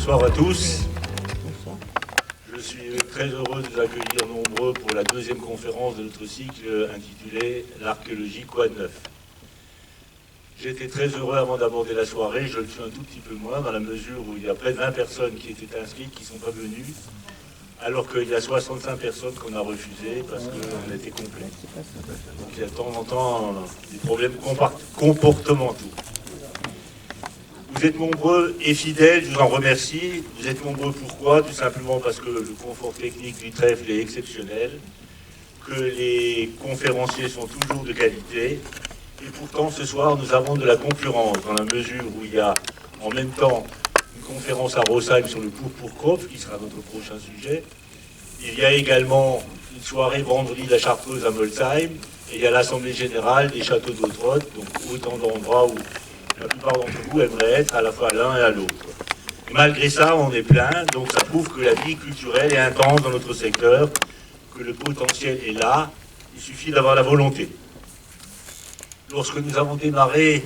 Bonsoir à tous. Je suis très heureux de vous accueillir nombreux pour la deuxième conférence de notre cycle intitulée « L'archéologie, quoi de neuf ?» J'étais très heureux avant d'aborder la soirée, je le suis un tout petit peu moins dans la mesure où il y a près de 20 personnes qui étaient inscrites qui ne sont pas venues, alors qu'il y a 65 personnes qu'on a refusées parce qu'on était complet. Donc il y a de temps en temps des problèmes comportementaux. Vous êtes nombreux et fidèles, je vous en remercie. Vous êtes nombreux pourquoi? Tout simplement parce que le confort technique du trèfle est exceptionnel, que les conférenciers sont toujours de qualité. Et pourtant, ce soir, nous avons de la concurrence, dans la mesure où il y a en même temps une conférence à Rosheim sur le Purpurkopf, qui sera notre prochain sujet. Il y a également une soirée vendredi de la Chartreuse à Molsheim, et il y a l'Assemblée Générale des Châteaux d'Autrotte, donc autant d'endroits où la plupart d'entre vous aimeraient être à la fois à l'un et à l'autre. Malgré ça, on est plein, donc ça prouve que la vie culturelle est intense dans notre secteur, que le potentiel est là, il suffit d'avoir la volonté. Lorsque nous avons démarré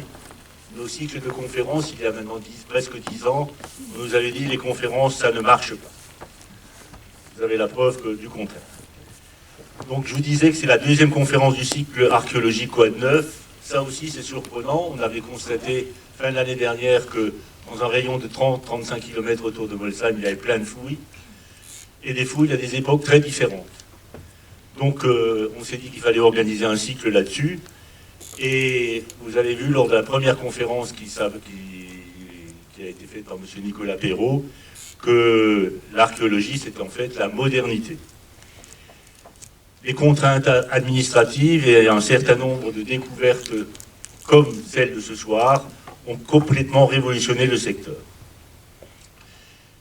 nos cycles de conférences, il y a maintenant presque 10 ans, on nous avait dit les conférences, ça ne marche pas. Vous avez la preuve du contraire. Donc je vous disais que c'est la deuxième conférence du cycle Archéologie quoi de neuf. Ça aussi c'est surprenant. On avait constaté fin de l'année dernière que dans un rayon de 30-35 km autour de Molsheim, il y avait plein de fouilles. Et des fouilles à des époques très différentes. Donc on s'est dit qu'il fallait organiser un cycle là-dessus. Et vous avez vu lors de la première conférence qui a été faite par M. Nicolas Perrault que l'archéologie, c'était en fait la modernité. Les contraintes administratives et un certain nombre de découvertes comme celle de ce soir ont complètement révolutionné le secteur.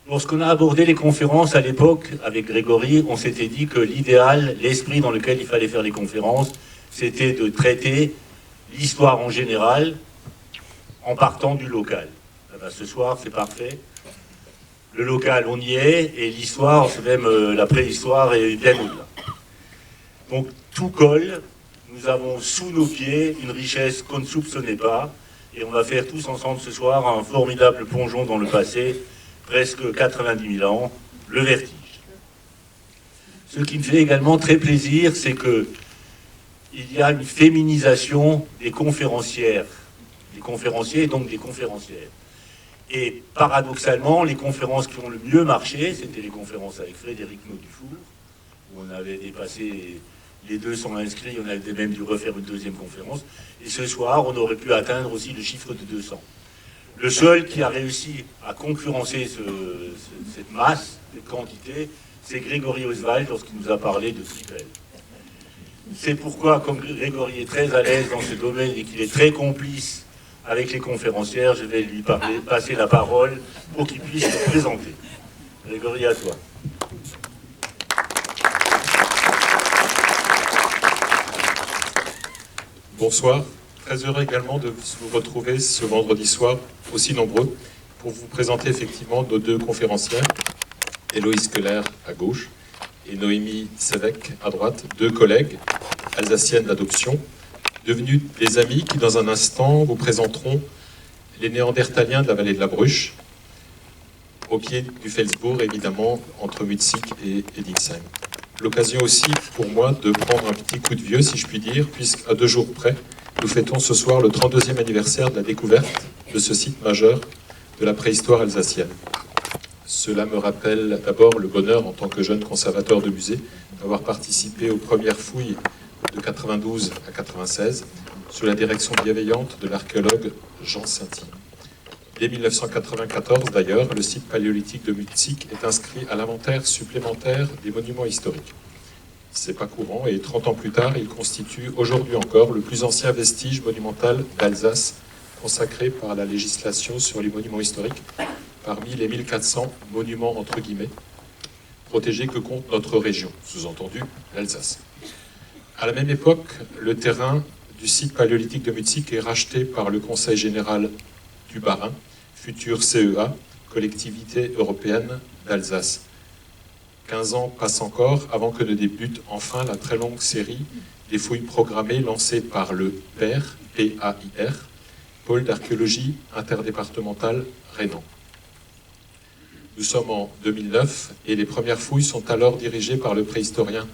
Lorsqu'on a abordé les conférences à l'époque avec Grégory, on s'était dit que l'idéal, l'esprit dans lequel il fallait faire les conférences, c'était de traiter l'histoire en général en partant du local. Ah ben, ce soir, c'est parfait. Le local, on y est, et l'histoire, c'est même la préhistoire est bien au-delà. Donc tout colle, nous avons sous nos pieds une richesse qu'on ne soupçonnait pas, et on va faire tous ensemble ce soir un formidable plongeon dans le passé, presque 90 000 ans, le vertige. Ce qui me fait également très plaisir, c'est que il y a une féminisation des conférencières, des conférenciers et donc des conférencières. Et paradoxalement, les conférences qui ont le mieux marché, c'était les conférences avec Frédéric Naudufour, où on avait dépassé les 200 inscrits, on avait même dû refaire une deuxième conférence. Et ce soir, on aurait pu atteindre aussi le chiffre de 200. Le seul qui a réussi à concurrencer cette masse, cette quantité, c'est Grégory Oswald lorsqu'il nous a parlé de Tripel. C'est pourquoi, comme Grégory est très à l'aise dans ce domaine et qu'il est très complice avec les conférencières, je vais lui passer la parole pour qu'il puisse se présenter. Grégory, à toi. Bonsoir, très heureux également de vous retrouver ce vendredi soir, aussi nombreux, pour vous présenter effectivement nos deux conférencières, Héloïse Keller à gauche et Noémie Sévèque à droite, deux collègues alsaciennes d'adoption, devenues des amis qui dans un instant vous présenteront les Néandertaliens de la vallée de la Bruche, au pied du Felsbourg évidemment, entre Mutzig et Dingsheim. L'occasion aussi pour moi de prendre un petit coup de vieux, si je puis dire, puisqu'à 2 jours près, nous fêtons ce soir le 32e anniversaire de la découverte de ce site majeur de la préhistoire alsacienne. Cela me rappelle d'abord le bonheur en tant que jeune conservateur de musée d'avoir participé aux premières fouilles de 92 à 96 sous la direction bienveillante de l'archéologue Jean Sainty. Dès 1994 d'ailleurs, le site paléolithique de Mutzig est inscrit à l'inventaire supplémentaire des monuments historiques. C'est pas courant et 30 ans plus tard, il constitue aujourd'hui encore le plus ancien vestige monumental d'Alsace consacré par la législation sur les monuments historiques parmi les 1400 monuments entre guillemets protégés que compte notre région, sous-entendu l'Alsace. À la même époque, le terrain du site paléolithique de Mutzig est racheté par le Conseil général du Bas-Rhin, futur CEA, Collectivité européenne d'Alsace. 15 ans passent encore avant que ne débute enfin la très longue série des fouilles programmées lancées par le PAIR, Pôle d'archéologie interdépartementale Rhénan. Nous sommes en 2009 et les premières fouilles sont alors dirigées par le préhistorien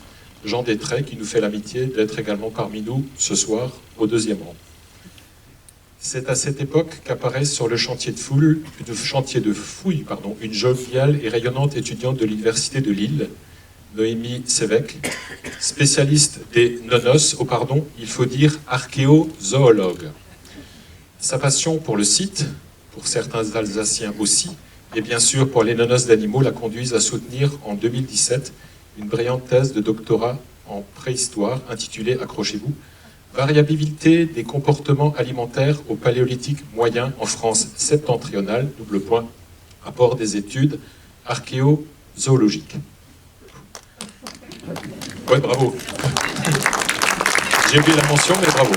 Jean Détray, qui nous fait l'amitié d'être également parmi nous ce soir au deuxième rang. C'est à cette époque qu'apparaît sur le chantier de fouille, une joviale et rayonnante étudiante de l'Université de Lille, Noémie Sévèque, spécialiste des nonos, il faut dire archéozoologue. Sa passion pour le site, pour certains Alsaciens aussi, et bien sûr pour les nonos d'animaux la conduisent à soutenir en 2017 une brillante thèse de doctorat en préhistoire intitulée, accrochez-vous, Variabilité des comportements alimentaires au Paléolithique moyen en France septentrionale, rapport des études archéozoologiques. Ouais, bravo. J'ai oublié la mention, mais bravo.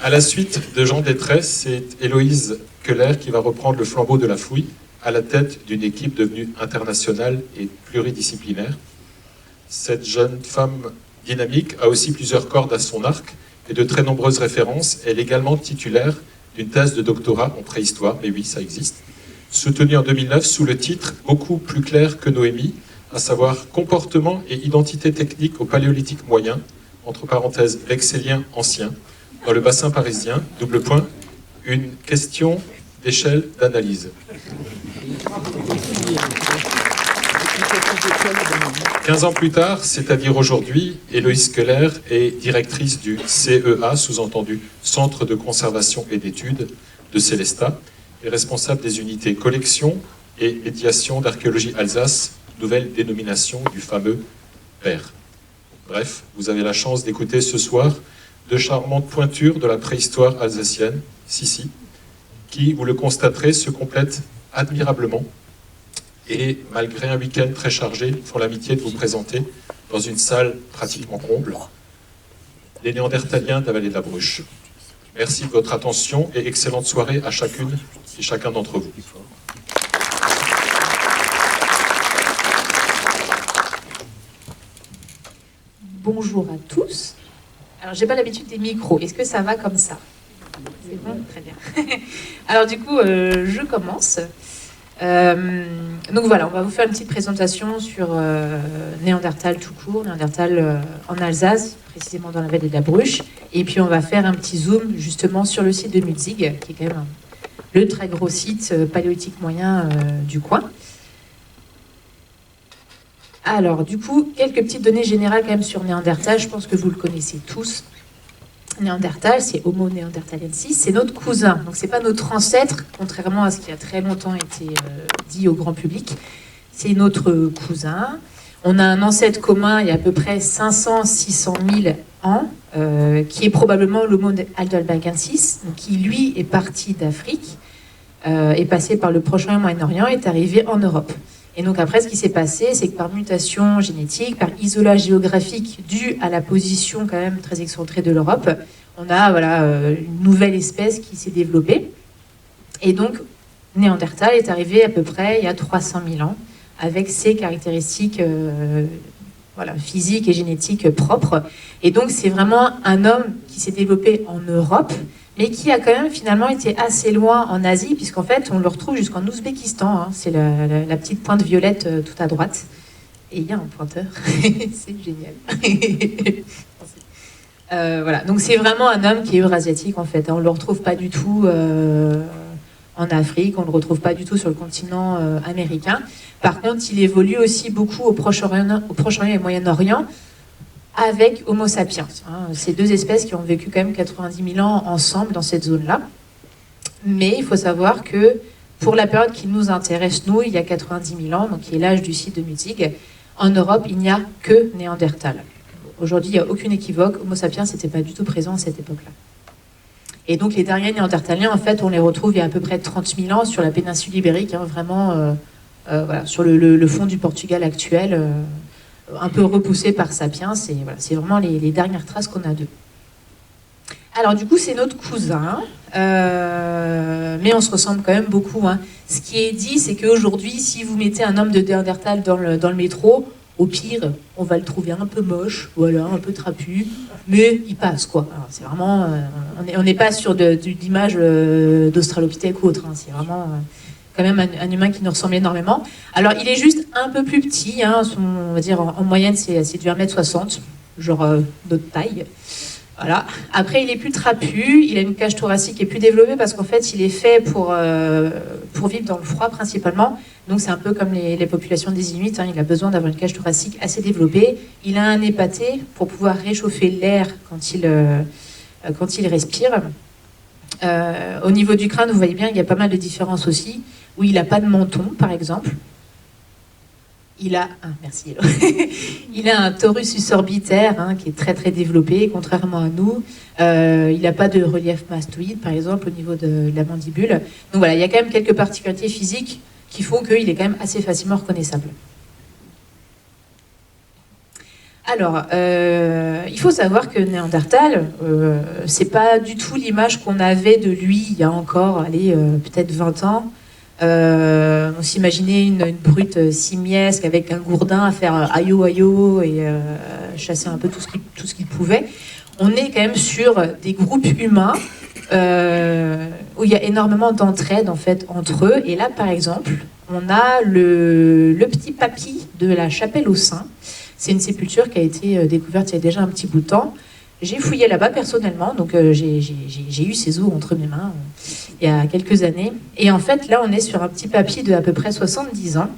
À la suite de Jean Détray, c'est Héloïse Keller qui va reprendre le flambeau de la fouille à la tête d'une équipe devenue internationale et pluridisciplinaire. Cette jeune femme dynamique a aussi plusieurs cordes à son arc et de très nombreuses références. Elle est également titulaire d'une thèse de doctorat en préhistoire, mais oui, ça existe, soutenue en 2009 sous le titre beaucoup plus clair que Noémie, à savoir comportement et identité technique au Paléolithique moyen, entre parenthèses vexélien ancien, dans le bassin parisien, une question d'échelle d'analyse. 15 ans plus tard, c'est-à-dire aujourd'hui, Héloïse Keller est directrice du CEA, sous-entendu Centre de conservation et d'études de Célestat, et responsable des unités collection et médiation d'archéologie Alsace, nouvelle dénomination du fameux PER. Bref, vous avez la chance d'écouter ce soir de charmantes pointures de la préhistoire alsacienne, qui, vous le constaterez, se complètent admirablement et, malgré un week-end très chargé, font l'amitié de vous présenter, dans une salle pratiquement comble, les Néandertaliens de la vallée de la Bruche. Merci de votre attention et excellente soirée à chacune et chacun d'entre vous. Bonjour à tous. Alors, j'ai pas l'habitude des micros. Est-ce que ça va comme ça? C'est bon, très bien. Alors du coup, je commence. Donc voilà, on va vous faire une petite présentation sur Néandertal tout court, Néandertal en Alsace, précisément dans la vallée de la Bruche. Et puis on va faire un petit zoom justement sur le site de Mutzig, qui est quand même le très gros site paléolithique moyen du coin. Alors du coup, quelques petites données générales quand même sur Néandertal, je pense que vous le connaissez tous. Néandertal, c'est Homo neanderthalensis, c'est notre cousin. Donc c'est pas notre ancêtre, contrairement à ce qui a très longtemps été dit au grand public. C'est notre cousin. On a un ancêtre commun il y a à peu près 500-600 000 ans, qui est probablement l'Homo heidelbergensis, qui lui est parti d'Afrique, est passé par le Proche-Orient et Moyen-Orient, est arrivé en Europe. Et donc après, ce qui s'est passé, c'est que par mutation génétique, par isolage géographique dû à la position quand même très excentrée de l'Europe, on a une nouvelle espèce qui s'est développée. Et donc, Néandertal est arrivé à peu près il y a 300 000 ans, avec ses caractéristiques physiques et génétiques propres. Et donc, c'est vraiment un homme qui s'est développé en Europe, mais qui a quand même finalement été assez loin en Asie, puisqu'en fait, on le retrouve jusqu'en Ouzbékistan. Hein. C'est la petite pointe violette tout à droite. Et il y a un pointeur. C'est génial. Voilà. Donc c'est vraiment un homme qui est eurasiatique, en fait. On ne le retrouve pas du tout en Afrique, on ne le retrouve pas du tout sur le continent américain. Par contre, il évolue aussi beaucoup au Proche-Orient et Moyen-Orient, avec Homo sapiens. Ces deux espèces qui ont vécu quand même 90 000 ans ensemble dans cette zone-là. Mais il faut savoir que pour la période qui nous intéresse, nous, il y a 90 000 ans, donc qui est l'âge du site de Mutzig, en Europe, il n'y a que Néandertal. Aujourd'hui, il n'y a aucune équivoque. Homo sapiens n'était pas du tout présent à cette époque-là. Et donc les derniers Néandertaliens, en fait, on les retrouve il y a à peu près 30 000 ans sur la péninsule ibérique, vraiment sur le fond du Portugal actuel, un peu repoussé par Sapiens. C'est vraiment les dernières traces qu'on a d'eux. Alors du coup, c'est notre cousin, mais on se ressemble quand même beaucoup. Hein. Ce qui est dit, c'est qu'aujourd'hui, si vous mettez un homme de Néandertal dans le métro, au pire, on va le trouver un peu moche, un peu trapu, mais il passe, quoi. Alors, c'est vraiment, on n'est pas sur d'image d'Australopithèque ou autre. Hein. C'est vraiment quand même un humain qui nous ressemble énormément. Alors, il est juste un peu plus petit, hein, on va dire en moyenne, c'est du 1m60, genre notre taille. Voilà. Après, il est plus trapu, il a une cage thoracique qui est plus développée parce qu'en fait, il est fait pour vivre dans le froid principalement. Donc, c'est un peu comme les populations des Inuits, hein, il a besoin d'avoir une cage thoracique assez développée. Il a un nez pâté pour pouvoir réchauffer l'air quand il respire. Au niveau du crâne, vous voyez bien, il y a pas mal de différences aussi, où il n'a pas de menton, par exemple. Il a un torus orbitaire hein, qui est très très développé, contrairement à nous. Il n'a pas de relief mastoïde, par exemple, au niveau de la mandibule. Donc voilà, il y a quand même quelques particularités physiques qui font qu'il est quand même assez facilement reconnaissable. Alors, il faut savoir que Néandertal, c'est pas du tout l'image qu'on avait de lui il y a encore, peut-être 20 ans. On s'imaginait une brute simiesque avec un gourdin à faire aïe aïe et chasser un peu tout ce qu'il pouvait. On est quand même sur des groupes humains où il y a énormément d'entraide en fait entre eux. Et là, par exemple, on a le petit papy de la Chapelle aux Saints. C'est une sépulture qui a été découverte il y a déjà un petit bout de temps. J'ai fouillé là-bas personnellement, donc j'ai eu ces os entre mes mains il y a quelques années. Et en fait, là, on est sur un petit papy de à peu près 70 ans,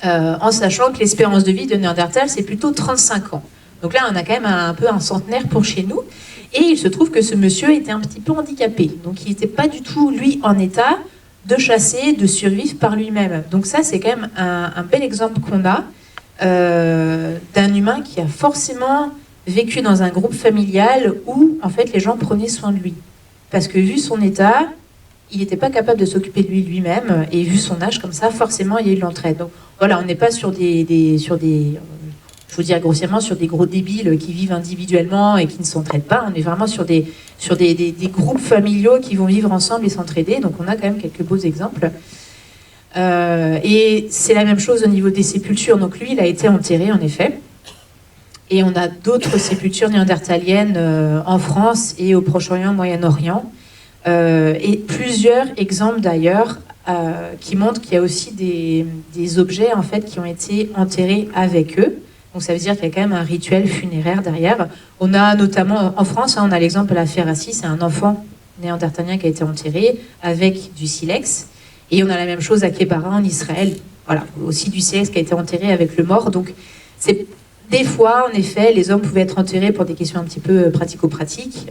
en sachant que l'espérance de vie de Néandertal, c'est plutôt 35 ans. Donc là, on a quand même un peu un centenaire pour chez nous. Et il se trouve que ce monsieur était un petit peu handicapé. Donc il n'était pas du tout, lui, en état de chasser, de survivre par lui-même. Donc ça, c'est quand même un bel exemple qu'on a d'un humain qui a forcément vécu dans un groupe familial où, en fait, les gens prenaient soin de lui. Parce que vu son état, il n'était pas capable de s'occuper de lui-même, et vu son âge comme ça, forcément, il y a eu de l'entraide. Donc voilà, on n'est pas sur je vous dis grossièrement, sur des gros débiles qui vivent individuellement et qui ne s'entraident pas. On est vraiment sur des groupes familiaux qui vont vivre ensemble et s'entraider. Donc on a quand même quelques beaux exemples. Et c'est la même chose au niveau des sépultures. Donc lui, il a été enterré, en effet. Et on a d'autres sépultures néandertaliennes en France et au Proche-Orient, Moyen-Orient. Et plusieurs exemples d'ailleurs qui montrent qu'il y a aussi des objets en fait, qui ont été enterrés avec eux. Donc ça veut dire qu'il y a quand même un rituel funéraire derrière. On a notamment en France, on a l'exemple de la Ferracie, c'est un enfant néandertalien qui a été enterré avec du silex. Et on a la même chose à Kébara en Israël. Voilà, aussi du silex qui a été enterré avec le mort. Donc c'est des fois, en effet, les hommes pouvaient être enterrés pour des questions un petit peu pratico-pratiques.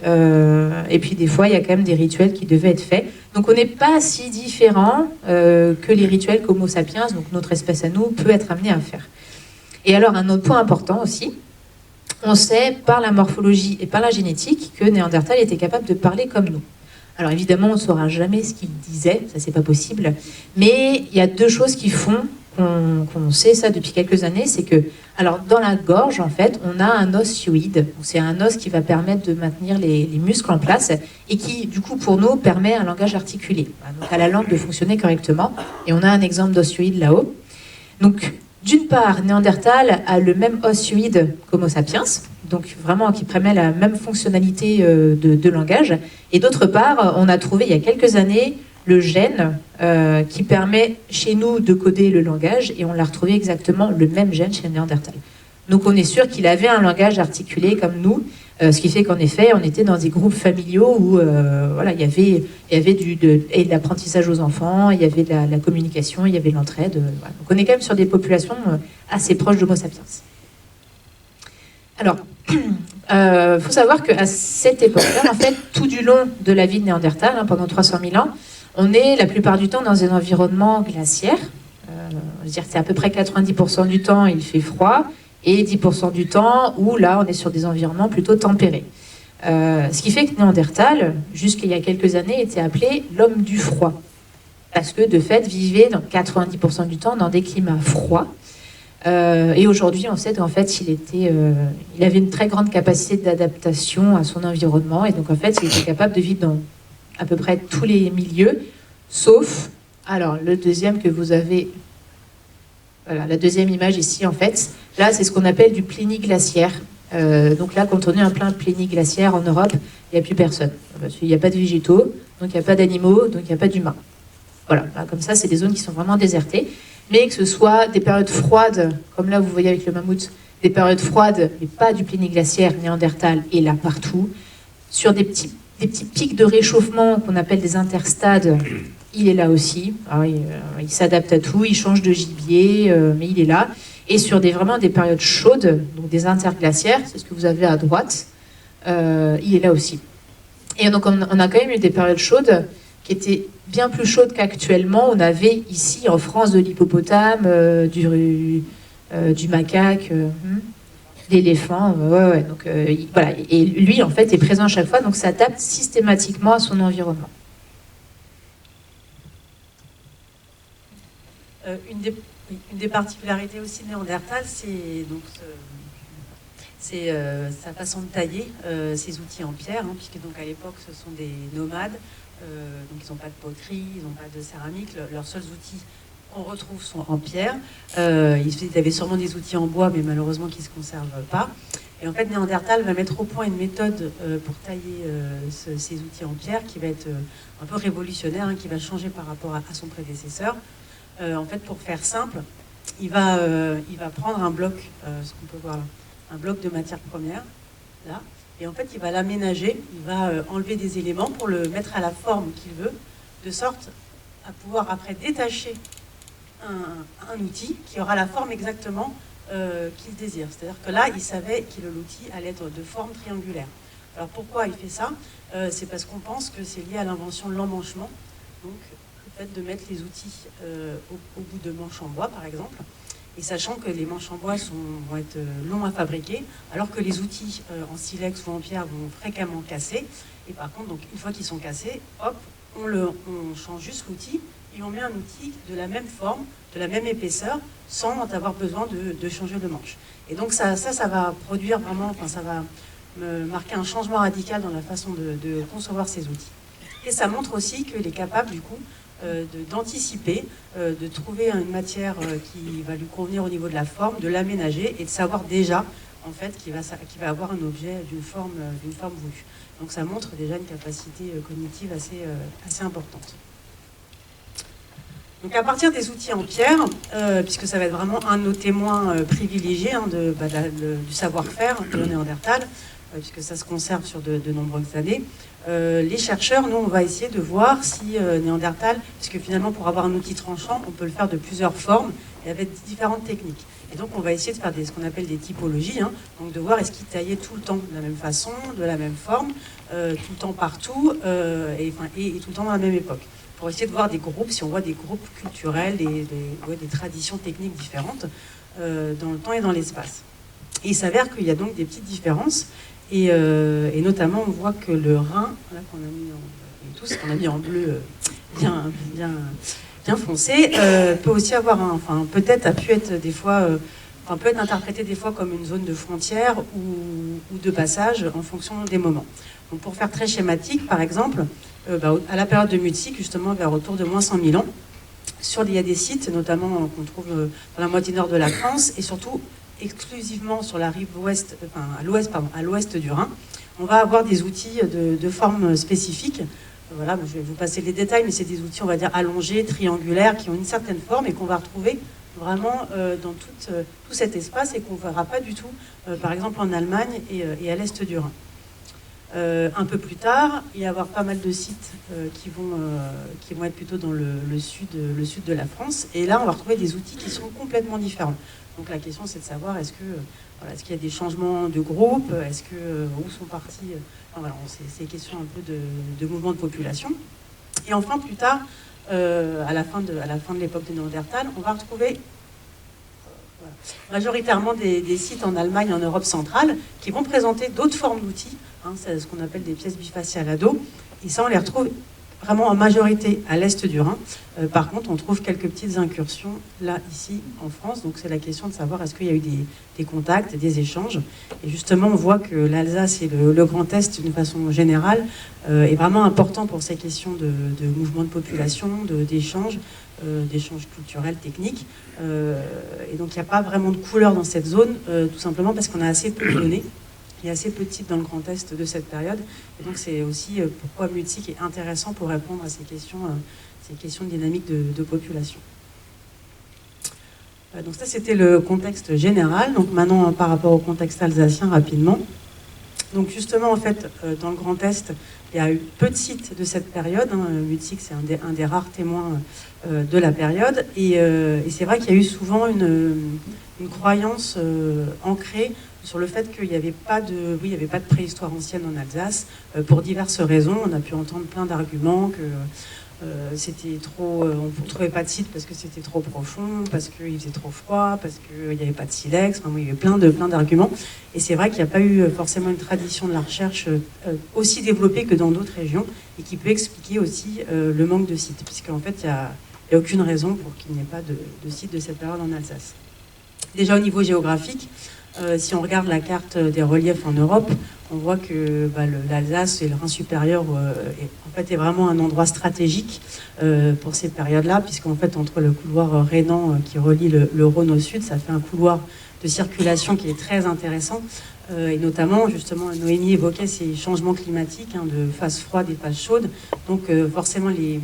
Et puis des fois, il y a quand même des rituels qui devaient être faits. Donc on n'est pas si différent que les rituels qu'Homo sapiens, donc notre espèce à nous, peut être amené à faire. Et alors, un autre point important aussi, on sait par la morphologie et par la génétique que Néandertal était capable de parler comme nous. Alors évidemment, on ne saura jamais ce qu'il disait, ça c'est pas possible, mais il y a deux choses qui font qu'on sait ça depuis quelques années, c'est que, alors dans la gorge, en fait, on a un os hyoïde, c'est un os qui va permettre de maintenir les muscles en place et qui, du coup, pour nous, permet un langage articulé, donc à la langue de fonctionner correctement, et on a un exemple d'os hyoïde là-haut. Donc, d'une part, Néandertal a le même os hyoïde qu'Homo sapiens, donc vraiment qui permet la même fonctionnalité de langage. Et d'autre part, on a trouvé il y a quelques années le gène qui permet chez nous de coder le langage, et on l'a retrouvé exactement le même gène chez Néandertal. Donc on est sûr qu'il avait un langage articulé comme nous, ce qui fait qu'en effet, on était dans des groupes familiaux où voilà, il y avait de l'apprentissage aux enfants, il y avait de la communication, il y avait de l'entraide. Voilà. Donc on est quand même sur des populations assez proches d'Homo sapiens. Alors, faut savoir qu'à cette époque-là, en fait, tout du long de la vie de Néandertal, pendant 300 000 ans, on est la plupart du temps dans un environnement glaciaire. Je veux dire, c'est à peu près 90% du temps, il fait froid, et 10% du temps où là, on est sur des environnements plutôt tempérés. Ce qui fait que Néandertal, jusqu'il y a quelques années, était appelé l'homme du froid. Parce que, de fait, vivait dans 90% du temps dans des climats froids. Et aujourd'hui, on sait qu'en fait, il avait une très grande capacité d'adaptation à son environnement. Et donc, en fait, il était capable de vivre dans à peu près tous les milieux, sauf, alors, le deuxième que vous avez, voilà, la deuxième image ici, en fait, là, c'est ce qu'on appelle du plénie glaciaire. Donc là, quand on est en plein plénie glaciaire en Europe, il n'y a plus personne. Parce qu'il n'y a pas de végétaux, donc il n'y a pas d'animaux, donc il n'y a pas d'humains. Voilà, comme ça, c'est des zones qui sont vraiment désertées. Mais que ce soit des périodes froides, comme là vous voyez avec le mammouth, des périodes froides, mais pas du pléniglaciaire, Néandertal, et là partout, sur des petits pics de réchauffement qu'on appelle des interstades, il est là aussi. Alors, il s'adapte à tout, il change de gibier, mais il est là. Et sur vraiment des périodes chaudes, donc des interglaciaires, c'est ce que vous avez à droite, il est là aussi. Et donc on a quand même eu des périodes chaudes qui étaient bien plus chaudes qu'actuellement. On avait ici en France de l'hippopotame, du macaque, l'éléphant. Donc voilà. Et lui, en fait, est présent à chaque fois, donc s'adapte systématiquement à son environnement. Une des particularités aussi néandertale, c'est sa façon de tailler ses outils en pierre, puisque donc à l'époque ce sont des nomades, donc ils n'ont pas de poterie, ils n'ont pas de céramique, leurs seuls outils qu'on retrouve sont en pierre. Ils avaient sûrement des outils en bois, mais malheureusement qui ne se conservent pas. Et en fait, Néandertal va mettre au point une méthode pour tailler ces outils en pierre qui va être un peu révolutionnaire, qui va changer par rapport à son prédécesseur. En fait, pour faire simple, il va prendre un bloc, ce qu'on peut voir là, un bloc de matière première, là, et en fait, il va l'aménager, il va enlever des éléments pour le mettre à la forme qu'il veut, de sorte à pouvoir après détacher un outil qui aura la forme exactement qu'il désire. C'est-à-dire que là, il savait que l'outil allait être de forme triangulaire. Alors pourquoi il fait ça? C'est parce qu'on pense que c'est lié à l'invention de l'emmanchement, donc le fait de mettre les outils au bout de manches en bois, par exemple, et sachant que les manches en bois vont être longs à fabriquer, alors que les outils en silex ou en pierre vont fréquemment casser. Et par contre, donc, une fois qu'ils sont cassés, hop, on change juste l'outil et on met un outil de la même forme, de la même épaisseur, sans avoir besoin de changer de manche. Et donc ça va produire vraiment, enfin, ça va marquer un changement radical dans la façon de concevoir ces outils. Et ça montre aussi qu'il est capable, du coup, d'anticiper, de trouver une matière qui va lui convenir au niveau de la forme, de l'aménager et de savoir déjà en fait qu'il va avoir un objet d'une forme voulue. Donc ça montre déjà une capacité cognitive assez importante. Donc à partir des outils en pierre, puisque ça va être vraiment un de nos témoins privilégiés du savoir-faire de Néandertal, puisque ça se conserve sur de nombreuses années, les chercheurs, nous, on va essayer de voir si Néandertal, puisque finalement, pour avoir un outil tranchant, on peut le faire de plusieurs formes et avec différentes techniques. Et donc, on va essayer de faire ce qu'on appelle des typologies, donc de voir est-ce qu'il taillait tout le temps de la même façon, de la même forme, tout le temps partout, et tout le temps dans la même époque. Pour essayer de voir des groupes, si on voit des groupes culturels, des traditions techniques différentes dans le temps et dans l'espace. Et il s'avère qu'il y a donc des petites différences. Et notamment, on voit que le rein, là qu'on a mis en bleu bien foncé, peut aussi avoir peut-être peut être interprété des fois comme une zone de frontière ou de passage en fonction des moments. Donc pour faire très schématique, par exemple, à la période de Mutsik, justement vers autour de moins 100 000 ans, il y a des sites, notamment qu'on trouve dans la moitié nord de la France, et surtout exclusivement sur la rive ouest, à l'ouest du Rhin, on va avoir des outils de forme spécifique. Voilà, je vais vous passer les détails, mais c'est des outils, on va dire, allongés, triangulaires, qui ont une certaine forme et qu'on va retrouver vraiment dans tout cet espace et qu'on ne verra pas du tout, par exemple, en Allemagne et à l'est du Rhin. Un peu plus tard, il va y avoir pas mal de sites qui vont être plutôt dans le sud de la France. Et là, on va retrouver des outils qui sont complètement différents. Donc la question, c'est de savoir est-ce qu'il y a des changements de groupe, où sont partis. C'est question un peu de mouvement de population. Et enfin, plus tard, à la fin de l'époque de Néandertal, on va retrouver majoritairement des sites en Allemagne, en Europe centrale, qui vont présenter d'autres formes d'outils. C'est ce qu'on appelle des pièces bifaciales à dos. Et ça, on les retrouve vraiment en majorité à l'est du Rhin. Par contre, on trouve quelques petites incursions là, ici, en France. Donc c'est la question de savoir est-ce qu'il y a eu des contacts, des échanges. Et justement, on voit que l'Alsace et le Grand Est, d'une façon générale, est vraiment important pour ces questions de mouvement de population, d'échanges culturels, techniques. Et donc il n'y a pas vraiment de couleur dans cette zone, tout simplement parce qu'on a assez peu de données. Il y a assez peu de sites dans le Grand Est de cette période. Et donc c'est aussi pourquoi Mutsik est intéressant pour répondre à ces questions ces questions de dynamique de population. Donc ça, c'était le contexte général. Donc maintenant, par rapport au contexte alsacien, rapidement. Donc justement, en fait, dans le Grand Est, il y a eu peu de sites de cette période. Mutzig, c'est un des rares témoins de la période. Et c'est vrai qu'il y a eu souvent une croyance ancrée sur le fait qu'il n'y avait pas de, il y avait pas de préhistoire ancienne en Alsace, pour diverses raisons. On a pu entendre plein d'arguments que c'était trop, on ne trouvait pas de site parce que c'était trop profond, parce qu'il faisait trop froid, parce qu'il n'y avait pas de silex. Enfin, il y avait plein d'arguments. Et c'est vrai qu'il n'y a pas eu forcément une tradition de la recherche aussi développée que dans d'autres régions, et qui peut expliquer aussi le manque de sites, puisqu'en fait, il n'y a aucune raison pour qu'il n'y ait pas de site de cette période en Alsace. Déjà au niveau géographique, si on regarde la carte des reliefs en Europe, on voit que l'Alsace et le Rhin supérieur est vraiment un endroit stratégique pour ces périodes-là, puisqu'en fait, entre le couloir rhénan qui relie le Rhône au sud, ça fait un couloir de circulation qui est très intéressant. Et notamment, justement, Noémie évoquait ces changements climatiques, de phases froides et phases chaudes. Donc forcément, les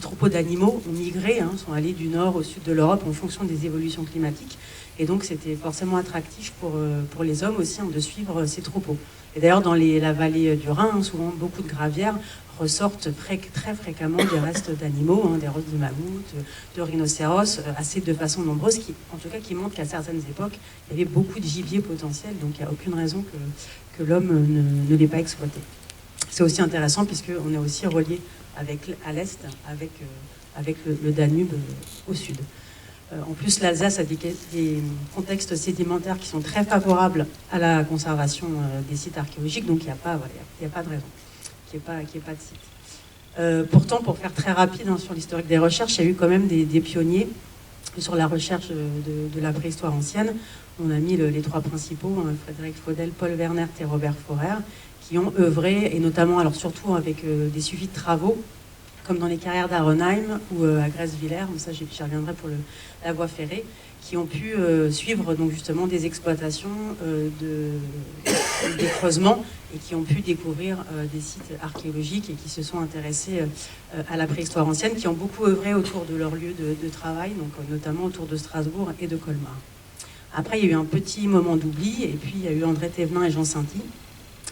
troupeaux d'animaux ont migré, sont allés du nord au sud de l'Europe en fonction des évolutions climatiques. Et donc, c'était forcément attractif pour les hommes aussi de suivre ces troupeaux. Et d'ailleurs, dans la vallée du Rhin, souvent, beaucoup de gravières ressortent très fréquemment des restes d'animaux, des restes de mammouths, de rhinocéros, assez de façon nombreuse, qui montrent qu'à certaines époques, il y avait beaucoup de gibier potentiel, donc il n'y a aucune raison que l'homme ne l'ait pas exploité. C'est aussi intéressant puisqu'on est aussi relié à l'est avec le Danube au sud. En plus, l'Alsace a des contextes sédimentaires qui sont très favorables à la conservation des sites archéologiques, donc il n'y a pas de raison qu'il n'y ait pas de site. Pourtant, pour faire très rapide sur l'historique des recherches, il y a eu quand même des pionniers sur la recherche de la préhistoire ancienne. On a mis les trois principaux, Frédéric Faudel, Paul Wernert et Robert Forer, qui ont œuvré, et notamment, alors surtout avec des suivis de travaux, comme dans les carrières d'Arenheim ou à Grèce-Villers, ça j'y reviendrai pour la voie ferrée, qui ont pu suivre donc justement des exploitations, des creusements, et qui ont pu découvrir des sites archéologiques et qui se sont intéressés à la préhistoire ancienne, qui ont beaucoup œuvré autour de leur lieu de travail, donc notamment autour de Strasbourg et de Colmar. Après, il y a eu un petit moment d'oubli, et puis il y a eu André Thévenin et Jean Sainty,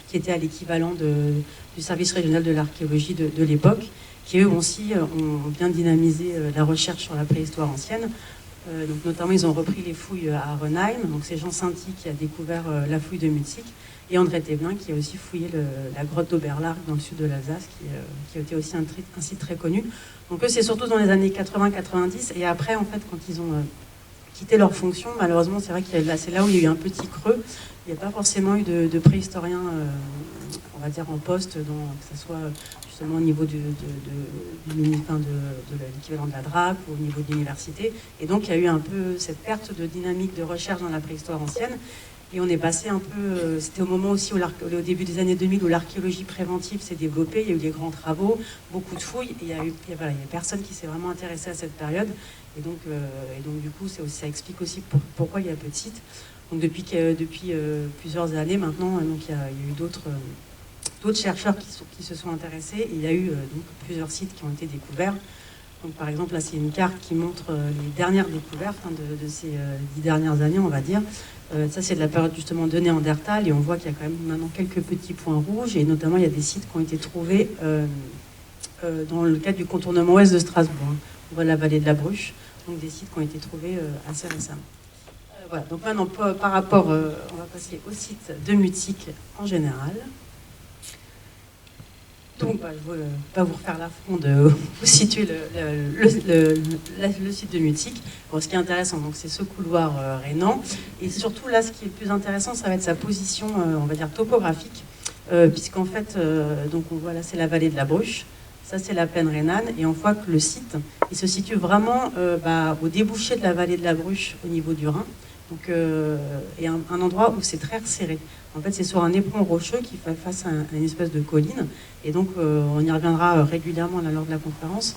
qui étaient à l'équivalent du service régional de l'archéologie de l'époque, qui eux aussi ont bien dynamisé la recherche sur la préhistoire ancienne. Donc notamment, ils ont repris les fouilles à Arenheim. Donc c'est Jean Sainty qui a découvert la fouille de Mutzig, et André Thévenin qui a aussi fouillé la grotte d'Oberlark dans le sud de l'Alsace, qui a été aussi un site très connu. Donc eux, c'est surtout dans les années 80-90, et après, en fait, quand ils ont quitté leur fonction, malheureusement, c'est vrai que c'est là où il y a eu un petit creux. Il n'y a pas forcément eu de préhistoriens, on va dire, en poste, que ce soit justement au niveau de l'équivalent de la DRAC ou au niveau de l'université. Et donc, il y a eu un peu cette perte de dynamique de recherche dans la préhistoire ancienne. Et on est passé un peu... C'était au moment aussi, au début des années 2000, où l'archéologie préventive s'est développée. Il y a eu des grands travaux, beaucoup de fouilles. Et il y a personne qui s'est vraiment intéressé à cette période. Et donc du coup, ça explique aussi pourquoi il y a peu de sites. Donc depuis plusieurs années maintenant, donc il y a eu d'autres chercheurs qui se sont intéressés, et il y a eu donc plusieurs sites qui ont été découverts. Donc par exemple, là c'est une carte qui montre les dernières découvertes de ces 10 dernières années, on va dire. Ça c'est de la période justement de Néandertal, et on voit qu'il y a quand même maintenant quelques petits points rouges, et notamment il y a des sites qui ont été trouvés dans le cadre du contournement ouest de Strasbourg. On voit la vallée de la Bruche, donc des sites qui ont été trouvés assez récemment. Voilà, donc maintenant par rapport, on va passer au site de Mutzig en général. Donc je ne vais pas vous refaire l'affront de vous situer le site de Mutzig. Bon, ce qui est intéressant, donc, c'est ce couloir rhénan. Et surtout là, ce qui est le plus intéressant, ça va être sa position, on va dire, topographique. Puisqu'en fait, donc on voit là, c'est la vallée de la Bruche. Ça, c'est la plaine rhénane, et on voit que le site, il se situe vraiment au débouché de la vallée de la Bruche au niveau du Rhin. Donc, et un endroit où c'est très resserré. En fait, c'est sur un éperon rocheux qui fait face à une espèce de colline. Et donc, on y reviendra régulièrement lors de la conférence.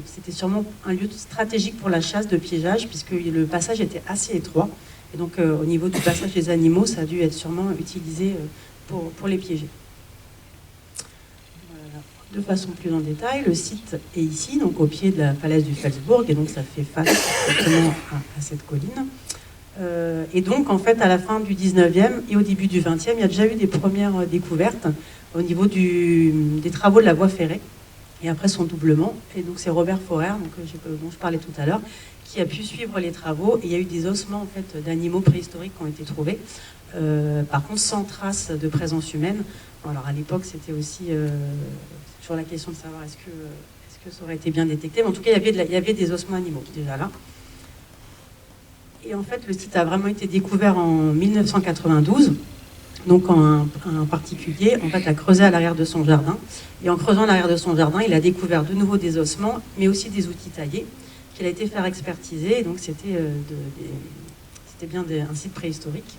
C'était sûrement un lieu stratégique pour la chasse de piégeage, puisque le passage était assez étroit. Et donc, au niveau du passage des animaux, ça a dû être sûrement utilisé pour les piéger. Voilà. de façon plus en détail, le site est ici, donc au pied de la falaise du Felsbourg, et donc ça fait face exactement à cette colline. Et donc, en fait, à la fin du 19e et au début du 20e, il y a déjà eu des premières découvertes au niveau des travaux de la voie ferrée, et après son doublement. Et donc, c'est Robert Forer, dont je parlais tout à l'heure, qui a pu suivre les travaux. Et il y a eu des ossements en fait, d'animaux préhistoriques qui ont été trouvés, par contre sans trace de présence humaine. Alors, à l'époque, c'était aussi sur la question de savoir est-ce que ça aurait été bien détecté. Mais en tout cas, il y avait des ossements animaux déjà là. Et en fait, le site a vraiment été découvert en 1992. Donc, un particulier, en fait, a creusé à l'arrière de son jardin. Et en creusant à l'arrière de son jardin, il a découvert de nouveau des ossements, mais aussi des outils taillés, qu'il a été faire expertiser. Et donc, c'était bien un site préhistorique.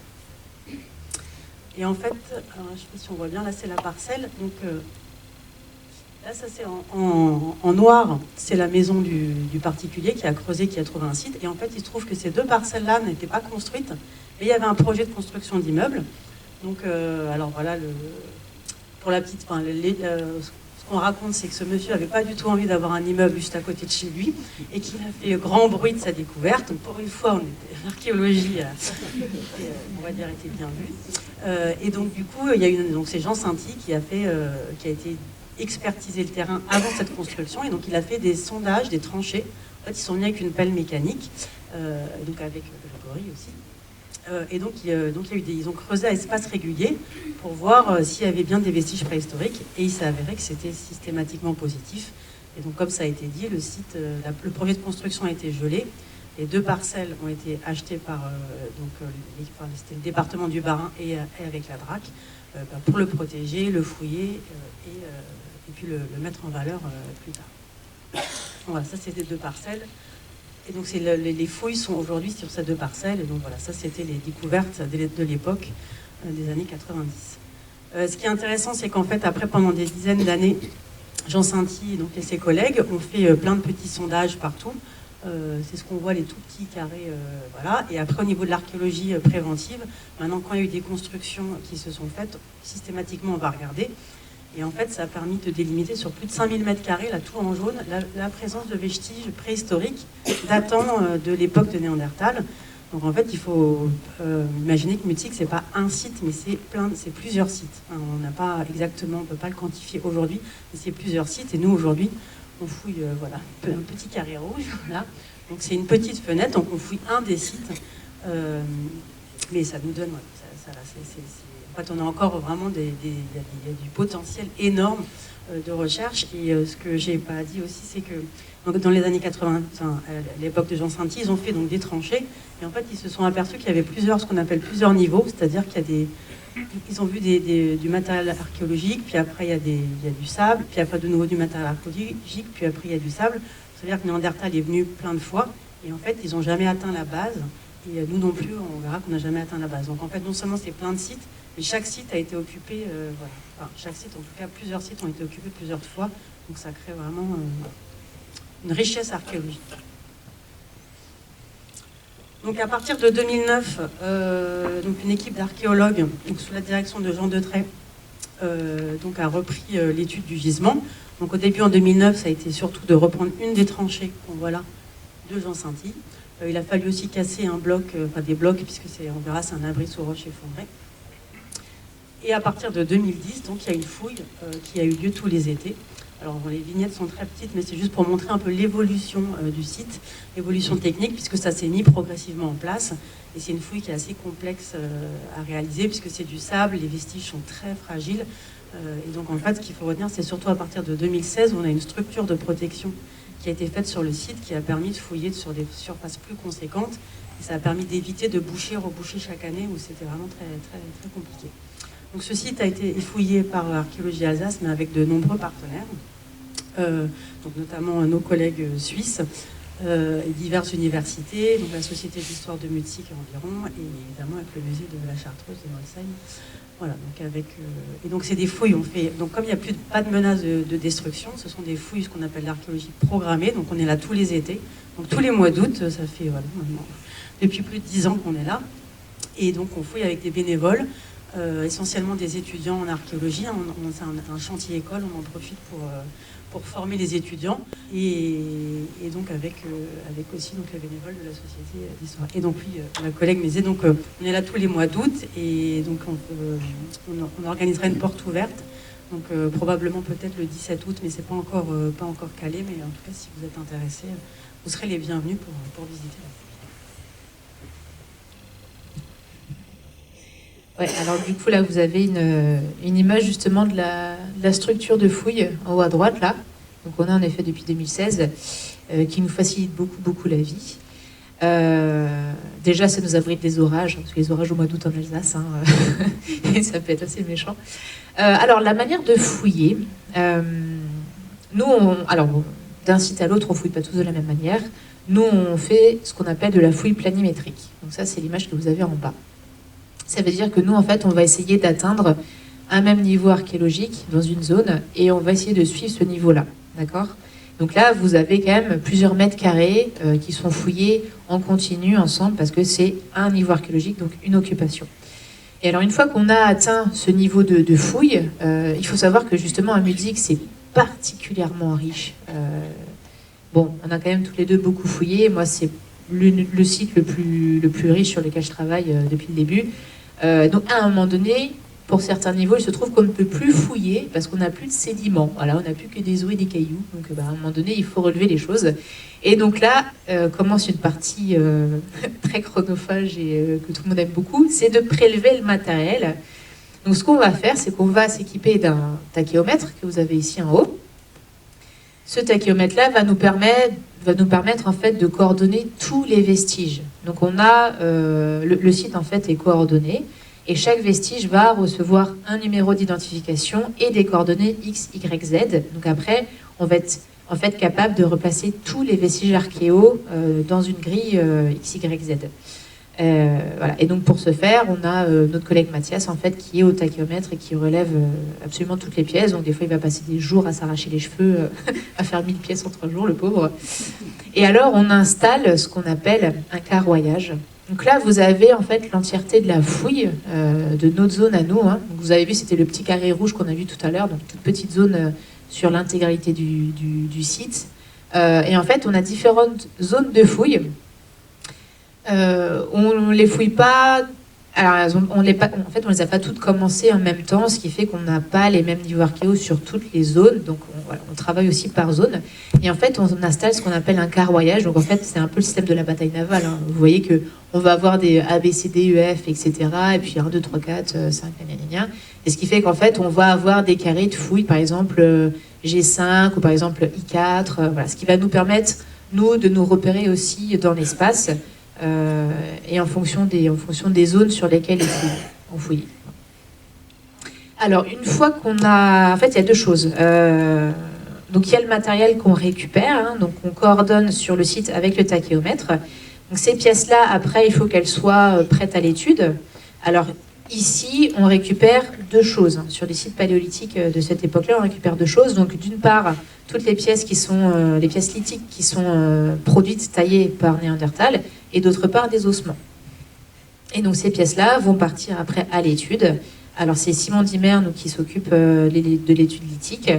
Et en fait, je ne sais pas si on voit bien, là, c'est la parcelle. Donc, là, ça, c'est en noir. C'est la maison du particulier qui a creusé, qui a trouvé un site. Et en fait, il se trouve que ces deux parcelles-là n'étaient pas construites, mais il y avait un projet de construction d'immeubles. Donc, alors voilà, pour la petite, ce qu'on raconte, c'est que ce monsieur n'avait pas du tout envie d'avoir un immeuble juste à côté de chez lui et qu'il a fait grand bruit de sa découverte. Donc, pour une fois, l'archéologie, on va dire, était bien vue. Et donc, du coup, il y a eu c'est Jean Sainty qui a été expertiser le terrain avant cette construction. Et donc, il a fait des sondages, des tranchées. En fait, ils sont venus avec une pelle mécanique, donc avec le gorille aussi. Et donc, ils ont creusé à espace régulier pour voir s'il y avait bien des vestiges préhistoriques. Et il s'est avéré que c'était systématiquement positif. Et donc, comme ça a été dit, le projet de construction a été gelé. Les deux parcelles ont été achetées par c'était le département du Bas-Rhin et avec la DRAC pour le protéger, le fouiller et puis le mettre en valeur plus tard. Voilà, ça c'était deux parcelles. Et donc les fouilles sont aujourd'hui sur ces deux parcelles. Et donc voilà, ça c'était les découvertes de l'époque des années 90. Ce qui est intéressant, c'est qu'en fait, après, pendant des dizaines d'années, Jean Sainty et ses collègues ont fait plein de petits sondages partout. C'est ce qu'on voit, les tout petits carrés. Voilà. Et après, au niveau de l'archéologie préventive, maintenant, quand il y a eu des constructions qui se sont faites, systématiquement, on va regarder. Et en fait, ça a permis de délimiter sur plus de 5000 m², là, tout en jaune, la présence de vestiges préhistoriques datant de l'époque de Néandertal. Donc en fait, il faut imaginer que Mutzig, c'est pas un site, mais c'est plusieurs sites. Hein, on n'a pas exactement, on peut pas le quantifier aujourd'hui, mais c'est plusieurs sites. Et nous, aujourd'hui, on fouille voilà, un petit carré rouge. Là. Donc c'est une petite fenêtre, donc on fouille un des sites. Mais ça nous donne... En fait, on a encore vraiment il y a du potentiel énorme de recherche. Et ce que j'ai pas dit aussi, c'est que donc, dans les années 80, à l'époque de Jean Sainty, ils ont fait donc, des tranchées. Et en fait, ils se sont aperçus qu'il y avait ce qu'on appelle plusieurs niveaux. C'est-à-dire ils ont vu du matériel archéologique, puis après il y a du sable, puis après de nouveau du matériel archéologique, puis après il y a du sable. C'est-à-dire que Néandertal est venu plein de fois. Et en fait, ils n'ont jamais atteint la base. Et nous non plus, on verra qu'on n'a jamais atteint la base. Donc en fait, non seulement c'est plein de sites, mais chaque site a été occupé, voilà. Enfin, chaque site, en tout cas, plusieurs sites ont été occupés plusieurs fois. Donc ça crée vraiment une richesse archéologique. Donc à partir de 2009, donc une équipe d'archéologues, sous la direction de Jean Detray, a repris l'étude du gisement. Donc au début, en 2009, ça a été surtout de reprendre une des tranchées qu'on voit là, de Jean Sainty. Il a fallu aussi casser des blocs, puisque on verra, c'est un abri sous roche effondrée. Et à partir de 2010, donc, il y a une fouille qui a eu lieu tous les étés. Alors, les vignettes sont très petites, mais c'est juste pour montrer un peu l'évolution du site, l'évolution technique, puisque ça s'est mis progressivement en place. Et c'est une fouille qui est assez complexe à réaliser, puisque c'est du sable, les vestiges sont très fragiles. Et donc, en fait, ce qu'il faut retenir, c'est surtout à partir de 2016, où on a une structure de protection qui a été faite sur le site, qui a permis de fouiller sur des surfaces plus conséquentes. Et ça a permis d'éviter de reboucher chaque année, où c'était vraiment très, très, très compliqué. Donc ce site a été fouillé par Archéologie Alsace, mais avec de nombreux partenaires, donc notamment nos collègues suisses et diverses universités, donc la Société d'histoire de Mutzig environ, et évidemment avec le musée de la Chartreuse de Molsheim. Voilà, donc et donc c'est des fouilles, donc comme il n'y a pas de menace de destruction, ce sont des fouilles, ce qu'on appelle l'archéologie programmée, donc on est là tous les étés, donc tous les mois d'août, ça fait voilà, depuis plus de 10 ans qu'on est là, et donc on fouille avec des bénévoles. essentiellement des étudiants en archéologie. C'est un chantier école, on en profite pour former les étudiants et donc avec aussi donc, les bénévoles de la Société d'Histoire. Et donc oui, ma collègue me disait, donc on est là tous les mois d'août et donc on organisera une porte ouverte. Donc probablement peut-être le 17 août, mais c'est pas encore calé. Mais en tout cas, si vous êtes intéressés, vous serez les bienvenus pour visiter la fouille. Ouais, alors du coup là vous avez une image justement de la structure de fouille en haut à droite là. Donc on a en effet depuis 2016 qui nous facilite beaucoup la vie. Déjà ça nous abrite des orages, parce que les orages au mois d'août en Alsace, et ça peut être assez méchant. Alors la manière de fouiller, nous d'un site à l'autre on fouille pas tous de la même manière. Nous on fait ce qu'on appelle de la fouille planimétrique. Donc ça c'est l'image que vous avez en bas. Ça veut dire que nous, en fait, on va essayer d'atteindre un même niveau archéologique dans une zone et on va essayer de suivre ce niveau-là. D'accord ? Donc là, vous avez quand même plusieurs mètres carrés qui sont fouillés en continu ensemble parce que c'est un niveau archéologique, donc une occupation. Et alors, une fois qu'on a atteint ce niveau de fouille, il faut savoir que justement, à Mulhouse, c'est particulièrement riche. Bon, on a quand même tous les deux beaucoup fouillé. Moi, c'est le site le plus riche sur lequel je travaille depuis le début. Donc à un moment donné, pour certains niveaux, il se trouve qu'on ne peut plus fouiller parce qu'on n'a plus de sédiments. Voilà, on n'a plus que des eaux et des cailloux. Donc à un moment donné, il faut relever les choses. Et donc là, commence une partie très chronophage et que tout le monde aime beaucoup, c'est de prélever le matériel. Donc ce qu'on va faire, c'est qu'on va s'équiper d'un tachéomètre que vous avez ici en haut. Ce tachéomètre-là va nous permettre en fait de coordonner tous les vestiges. Donc on a le site en fait est coordonné et chaque vestige va recevoir un numéro d'identification et des coordonnées X, Y, Z. Donc après, on va être en fait capable de replacer tous les vestiges archéo dans une grille X, Y, Z. Voilà. Et donc pour ce faire, on a notre collègue Mathias en fait qui est au tachéomètre et qui relève absolument toutes les pièces. Donc des fois il va passer des jours à s'arracher les cheveux, à faire 1000 pièces en 3 jours, le pauvre. Et alors on installe ce qu'on appelle un carroyage. Donc là vous avez en fait l'entièreté de la fouille de notre zone à nous. Donc, vous avez vu c'était le petit carré rouge qu'on a vu tout à l'heure, donc toute petite zone sur l'intégralité du site. Et en fait on a différentes zones de fouille. On les fouille pas. Alors, on les a pas toutes commencées en même temps, ce qui fait qu'on n'a pas les mêmes niveaux archéo sur toutes les zones. Donc, on travaille aussi par zone. Et en fait, on installe ce qu'on appelle un carroyage. Donc, en fait, c'est un peu le système de la bataille navale. Vous voyez que on va avoir des A, B, C, D, E, F, etc. Et puis 1, 2, 3, 4, 5, gna. Et ce qui fait qu'en fait, on va avoir des carrés de fouille, par exemple G5 ou par exemple I4. Voilà, ce qui va nous permettre, nous, de nous repérer aussi dans l'espace. Et en fonction des zones sur lesquelles on fouille. Alors, une fois qu'on a... En fait, il y a deux choses. Donc, il y a le matériel qu'on récupère. Donc, on coordonne sur le site avec le tachéomètre. Donc, ces pièces-là, après, il faut qu'elles soient prêtes à l'étude. Alors, ici, on récupère deux choses. Sur les sites paléolithiques de cette époque-là, on récupère deux choses. Donc, d'une part, toutes les pièces qui sont les pièces lithiques qui sont produites, taillées par Néandertal, et d'autre part des ossements. Et donc ces pièces-là vont partir après à l'étude. Alors c'est Simon Dimmer qui s'occupe de l'étude lithique.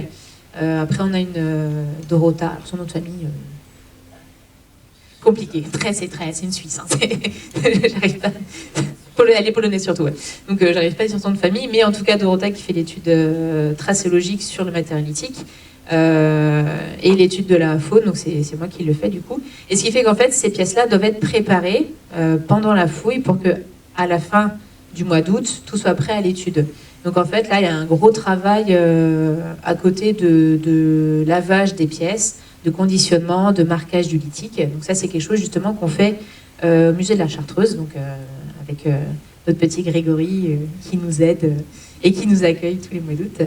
Après on a une Dorota, alors son nom de famille compliqué, c'est une Suisse. J'arrive pas. Elle est polonaise surtout. Ouais. Donc j'arrive pas à dire son nom de famille, mais en tout cas Dorota qui fait l'étude tracéologique sur le matériel lithique. Et l'étude de la faune, donc c'est moi qui le fais du coup. Et ce qui fait qu'en fait, ces pièces-là doivent être préparées pendant la fouille pour que, à la fin du mois d'août, tout soit prêt à l'étude. Donc en fait, là, il y a un gros travail à côté de lavage des pièces, de conditionnement, de marquage du lithique. Donc ça, c'est quelque chose justement qu'on fait au musée de la Chartreuse, donc avec notre petit Grégory qui nous aide et qui nous accueille tous les mois d'août.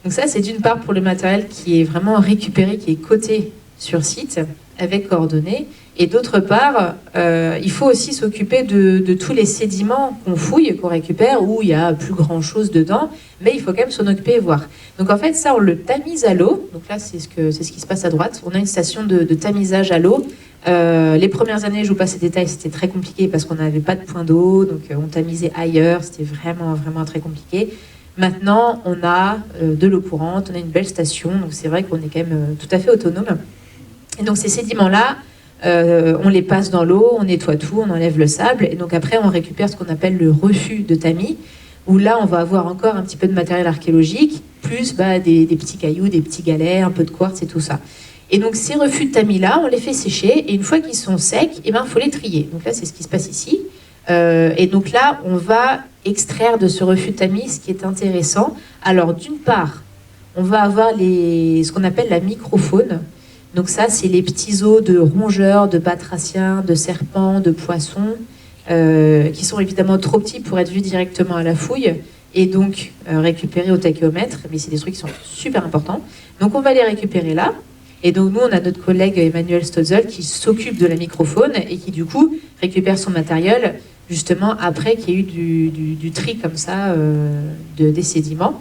Donc ça, c'est d'une part pour le matériel qui est vraiment récupéré, qui est coté sur site, avec coordonnées. Et d'autre part, il faut aussi s'occuper de tous les sédiments qu'on fouille, qu'on récupère, où il n'y a plus grand-chose dedans, mais il faut quand même s'en occuper et voir. Donc en fait, ça, on le tamise à l'eau. Donc là, c'est ce qui se passe à droite. On a une station de tamisage à l'eau Les premières années, je vous passe ces détails, c'était très compliqué parce qu'on n'avait pas de point d'eau, donc on tamisait ailleurs, c'était vraiment, vraiment très compliqué. Maintenant, on a de l'eau courante, on a une belle station, donc c'est vrai qu'on est quand même tout à fait autonome. Et donc ces sédiments-là, on les passe dans l'eau, on nettoie tout, on enlève le sable, et donc après on récupère ce qu'on appelle le refus de tamis, où là on va avoir encore un petit peu de matériel archéologique, plus des petits cailloux, des petits galets, un peu de quartz et tout ça. Et donc ces refus de tamis-là, on les fait sécher, et une fois qu'ils sont secs, il faut les trier. Donc là c'est ce qui se passe ici. Et donc là, on va extraire de ce refus de tamis ce qui est intéressant. Alors d'une part, on va avoir ce qu'on appelle la microfaune. Donc ça, c'est les petits os de rongeurs, de batraciens, de serpents, de poissons, qui sont évidemment trop petits pour être vus directement à la fouille et donc récupérés au tachéomètre. Mais c'est des trucs qui sont super importants. Donc on va les récupérer là. Et donc nous, on a notre collègue Emmanuel Stotzel qui s'occupe de la microfaune et qui du coup récupère son matériel justement après qu'il y ait eu du tri comme ça des sédiments.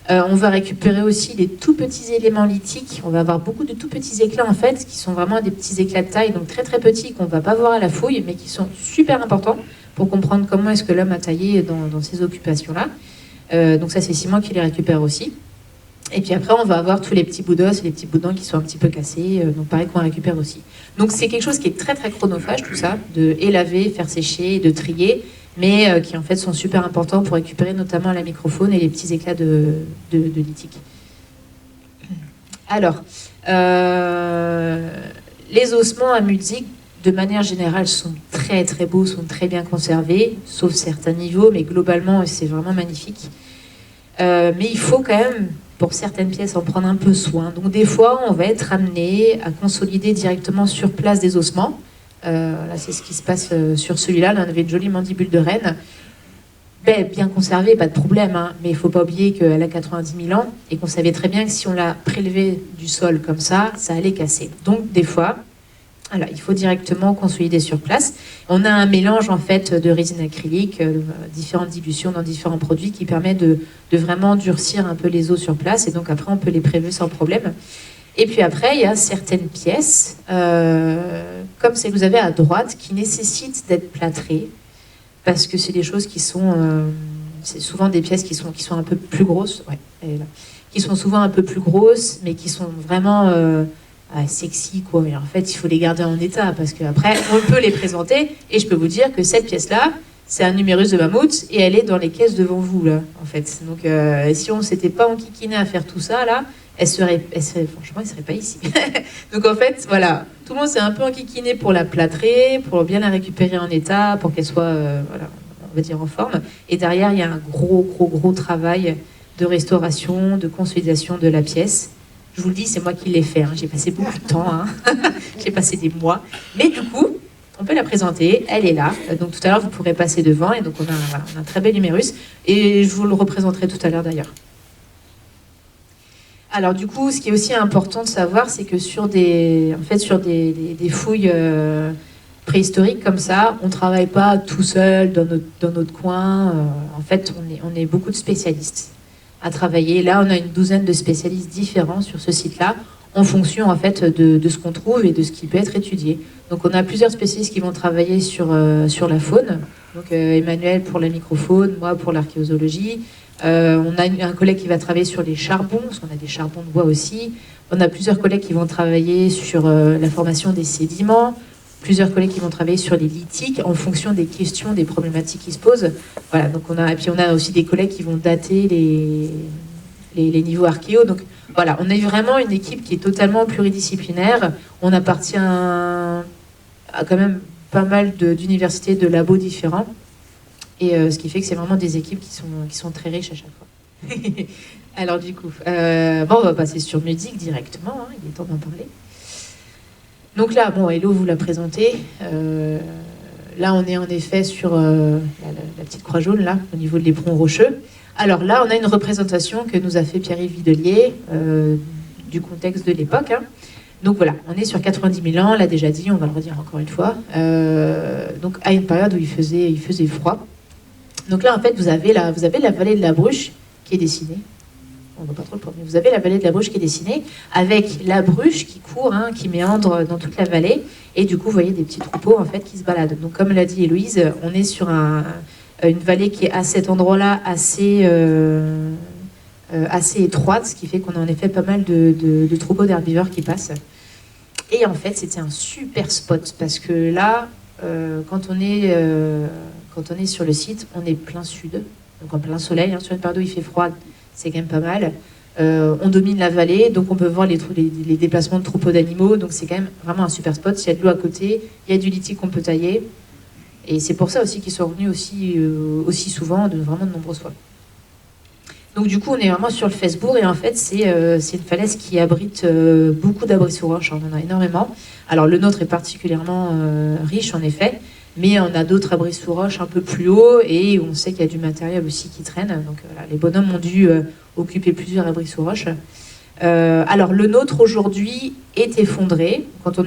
On va récupérer aussi des tout petits éléments lithiques. On va avoir beaucoup de tout petits éclats en fait, qui sont vraiment des petits éclats de taille, donc très très petits, qu'on ne va pas voir à la fouille, mais qui sont super importants pour comprendre comment est-ce que l'homme a taillé dans ces occupations-là. Donc ça, c'est Simon qui les récupère aussi. Et puis après, on va avoir tous les petits bouts d'os et les petits bouts de dents qui sont un petit peu cassés, donc pareil qu'on récupère aussi. Donc c'est quelque chose qui est très très chronophage, tout ça, de laver, faire sécher, de trier, mais qui en fait sont super importants pour récupérer notamment la microfaune et les petits éclats de lithique. Alors, les ossements à Mutzig, de manière générale, sont très très beaux, sont très bien conservés, sauf certains niveaux, mais globalement, c'est vraiment magnifique. Mais il faut quand même, pour certaines pièces, en prendre un peu soin. Donc des fois, on va être amené à consolider directement sur place des ossements. Là, c'est ce qui se passe sur celui-là. Là, on avait une jolie mandibule de reine. Bien conservée, pas de problème. Hein. Mais il ne faut pas oublier qu'elle a 90 000 ans et qu'on savait très bien que si on l'a prélevée du sol comme ça allait casser. Donc des fois, voilà, il faut directement consolider sur place. On a un mélange en fait de résine acrylique, différentes dilutions dans différents produits qui permet de vraiment durcir un peu les os sur place. Et donc après, on peut les prélever sans problème. Et puis après, il y a certaines pièces, comme celle que vous avez à droite, qui nécessitent d'être plâtrées, parce que c'est des choses qui sont... c'est souvent des pièces qui sont un peu plus grosses, ouais, elle est là, qui sont souvent un peu plus grosses, mais qui sont vraiment sexy, quoi. Et en fait, il faut les garder en état, parce qu'après, on peut les présenter, et je peux vous dire que cette pièce-là, c'est un numérus de mammouth, et elle est dans les caisses devant vous, là, en fait. Donc, si on ne s'était pas enquiquiné à faire tout ça, là, franchement, elle ne serait pas ici. Donc en fait, voilà, tout le monde s'est un peu enquiquiné pour la plâtrer, pour bien la récupérer en état, pour qu'elle soit, voilà, on va dire en forme. Et derrière, il y a un gros travail de restauration, de consolidation de la pièce. Je vous le dis, c'est moi qui l'ai fait. Hein. J'ai passé beaucoup de temps. Hein. J'ai passé des mois. Mais du coup, on peut la présenter. Elle est là. Donc tout à l'heure, vous pourrez passer devant. Et donc on a un très bel numérus. Et je vous le représenterai tout à l'heure d'ailleurs. Alors du coup, ce qui est aussi important de savoir, c'est que sur des fouilles préhistoriques comme ça, on ne travaille pas tout seul dans notre coin. En fait, on est beaucoup de spécialistes à travailler. Là, on a une douzaine de spécialistes différents sur ce site-là, en fonction en fait de ce qu'on trouve et de ce qui peut être étudié. Donc on a plusieurs spécialistes qui vont travailler sur la faune. Donc Emmanuel pour la microfaune, moi pour l'archéozoologie. On a un collègue qui va travailler sur les charbons, parce qu'on a des charbons de bois aussi. On a plusieurs collègues qui vont travailler sur la formation des sédiments, plusieurs collègues qui vont travailler sur les lithiques en fonction des questions, des problématiques qui se posent. Voilà, donc on a aussi des collègues qui vont dater les niveaux archéo. Donc voilà, on est vraiment une équipe qui est totalement pluridisciplinaire. On appartient à quand même pas mal d'universités, de labos différents. Et ce qui fait que c'est vraiment des équipes qui sont très riches à chaque fois. Alors du coup, on va passer sur Mutzig directement, hein, il est temps d'en parler. Donc là, Hello vous l'a présenté. Là, on est en effet sur la petite croix jaune, là, au niveau de l'éperon rocheux. Alors là, on a une représentation que nous a fait Pierre-Yves Videlier du contexte de l'époque. Hein. Donc voilà, on est sur 90 000 ans, on l'a déjà dit, on va le redire encore une fois. Donc à une période où il faisait froid. Donc là, en fait, vous avez la vallée de la Bruche qui est dessinée. On ne voit pas trop le point, mais vous avez la vallée de la Bruche qui est dessinée, avec la Bruche qui court, hein, qui méandre dans toute la vallée. Et du coup, vous voyez des petits troupeaux en fait qui se baladent. Donc, comme l'a dit Héloïse, on est sur une vallée qui est à cet endroit-là assez étroite, ce qui fait qu'on a en effet pas mal de troupeaux d'herbivores qui passent. Et en fait, c'était un super spot parce que là, quand on est sur le site, on est plein sud, donc en plein soleil. Sur une période où il fait froid, c'est quand même pas mal. On domine la vallée, donc on peut voir les déplacements de troupeaux d'animaux. Donc c'est quand même vraiment un super spot. Il y a de l'eau à côté, il y a du litchi qu'on peut tailler. Et c'est pour ça aussi qu'ils sont revenus aussi souvent, vraiment de nombreuses fois. Donc du coup, on est vraiment sur le Fesbourg et en fait, c'est une falaise qui abrite beaucoup d'abris sous roche. On en a énormément. Alors le nôtre est particulièrement riche en effet, mais on a d'autres abris sous roche un peu plus haut et on sait qu'il y a du matériel aussi qui traîne. Donc voilà, les bonhommes ont dû occuper plusieurs abris sous roche. Alors le nôtre aujourd'hui est effondré. Quand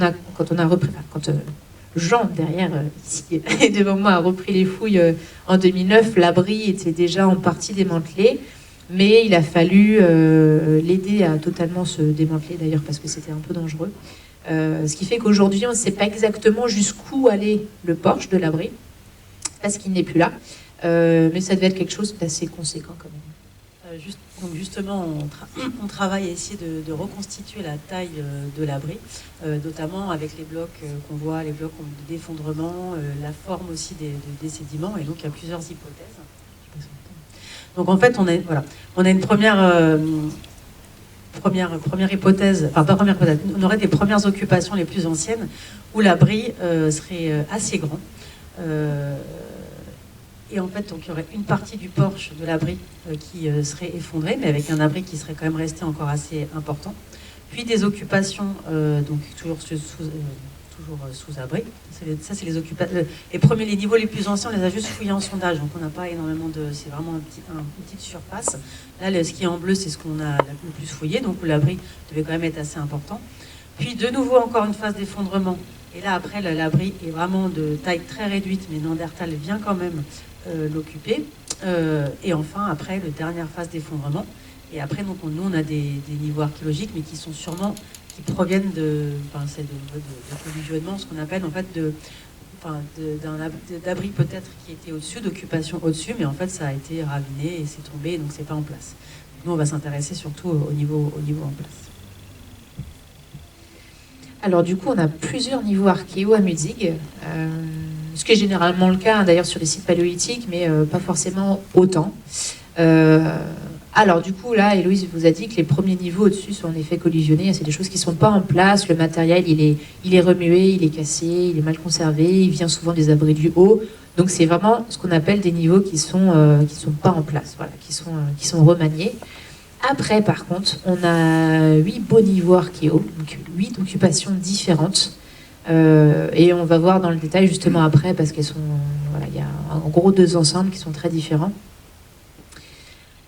Jean derrière ici devant moi a repris les fouilles en 2009, l'abri était déjà en partie démantelé. Mais il a fallu l'aider à totalement se démanteler, d'ailleurs, parce que c'était un peu dangereux. Ce qui fait qu'aujourd'hui, on ne sait pas exactement jusqu'où allait le porche de l'abri, parce qu'il n'est plus là. Mais ça devait être quelque chose d'assez conséquent, quand même. Donc justement, on travaille à essayer de reconstituer la taille de l'abri, notamment avec les blocs qu'on voit, les blocs d'effondrement, la forme aussi des sédiments. Et donc, il y a plusieurs hypothèses. Donc en fait, on a une première hypothèse, enfin pas première hypothèse, on aurait des premières occupations les plus anciennes où l'abri serait assez grand. Et en fait, donc, il y aurait une partie du porche de l'abri qui serait effondrée, mais avec un abri qui serait quand même resté encore assez important. Puis des occupations, donc toujours sous abri. Ça, c'est les occupations. Les niveaux les plus anciens, on les a juste fouillés en sondage, donc on n'a pas énormément de. C'est vraiment une petite surface. Là, ce qui est en bleu, c'est ce qu'on a le plus fouillé, donc l'abri devait quand même être assez important. Puis de nouveau, encore une phase d'effondrement. Et là, après, l'abri est vraiment de taille très réduite, mais Néandertal vient quand même l'occuper. Et enfin, après, la dernière phase d'effondrement. Et après, donc, nous, on a des niveaux archéologiques, mais qui sont sûrement. Qui proviennent de collisionnement, ce qu'on appelle en fait d'abri peut-être qui était au-dessus, d'occupation au-dessus, mais en fait ça a été raviné et c'est tombé, donc c'est pas en place. Nous on va s'intéresser surtout au niveau en place. Alors du coup on a plusieurs niveaux archéo à Mutzig, ce qui est généralement le cas d'ailleurs sur les sites paléolithiques, mais pas forcément autant. Alors du coup là, Héloïse vous a dit que les premiers niveaux au-dessus sont en effet collisionnés, c'est des choses qui ne sont pas en place, le matériel il est remué, il est cassé, il est mal conservé, il vient souvent des abris du haut, donc c'est vraiment ce qu'on appelle des niveaux qui sont pas en place, voilà, qui sont remaniés. Après par contre, on a 8 beaux niveaux archéo, donc 8 occupations différentes, et on va voir dans le détail justement après, parce qu'elles sont, voilà, il y a en gros 2 ensembles qui sont très différents.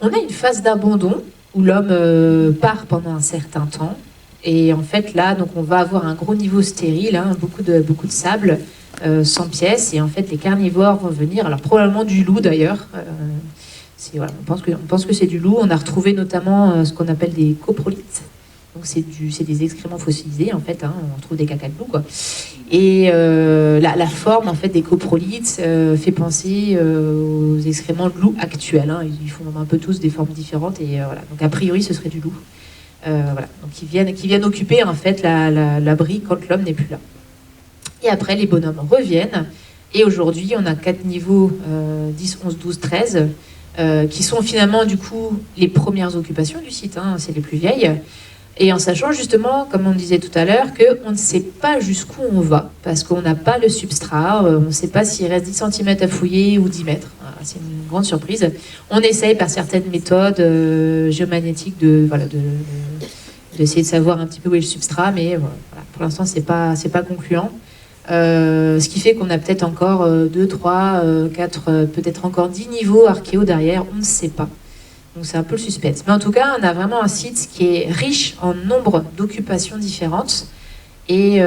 On a une phase d'abandon où l'homme part pendant un certain temps. Et en fait, là, donc, on va avoir un gros niveau stérile, hein, beaucoup de sable, sans pièces. Et en fait, les carnivores vont venir, alors probablement du loup d'ailleurs. Voilà, on pense que c'est du loup. On a retrouvé notamment ce qu'on appelle des coprolites. Donc c'est des excréments fossilisés en fait, hein, on retrouve des caca de loup quoi. Et la forme en fait des coprolites fait penser aux excréments de loup actuels. Hein. Ils font un peu tous des formes différentes et voilà. Donc a priori ce serait du loup. Voilà. Donc qui viennent occuper en fait l'abri quand l'homme n'est plus là. Et après les bonhommes reviennent et aujourd'hui on a 4 niveaux 10, 11, 12, 13 qui sont finalement du coup les premières occupations du site. Hein, c'est les plus vieilles. Et en sachant justement, comme on disait tout à l'heure, qu'on ne sait pas jusqu'où on va, parce qu'on n'a pas le substrat, on ne sait pas s'il reste 10 cm à fouiller ou 10 mètres. C'est une grande surprise. On essaye par certaines méthodes géomagnétiques d'essayer de savoir un petit peu où est le substrat, mais voilà, pour l'instant, c'est pas concluant. Ce qui fait qu'on a peut-être encore 2, 3, 4, peut-être encore 10 niveaux archéo derrière, on ne sait pas. Donc c'est un peu le suspense. Mais en tout cas, on a vraiment un site qui est riche en nombre d'occupations différentes et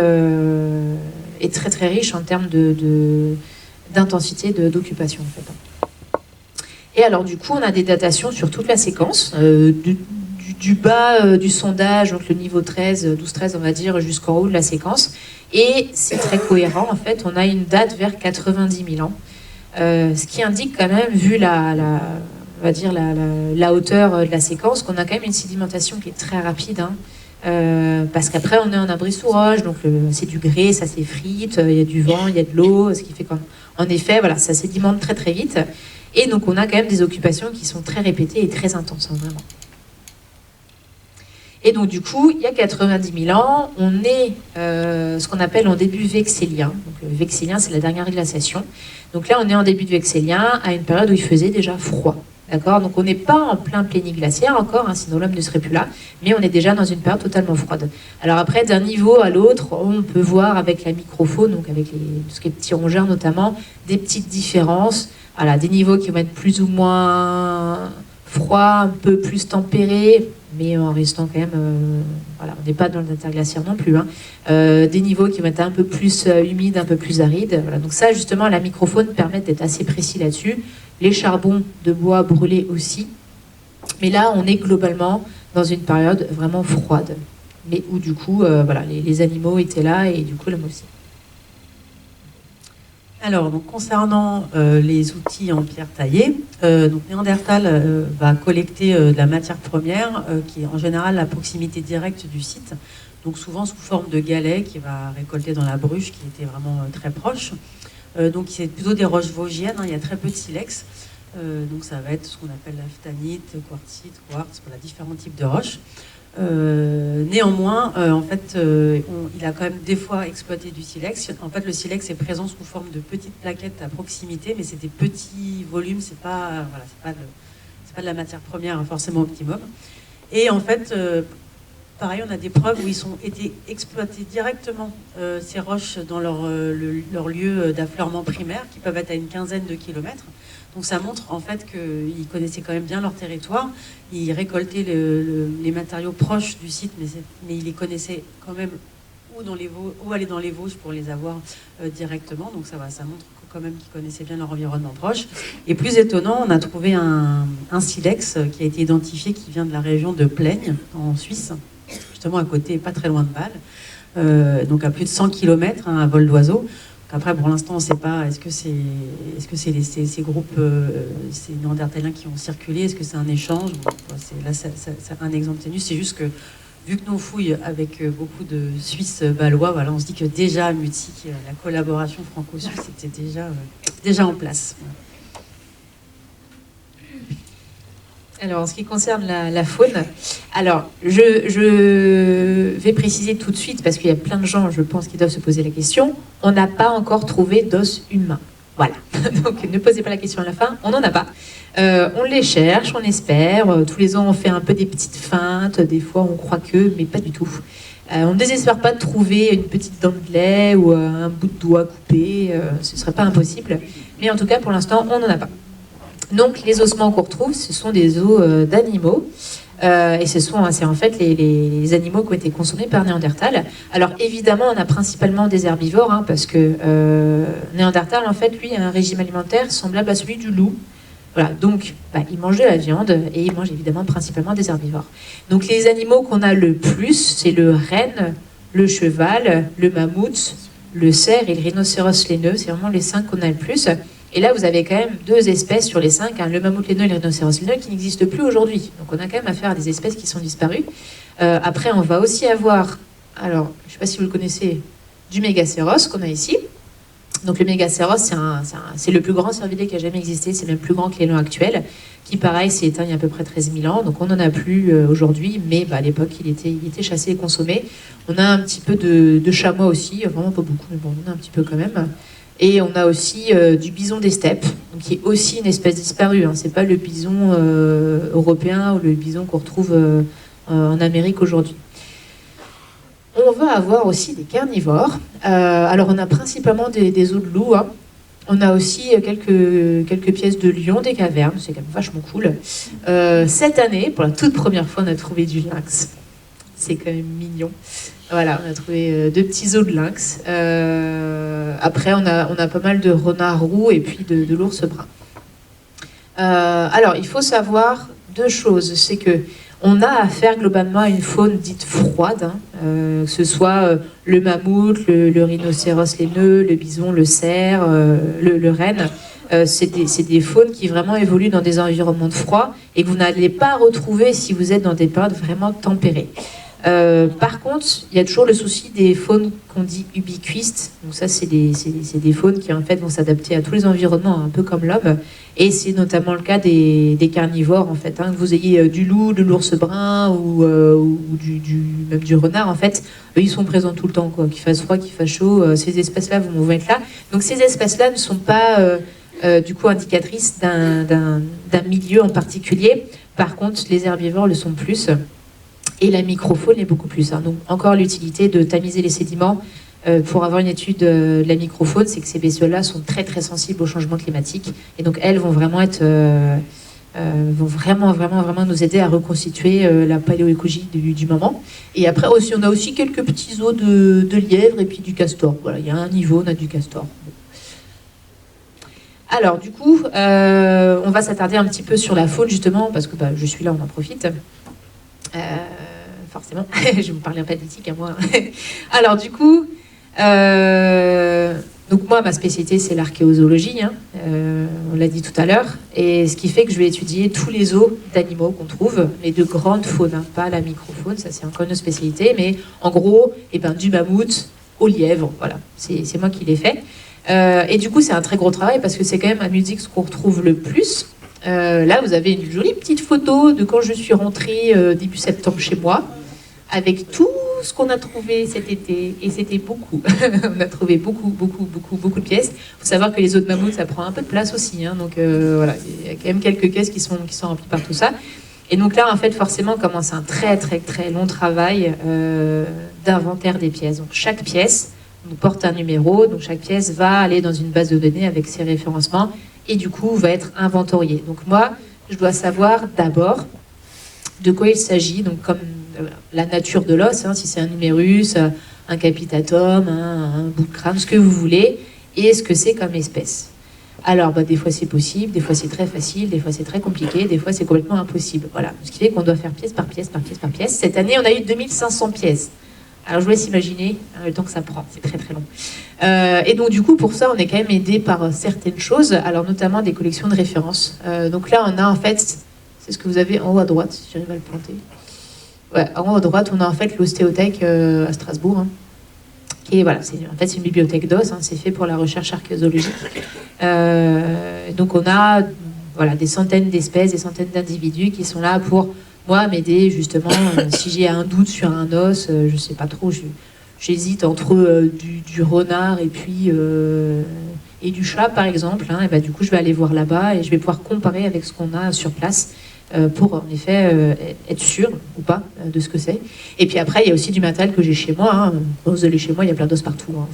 très très riche en termes d'intensité d'occupation en fait. Et alors du coup, on a des datations sur toute la séquence, du bas du sondage, donc le niveau 13, 12-13 on va dire, jusqu'en haut de la séquence. Et c'est très cohérent, en fait, on a une date vers 90 000 ans, ce qui indique quand même, vu on va dire la hauteur de la séquence, qu'on a quand même une sédimentation qui est très rapide, hein, parce qu'après on est en abri sous roche, donc c'est du grès, ça s'effrite, il y a du vent, il y a de l'eau, ce qui fait qu'en effet, voilà, ça sédimente très très vite, et donc on a quand même des occupations qui sont très répétées et très intenses, hein, vraiment. Et donc, du coup, il y a 90 000 ans, on est ce qu'on appelle en début vexélien. Donc, le vexélien, c'est la dernière glaciation. Donc là, on est en début de vexélien, à une période où il faisait déjà froid. D'accord ? Donc, on n'est pas en plein pléniglaciaire encore, hein, sinon l'homme ne serait plus là, mais on est déjà dans une période totalement froide. Alors après, d'un niveau à l'autre, on peut voir avec la microfaune, donc avec tout ce qui est petits rongeurs notamment, des petites différences. Voilà, des niveaux qui vont être plus ou moins froids, un peu plus tempérés, mais en restant quand même, voilà, on n'est pas dans l'interglaciaire non plus, hein. Des niveaux qui vont être un peu plus humides, un peu plus arides. Voilà. Donc ça, justement, la microfaune permet d'être assez précis là-dessus. Les charbons de bois brûlés aussi. Mais là, on est globalement dans une période vraiment froide, mais où du coup, voilà, les animaux étaient là et du coup, l'homme aussi. Alors, donc, concernant les outils en pierre taillée, donc Néandertal va collecter de la matière première qui est en général à proximité directe du site, donc souvent sous forme de galets qu'il va récolter dans la Bruche qui était vraiment très proche. Donc c'est plutôt des roches vosgiennes, hein, il y a très peu de silex, donc ça va être ce qu'on appelle la phtanite, quartzite, quartz, voilà, différents types de roches. Néanmoins, en fait, il a quand même des fois exploité du silex. En fait, le silex est présent sous forme de petites plaquettes à proximité, mais c'est des petits volumes, c'est pas de la matière première forcément optimum. Et en fait, pareil, on a des preuves où ils ont été exploités directement, ces roches, dans leur lieu d'affleurement primaire, qui peuvent être à une quinzaine de kilomètres. Donc ça montre en fait qu'ils connaissaient quand même bien leur territoire. Ils récoltaient les matériaux proches du site, mais ils les connaissaient quand même où aller dans les Vosges pour les avoir directement. Donc ça montre quand même qu'ils connaissaient bien leur environnement proche. Et plus étonnant, on a trouvé un silex qui a été identifié, qui vient de la région de Plaigne, en Suisse, justement à côté, pas très loin de Bâle, donc à plus de 100 km, hein, à vol d'oiseau. Après, pour l'instant, on ne sait pas, est-ce que c'est ces groupes, ces Néandertaliens qui ont circulé, est-ce que c'est un échange? Là, c'est un exemple ténu. C'est juste que, vu que nous fouillons avec beaucoup de Suisses bâlois, voilà, on se dit que déjà à Mutique, la collaboration franco-suisse était déjà en place. Alors, en ce qui concerne la faune, alors je vais préciser tout de suite, parce qu'il y a plein de gens, je pense, qui doivent se poser la question, on n'a pas encore trouvé d'os humain. Voilà, donc ne posez pas la question à la fin, on n'en a pas. On les cherche, on espère, tous les ans on fait un peu des petites feintes, des fois on croit que, mais pas du tout. On ne désespère pas de trouver une petite dent de lait ou un bout de doigt coupé, ce ne serait pas impossible, mais en tout cas pour l'instant on n'en a pas. Donc les ossements qu'on retrouve, ce sont des os d'animaux, et c'est en fait les animaux qui ont été consommés par Néandertal. Alors évidemment, on a principalement des herbivores, hein, parce que Néandertal, en fait, lui, a un régime alimentaire semblable à celui du loup. Voilà, donc il mange de la viande et il mange évidemment principalement des herbivores. Donc les animaux qu'on a le plus, c'est le renne, le cheval, le mammouth, le cerf et le rhinocéros laineux. C'est vraiment les 5 qu'on a le plus. Et là, vous avez quand même 2 espèces sur les 5, hein, le mammouth laineux et le rhinocéros laineux, qui n'existent plus aujourd'hui. Donc on a quand même affaire à des espèces qui sont disparues. Après, on va aussi avoir, alors, je ne sais pas si vous le connaissez, du mégacéros qu'on a ici. Donc le mégacéros, c'est le plus grand cervidé qui a jamais existé, c'est même plus grand que l'élan actuel, qui pareil s'est éteint il y a à peu près 13 000 ans, donc on n'en a plus aujourd'hui, mais à l'époque il était chassé et consommé. On a un petit peu de chamois aussi, vraiment pas beaucoup, mais bon, on en a un petit peu quand même. Et on a aussi du bison des steppes, donc qui est aussi une espèce disparue, hein. C'est pas le bison européen ou le bison qu'on retrouve en Amérique aujourd'hui. On va avoir aussi des carnivores. Alors on a principalement des os de loup, hein. On a aussi quelques pièces de lion des cavernes, c'est quand même vachement cool. Cette année, pour la toute première fois, on a trouvé du lynx. C'est quand même mignon. Voilà, on a trouvé 2 petits os de lynx. Après, on a pas mal de renards roux et puis de l'ours brun. Alors, il faut savoir 2 choses. C'est que On a affaire globalement à une faune dite froide, hein, que ce soit le mammouth, le rhinocéros laineux, le bison, le cerf, le renne. C'est des faunes qui vraiment évoluent dans des environnements de froid et que vous n'allez pas retrouver si vous êtes dans des périodes vraiment tempérées. Par contre, il y a toujours le souci des faunes qu'on dit ubiquistes. Donc ça, c'est des faunes qui en fait vont s'adapter à tous les environnements, un peu comme l'homme. Et c'est notamment le cas des carnivores en fait. Hein, que vous ayez du loup, de l'ours brun ou même du renard en fait, eux ils sont présents tout le temps, quoi. Qu'il fasse froid, qu'il fasse chaud, ces espèces-là vont être là. Donc ces espèces-là ne sont pas du coup indicatrices d'un milieu en particulier. Par contre, les herbivores le sont plus. Et la microfaune est beaucoup plus. Hein. Donc encore l'utilité de tamiser les sédiments pour avoir une étude de la microfaune, c'est que ces bestioles-là sont très très sensibles au changement climatique. Et donc elles vont vraiment vont vraiment nous aider à reconstituer la paléoécologie du moment. Et après aussi, on a aussi quelques petits os de lièvre et puis du castor. Voilà, il y a un niveau, on a du castor. Alors du coup, on va s'attarder un petit peu sur la faune justement, parce que je suis là, on en profite. Forcément, je vais vous parler un peu d'éthique à moi. Alors du coup, donc moi ma spécialité c'est l'archéozoologie, hein, on l'a dit tout à l'heure, et ce qui fait que je vais étudier tous les os d'animaux qu'on trouve, mais de grandes faunes, hein, pas la microfaune, ça c'est encore une spécialité, mais en gros, du mammouth au lièvre, voilà, c'est moi qui l'ai fait. Et du coup c'est un très gros travail parce que c'est quand même à Muzik ce qu'on retrouve le plus. Là, vous avez une jolie petite photo de quand je suis rentrée début septembre chez moi, avec tout ce qu'on a trouvé cet été, et c'était beaucoup. On a trouvé beaucoup de pièces. Il faut savoir que les os de mammouth, ça prend un peu de place aussi, hein, donc voilà, il y a quand même quelques caisses qui sont remplies par tout ça. Et donc là, en fait, forcément, commence un très long travail d'inventaire des pièces. Donc chaque pièce nous porte un numéro, donc chaque pièce va aller dans une base de données avec ses référencements, et du coup va être inventorié. Donc moi, je dois savoir d'abord de quoi il s'agit, donc comme la nature de l'os, hein, si c'est un numérus, un capitatum, un bout de crâne, ce que vous voulez, et ce que c'est comme espèce. Alors des fois c'est possible, des fois c'est très facile, des fois c'est très compliqué, des fois c'est complètement impossible. Voilà, ce qui fait qu'on doit faire pièce par pièce. Cette année, on a eu 2500 pièces. Alors je vous laisse imaginer le temps que ça prend, c'est très long. Et donc du coup pour ça on est quand même aidé par certaines choses, alors notamment des collections de références. Donc là on a en fait, c'est ce que vous avez en haut à droite, si j'arrive à le planter. Ouais, en haut à droite on a en fait l'ostéothèque à Strasbourg, hein, qui est, voilà, c'est une bibliothèque d'os, hein, c'est fait pour la recherche archéologique. Donc on a des centaines d'espèces, des centaines d'individus qui sont là pour moi m'aider justement si j'ai un doute sur un os, je sais pas trop, j'hésite entre du renard et puis et du chat par exemple, hein, et du coup je vais aller voir là-bas et je vais pouvoir comparer avec ce qu'on a sur place pour en effet être sûr ou pas de ce que c'est. Et puis après il y a aussi du matériel que j'ai chez moi, hein. Vous allez chez moi, il y a plein d'os partout, hein,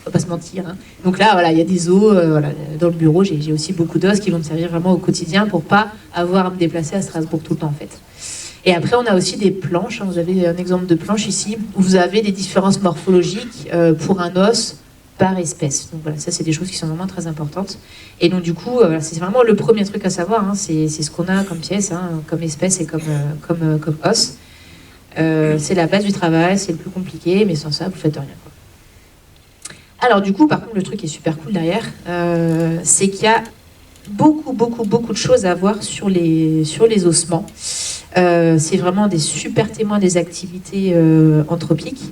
faut pas se mentir, hein. Donc là voilà, il y a des os, dans le bureau j'ai aussi beaucoup d'os qui vont me servir vraiment au quotidien pour pas avoir à me déplacer à Strasbourg tout le temps en fait. Et après on a aussi des planches, hein. Vous avez un exemple de planche ici où vous avez des différences morphologiques pour un os par espèce. Donc voilà, ça c'est des choses qui sont vraiment très importantes. Et donc du coup, c'est vraiment le premier truc à savoir, hein, c'est ce qu'on a comme pièce, hein, comme espèce et comme os. C'est la base du travail, c'est le plus compliqué, mais sans ça, vous faites rien, quoi. Alors du coup, par contre, le truc qui est super cool derrière, c'est qu'il y a beaucoup de choses à voir sur les ossements. C'est vraiment des super témoins des activités anthropiques.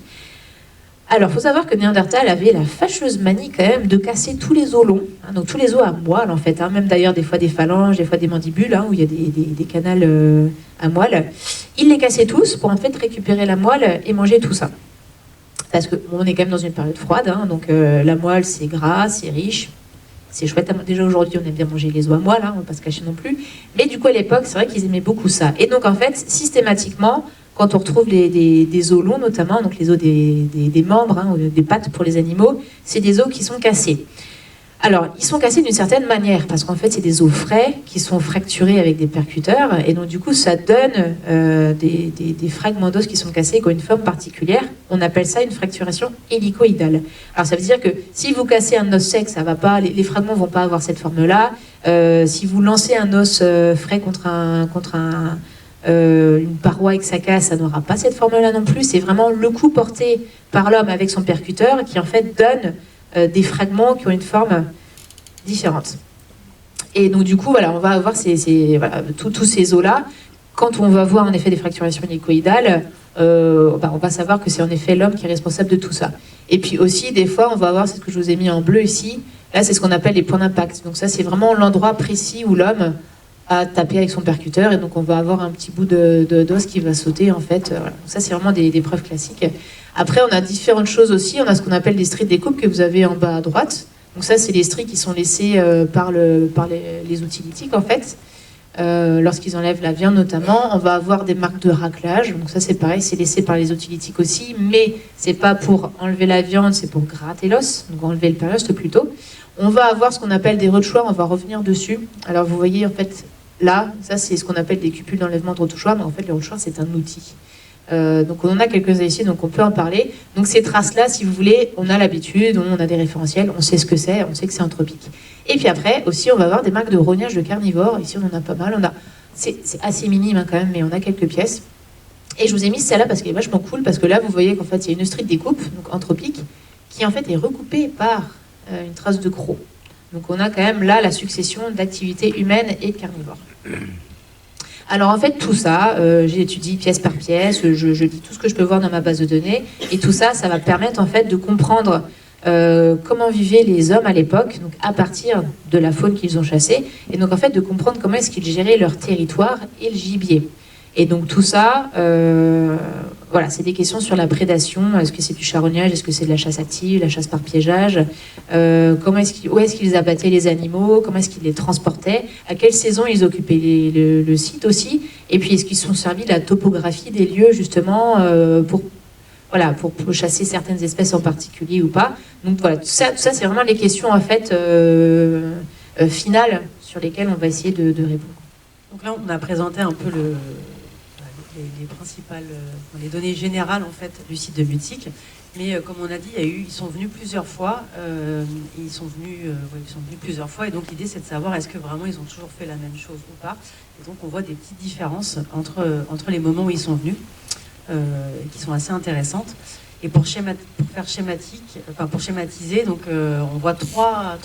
Alors, il faut savoir que Néandertal avait la fâcheuse manie quand même de casser tous les os longs, hein, donc tous les os à moelle en fait, hein, même d'ailleurs des fois des phalanges, des fois des mandibules, hein, où il y a des canals à moelle. Il les cassait tous pour en fait récupérer la moelle et manger tout ça. Parce qu'on est quand même dans une période froide, hein, donc la moelle c'est gras, c'est riche, c'est chouette. Déjà aujourd'hui on aime bien manger les os à moelle, hein, on ne va pas se cacher non plus. Mais du coup à l'époque c'est vrai qu'ils aimaient beaucoup ça. Et donc en fait systématiquement, quand on retrouve des os longs notamment, donc les os des membres, hein, des pattes pour les animaux, c'est des os qui sont cassés. Alors, ils sont cassés d'une certaine manière, parce qu'en fait, c'est des os frais qui sont fracturés avec des percuteurs, et donc du coup, ça donne des fragments d'os qui sont cassés, qui ont une forme particulière. On appelle ça une fracturation hélicoïdale. Alors, ça veut dire que si vous cassez un os sec, ça va pas, les fragments vont pas avoir cette forme-là. Si vous lancez un os frais contre une paroi Exaka, ça n'aura pas cette forme-là non plus. C'est vraiment le coup porté par l'homme avec son percuteur qui en fait donne des fragments qui ont une forme différente. Et donc du coup, voilà, on va avoir tous ces os-là. Quand on va voir en effet des fracturations hélicoïdales, on va savoir que c'est en effet l'homme qui est responsable de tout ça. Et puis aussi, des fois, on va avoir, c'est ce que je vous ai mis en bleu ici, là c'est ce qu'on appelle les points d'impact. Donc ça, c'est vraiment l'endroit précis où l'homme a tapé avec son percuteur, et donc on va avoir un petit bout d'os qui va sauter en fait. Voilà. Donc ça, c'est vraiment des preuves classiques. Après, on a différentes choses aussi. On a ce qu'on appelle des stries de découpe que vous avez en bas à droite. Donc ça, c'est les stries qui sont laissées par les outils lithiques en fait. Lorsqu'ils enlèvent la viande notamment, on va avoir des marques de raclage. Donc ça, c'est pareil, c'est laissé par les outils lithiques aussi, mais c'est pas pour enlever la viande, c'est pour gratter l'os, donc enlever le périoste plutôt. On va avoir ce qu'on appelle des retouchoirs, on va revenir dessus. Alors vous voyez en fait là, ça c'est ce qu'on appelle des cupules d'enlèvement de retouchoirs, mais en fait le retouchoir c'est un outil. Donc on en a quelques-uns ici, donc on peut en parler. Donc ces traces-là, si vous voulez, on a l'habitude, on a des référentiels, on sait ce que c'est, on sait que c'est anthropique. Et puis après, aussi, on va avoir des marques de rognage de carnivores. Ici, on en a pas mal. C'est assez minime hein, quand même, mais on a quelques pièces. Et je vous ai mis celle-là parce qu'elle est vachement cool, parce que là, vous voyez qu'en fait, il y a une strie de découpe, donc anthropique, qui en fait est recoupée par une trace de croc. Donc on a quand même là la succession d'activités humaines et de carnivores. Alors en fait tout ça, j'étudie pièce par pièce, je lis tout ce que je peux voir dans ma base de données, et tout ça, ça va permettre en fait de comprendre comment vivaient les hommes à l'époque, donc à partir de la faune qu'ils ont chassée, et donc en fait de comprendre comment est-ce qu'ils géraient leur territoire et le gibier. Et donc tout ça, voilà, c'est des questions sur la prédation. Est-ce que c'est du charognage? Est-ce que c'est de la chasse active, la chasse par piégeage? Où est-ce qu'ils abattaient les animaux? Comment est-ce qu'ils les transportaient? À quelle saison ils occupaient le site aussi? Et puis est-ce qu'ils se sont servis de la topographie des lieux justement pour chasser certaines espèces en particulier ou pas? Donc voilà, tout ça c'est vraiment les questions en fait finales sur lesquelles on va essayer de répondre. Donc là, on a présenté un peu les principales, les données générales en fait du site de Mutique. Mais comme on a dit, ils sont venus plusieurs fois. Ils sont venus plusieurs fois. Et donc l'idée, c'est de savoir est-ce que vraiment ils ont toujours fait la même chose ou pas. Et donc on voit des petites différences entre les moments où ils sont venus, qui sont assez intéressantes. Et pour schématiser, donc on voit trois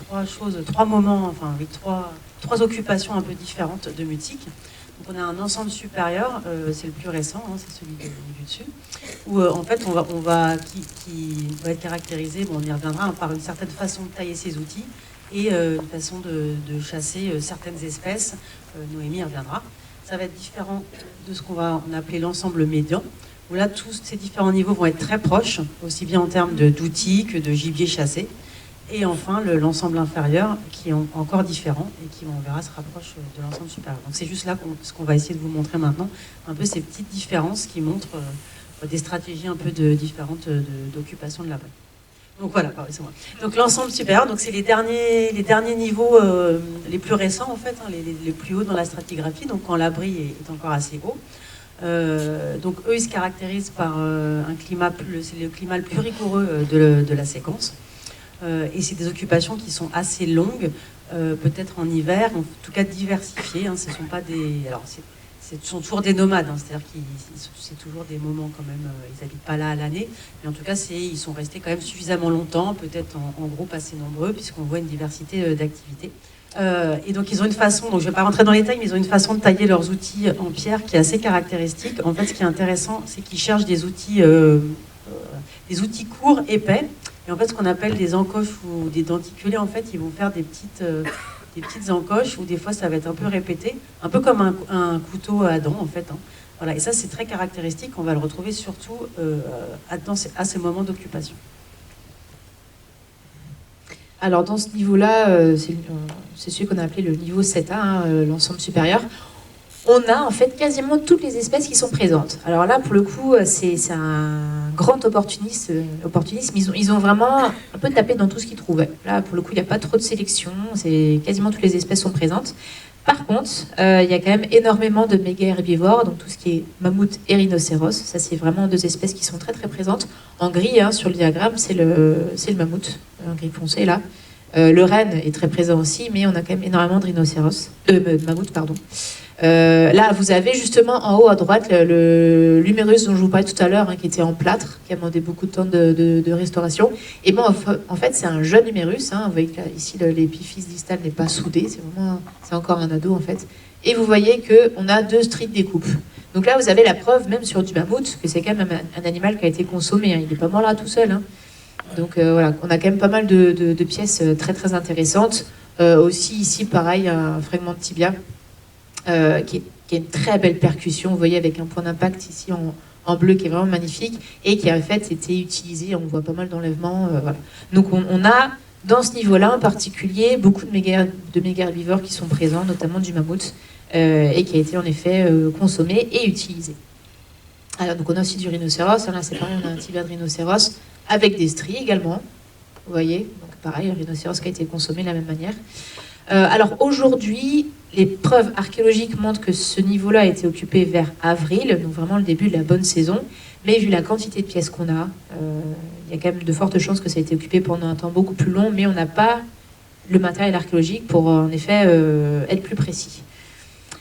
occupations un peu différentes de Mutique. Donc on a un ensemble supérieur, c'est le plus récent, hein, c'est celui du dessus, où en fait qui va être caractérisé, on y reviendra, hein, par une certaine façon de tailler ses outils et une façon de chasser certaines espèces. Noémie y reviendra. Ça va être différent de ce qu'on va appeler l'ensemble médian, où là tous ces différents niveaux vont être très proches, aussi bien en termes d'outils que de gibier chassé. Et enfin, l'ensemble inférieur, qui est encore différent et qui, on verra, se rapproche de l'ensemble supérieur. Donc c'est juste là ce qu'on va essayer de vous montrer maintenant, un peu ces petites différences qui montrent des stratégies un peu différentes d'occupation de la balle. Donc voilà, c'est moi. Donc l'ensemble supérieur, donc c'est les derniers niveaux les plus récents en fait, hein, les plus hauts dans la stratigraphie, donc quand l'abri est encore assez haut. Donc eux, ils se caractérisent par un climat, c'est le climat le plus rigoureux de la séquence. Et c'est des occupations qui sont assez longues, peut-être en hiver, en tout cas diversifiées. Hein, ce sont pas ce sont toujours des nomades, hein, c'est-à-dire que c'est toujours des moments quand même. Ils n'habitent pas là à l'année, mais en tout cas, ils sont restés quand même suffisamment longtemps, peut-être en groupe assez nombreux, puisqu'on voit une diversité d'activités. Et donc ils ont une façon, donc je ne vais pas rentrer dans les tailles, mais ils ont une façon de tailler leurs outils en pierre qui est assez caractéristique. En fait, ce qui est intéressant, c'est qu'ils cherchent des outils courts, épais. Et en fait, ce qu'on appelle des encoches ou des denticulés, en fait, ils vont faire des petites encoches où des fois ça va être un peu répété, un peu comme un couteau à dents, en fait. Hein. Voilà. Et ça, c'est très caractéristique. On va le retrouver surtout à ces moments d'occupation. Alors, dans ce niveau-là, c'est celui qu'on a appelé le niveau 7A, hein, l'ensemble supérieur. On a en fait quasiment toutes les espèces qui sont présentes. Alors là, pour le coup, c'est un grand opportunisme. Ils ont vraiment un peu tapé dans tout ce qu'ils trouvaient. Là, pour le coup, il n'y a pas trop de sélection. Quasiment toutes les espèces sont présentes. Par contre, il y a quand même énormément de méga-herbivores, donc tout ce qui est mammouth et rhinocéros. Ça, c'est vraiment deux espèces qui sont très très présentes. En gris, hein, sur le diagramme, c'est le mammouth, en gris foncé là. Le renne est très présent aussi, mais on a quand même énormément de mammouths, pardon. Là, vous avez justement en haut à droite l'humérus dont je vous parlais tout à l'heure, hein, qui était en plâtre, qui a demandé beaucoup de temps de restauration. Et bon, en fait, c'est un jeune humérus. Hein, vous voyez que là, ici, l'épiphyse distal n'est pas soudé, c'est encore un ado en fait. Et vous voyez qu'on a 2 stries de découpe. Donc là, vous avez la preuve, même sur du mammouth, que c'est quand même un animal qui a été consommé. Hein, il n'est pas mort là tout seul. Hein. Donc voilà, on a quand même pas mal de pièces très très intéressantes. Aussi ici, pareil, un fragment de tibia. Qui a une très belle percussion, vous voyez, avec un point d'impact ici en bleu qui est vraiment magnifique et qui a en fait été utilisé, on voit pas mal d'enlèvements. Voilà. Donc on a, dans ce niveau-là en particulier, beaucoup de méga-herbivores qui sont présents, notamment du mammouth, et qui a été en effet consommé et utilisé. Alors donc on a aussi du rhinocéros, là c'est pareil, on a un tibia de rhinocéros avec des stries également, vous voyez, donc pareil, un rhinocéros qui a été consommé de la même manière. Alors aujourd'hui, les preuves archéologiques montrent que ce niveau-là a été occupé vers avril, donc vraiment le début de la bonne saison. Mais vu la quantité de pièces qu'on a, il y a quand même de fortes chances que ça a été occupé pendant un temps beaucoup plus long, mais on n'a pas le matériel archéologique pour en effet être plus précis.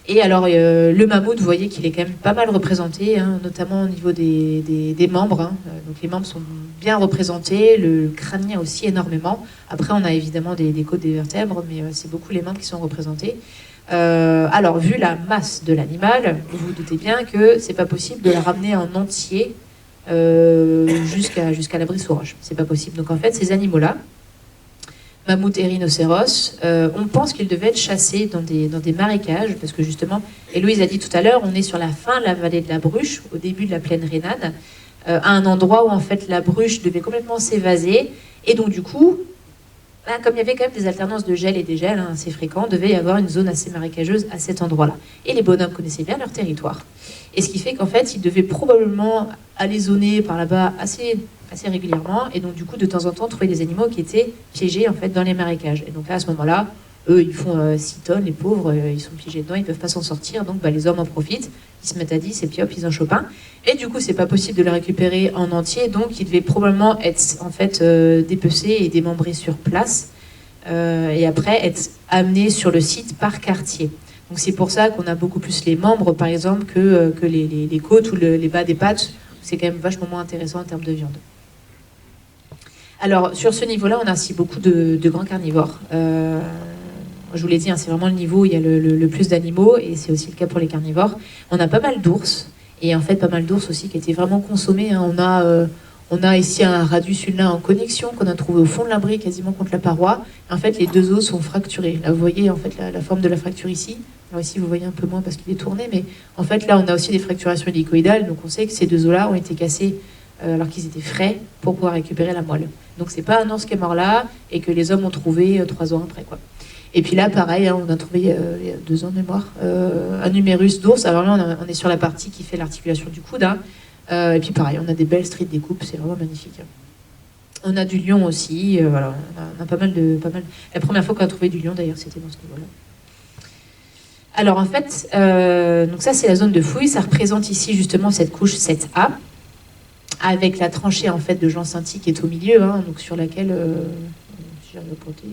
Et alors le mammouth, vous voyez qu'il est quand même pas mal représenté, hein, notamment au niveau des membres. Hein. Donc les membres sont bien représentés, le crânien aussi énormément. Après on a évidemment des côtes des vertèbres, mais c'est beaucoup les membres qui sont représentés. Alors vu la masse de l'animal, vous vous doutez bien que c'est pas possible de la ramener en entier jusqu'à l'abri sous roche. C'est pas possible. Donc en fait ces animaux-là, mammouth et rhinocéros, on pense qu'ils devaient être chassés dans des marécages, parce que justement, Héloïse a dit tout à l'heure, on est sur la fin de la vallée de la Bruche, au début de la plaine rhénane, à un endroit où en fait la Bruche devait complètement s'évaser, et donc du coup, comme il y avait quand même des alternances de gel et dégel assez fréquents, devait y avoir une zone assez marécageuse à cet endroit-là. Et les bonhommes connaissaient bien leur territoire. Et ce qui fait qu'en fait, ils devaient probablement aller zoner par là-bas assez régulièrement, et donc du coup de temps en temps trouver des animaux qui étaient piégés en fait dans les marécages. Et donc là à ce moment-là, eux ils font 6 tonnes, les pauvres, ils sont piégés dedans, ils peuvent pas s'en sortir, donc les hommes en profitent, ils se mettent à 10 et puis hop ils en chopent un. Et du coup c'est pas possible de le récupérer en entier, donc il devait probablement être en fait dépecé et démembré sur place, et après être amené sur le site par quartier. Donc c'est pour ça qu'on a beaucoup plus les membres par exemple que les côtes ou les bas des pattes. C'est quand même vachement moins intéressant en termes de viande. Alors, sur ce niveau-là, on a aussi beaucoup de grands carnivores. Je vous l'ai dit, hein, c'est vraiment le niveau où il y a le plus d'animaux, et c'est aussi le cas pour les carnivores. On a pas mal d'ours, et en fait, pas mal d'ours aussi qui étaient vraiment consommés. Hein. On a ici un radius ulnain en connexion qu'on a trouvé au fond de l'abri, quasiment contre la paroi. En fait, les 2 os sont fracturés. Là, vous voyez en fait la forme de la fracture ici. Là aussi, vous voyez un peu moins parce qu'il est tourné, mais en fait, là, on a aussi des fracturations hélicoïdales, donc on sait que ces 2 os-là ont été cassés alors qu'ils étaient frais pour pouvoir récupérer la moelle. Donc, c'est pas un ours qui est mort là et que les hommes ont trouvé 3 ans après, quoi. Et puis là, pareil, hein, on a trouvé il y a 2 ans de mémoire un humérus d'ours. Alors là, on est sur la partie qui fait l'articulation du coude. Hein. Et puis pareil, on a des belles stries de découpe, c'est vraiment magnifique. On a du lion aussi, voilà, on a pas mal. La première fois qu'on a trouvé du lion, d'ailleurs, c'était dans ce niveau-là. Alors en fait, donc ça c'est la zone de fouille, ça représente ici justement cette couche 7A, avec la tranchée en fait de Jean Sainty qui est au milieu, hein, donc sur laquelle, si j'arrive à pointer,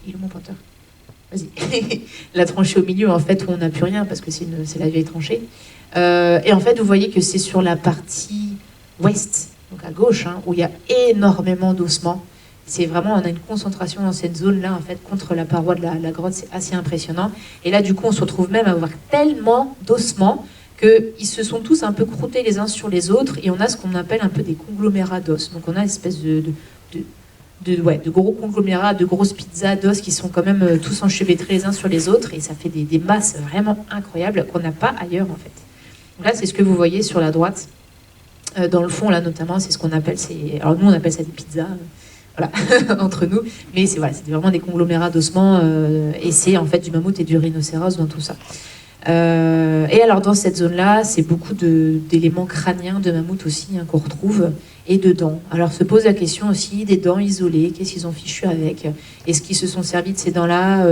il est mon pointeur. Vas-y. La tranchée au milieu en fait où on n'a plus rien parce que c'est la vieille tranchée. Et en fait vous voyez que c'est sur la partie ouest, donc à gauche, hein, où il y a énormément d'ossements. C'est vraiment, on a une concentration dans cette zone-là, en fait, contre la paroi de la grotte, c'est assez impressionnant. Et là, du coup, on se retrouve même à avoir tellement d'ossements qu'ils se sont tous un peu croûtés les uns sur les autres, et on a ce qu'on appelle un peu des conglomérats d'os. Donc on a une espèce de gros conglomérats, de grosses pizzas d'os qui sont quand même tous enchevêtrés les uns sur les autres, et ça fait des masses vraiment incroyables qu'on n'a pas ailleurs, en fait. Donc là, c'est ce que vous voyez sur la droite. Dans le fond, là, notamment, c'est ce qu'on appelle... Alors nous, on appelle ça des pizzas... Voilà, entre nous, mais c'est vraiment des conglomérats d'ossements, et c'est en fait du mammouth et du rhinocéros dans tout ça. Et alors dans cette zone-là, c'est beaucoup d'éléments crâniens de mammouth aussi, hein, qu'on retrouve, et de dents. Alors se pose la question aussi des dents isolées, qu'est-ce qu'ils ont fichu avec? Est-ce qu'ils se sont servis de ces dents-là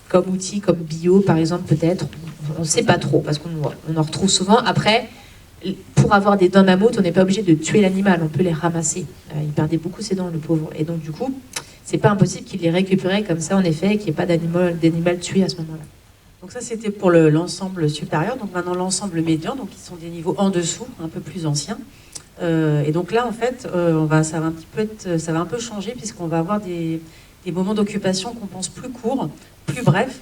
comme outils, comme bio par exemple peut-être? On ne sait pas trop, parce qu'on en retrouve souvent. Après, pour avoir des dents mammouth, on n'est pas obligé de tuer l'animal, on peut les ramasser. Il perdait beaucoup ses dents, le pauvre. Et donc, du coup, c'est pas impossible qu'il les récupérait comme ça, en effet, et qu'il n'y ait pas d'animal tué à ce moment-là. Donc ça, c'était pour l'ensemble supérieur. Donc maintenant, l'ensemble médian, donc qui sont des niveaux en dessous, un peu plus anciens. Et donc là, en fait, ça va un peu changer, puisqu'on va avoir des moments d'occupation qu'on pense plus courts, plus brefs,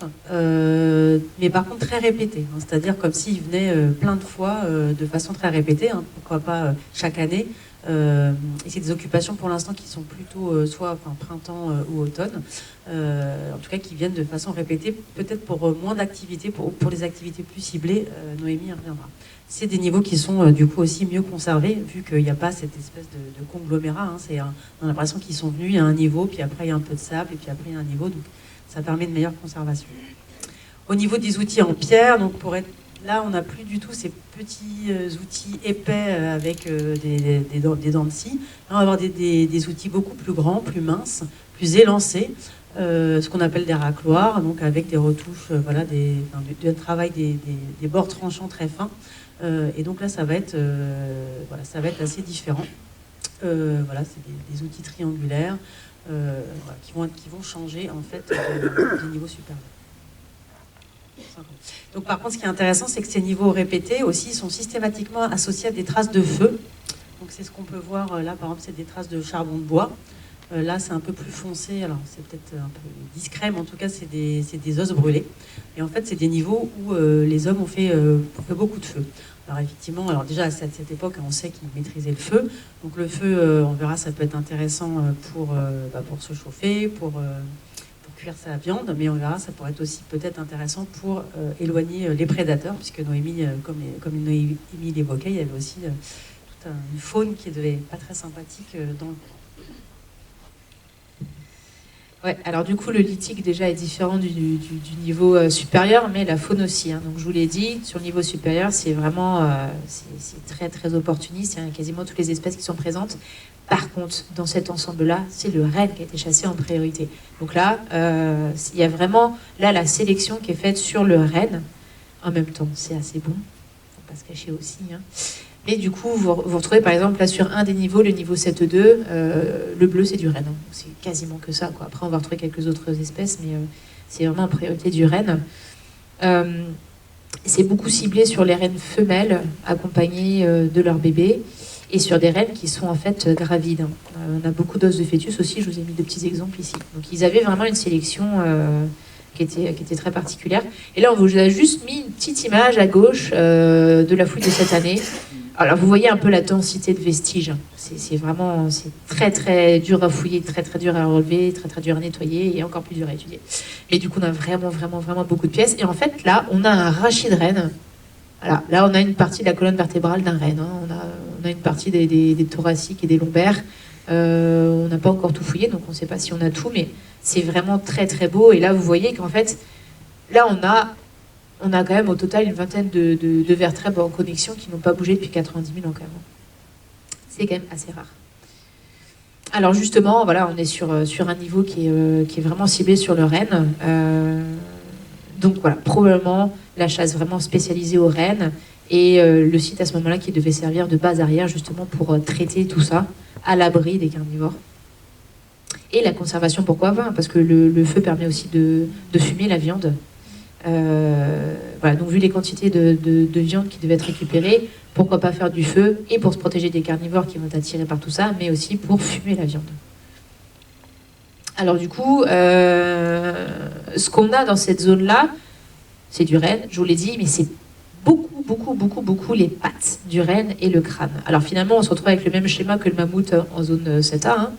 mais par contre très répétés. Hein. C'est-à-dire comme s'ils venaient plein de fois, de façon très répétée, hein, pourquoi pas chaque année. Et c'est des occupations pour l'instant qui sont plutôt soit printemps ou automne, en tout cas qui viennent de façon répétée, peut-être pour moins d'activités, pour des activités plus ciblées, Noémie y reviendra. C'est des niveaux qui sont du coup aussi mieux conservés, vu qu'il n'y a pas cette espèce de conglomérat. Hein. On a l'impression qu'ils sont venus, il y a un niveau, puis après il y a un peu de sable, et puis après il y a un niveau, donc ça permet une meilleure conservation. Au niveau des outils en pierre, donc là, on n'a plus du tout ces petits outils épais avec des dents de scie. Là, on va avoir des outils beaucoup plus grands, plus minces, plus élancés, ce qu'on appelle des racloirs, donc avec des retouches, du travail des bords tranchants très fins. Et donc là, ça va être assez différent. C'est des outils triangulaires qui vont changer en fait du niveau supérieur. Donc par contre, ce qui est intéressant, c'est que ces niveaux répétés aussi sont systématiquement associés à des traces de feu. Donc c'est ce qu'on peut voir là, par exemple, c'est des traces de charbon de bois. Là, c'est un peu plus foncé, alors c'est peut-être un peu discret, mais en tout cas, c'est des os brûlés. Et en fait, c'est des niveaux où les hommes ont fait beaucoup de feu. Alors effectivement, déjà à cette époque, on sait qu'ils maîtrisaient le feu. Donc le feu, on verra, ça peut être intéressant pour se chauffer, pour cuire sa viande, mais on verra, ça pourrait être aussi peut-être intéressant pour éloigner les prédateurs, puisque Noémie, comme Noémie l'évoquait, il y avait aussi toute une faune qui devait pas très sympathique dans le coin. Ouais, alors du coup, le lithique déjà est différent du niveau supérieur, mais la faune aussi. Hein. Donc je vous l'ai dit, sur le niveau supérieur, c'est vraiment c'est très très opportuniste. Il y a quasiment toutes les espèces qui sont présentes. Par contre, dans cet ensemble-là, c'est le renne qui a été chassé en priorité. Donc là, il y a vraiment la sélection qui est faite sur le renne. En même temps, c'est assez bon. Faut pas se cacher aussi. Hein. Mais du coup, vous retrouvez par exemple là sur un des niveaux, le niveau 7.2, le bleu c'est du renne. Hein. C'est quasiment que ça, quoi. Après, on va retrouver quelques autres espèces, mais c'est vraiment en priorité du renne. C'est beaucoup ciblé sur les rennes femelles accompagnées de leurs bébés et sur des rennes qui sont en fait gravides. On a beaucoup d'os de fœtus aussi, je vous ai mis 2 petits exemples ici. Donc ils avaient vraiment une sélection qui était très particulière. Et là, on vous a juste mis une petite image à gauche de la fouille de cette année. Alors vous voyez un peu la densité de vestiges. C'est très très dur à fouiller, très très dur à relever, très très dur à nettoyer et encore plus dur à étudier. Mais du coup, on a vraiment beaucoup de pièces. Et en fait, là, on a un rachis de renne. Voilà. Là, on a une partie de la colonne vertébrale d'un renne. Hein. On a une partie des thoraciques et des lombaires. On n'a pas encore tout fouillé, donc on ne sait pas si on a tout, mais c'est vraiment très très beau. Et là, vous voyez qu'en fait, là, on a quand même au total une vingtaine de vertèbres en connexion qui n'ont pas bougé depuis 90 000 ans quand même. C'est quand même assez rare. Alors justement, voilà, on est sur un niveau qui est vraiment ciblé sur le renne. Donc voilà, probablement la chasse vraiment spécialisée au renne et le site à ce moment-là qui devait servir de base arrière justement pour traiter tout ça à l'abri des carnivores. Et la conservation, pourquoi pas, parce que le feu permet aussi de fumer la viande. Voilà, donc vu les quantités de viande qui devaient être récupérées, pourquoi pas faire du feu et pour se protéger des carnivores qui vont être attirés par tout ça, mais aussi pour fumer la viande. Alors du coup, ce qu'on a dans cette zone-là, c'est du renne, je vous l'ai dit, mais c'est beaucoup les pattes du renne et le crâne. Alors finalement, on se retrouve avec le même schéma que le mammouth en zone 7A, hein.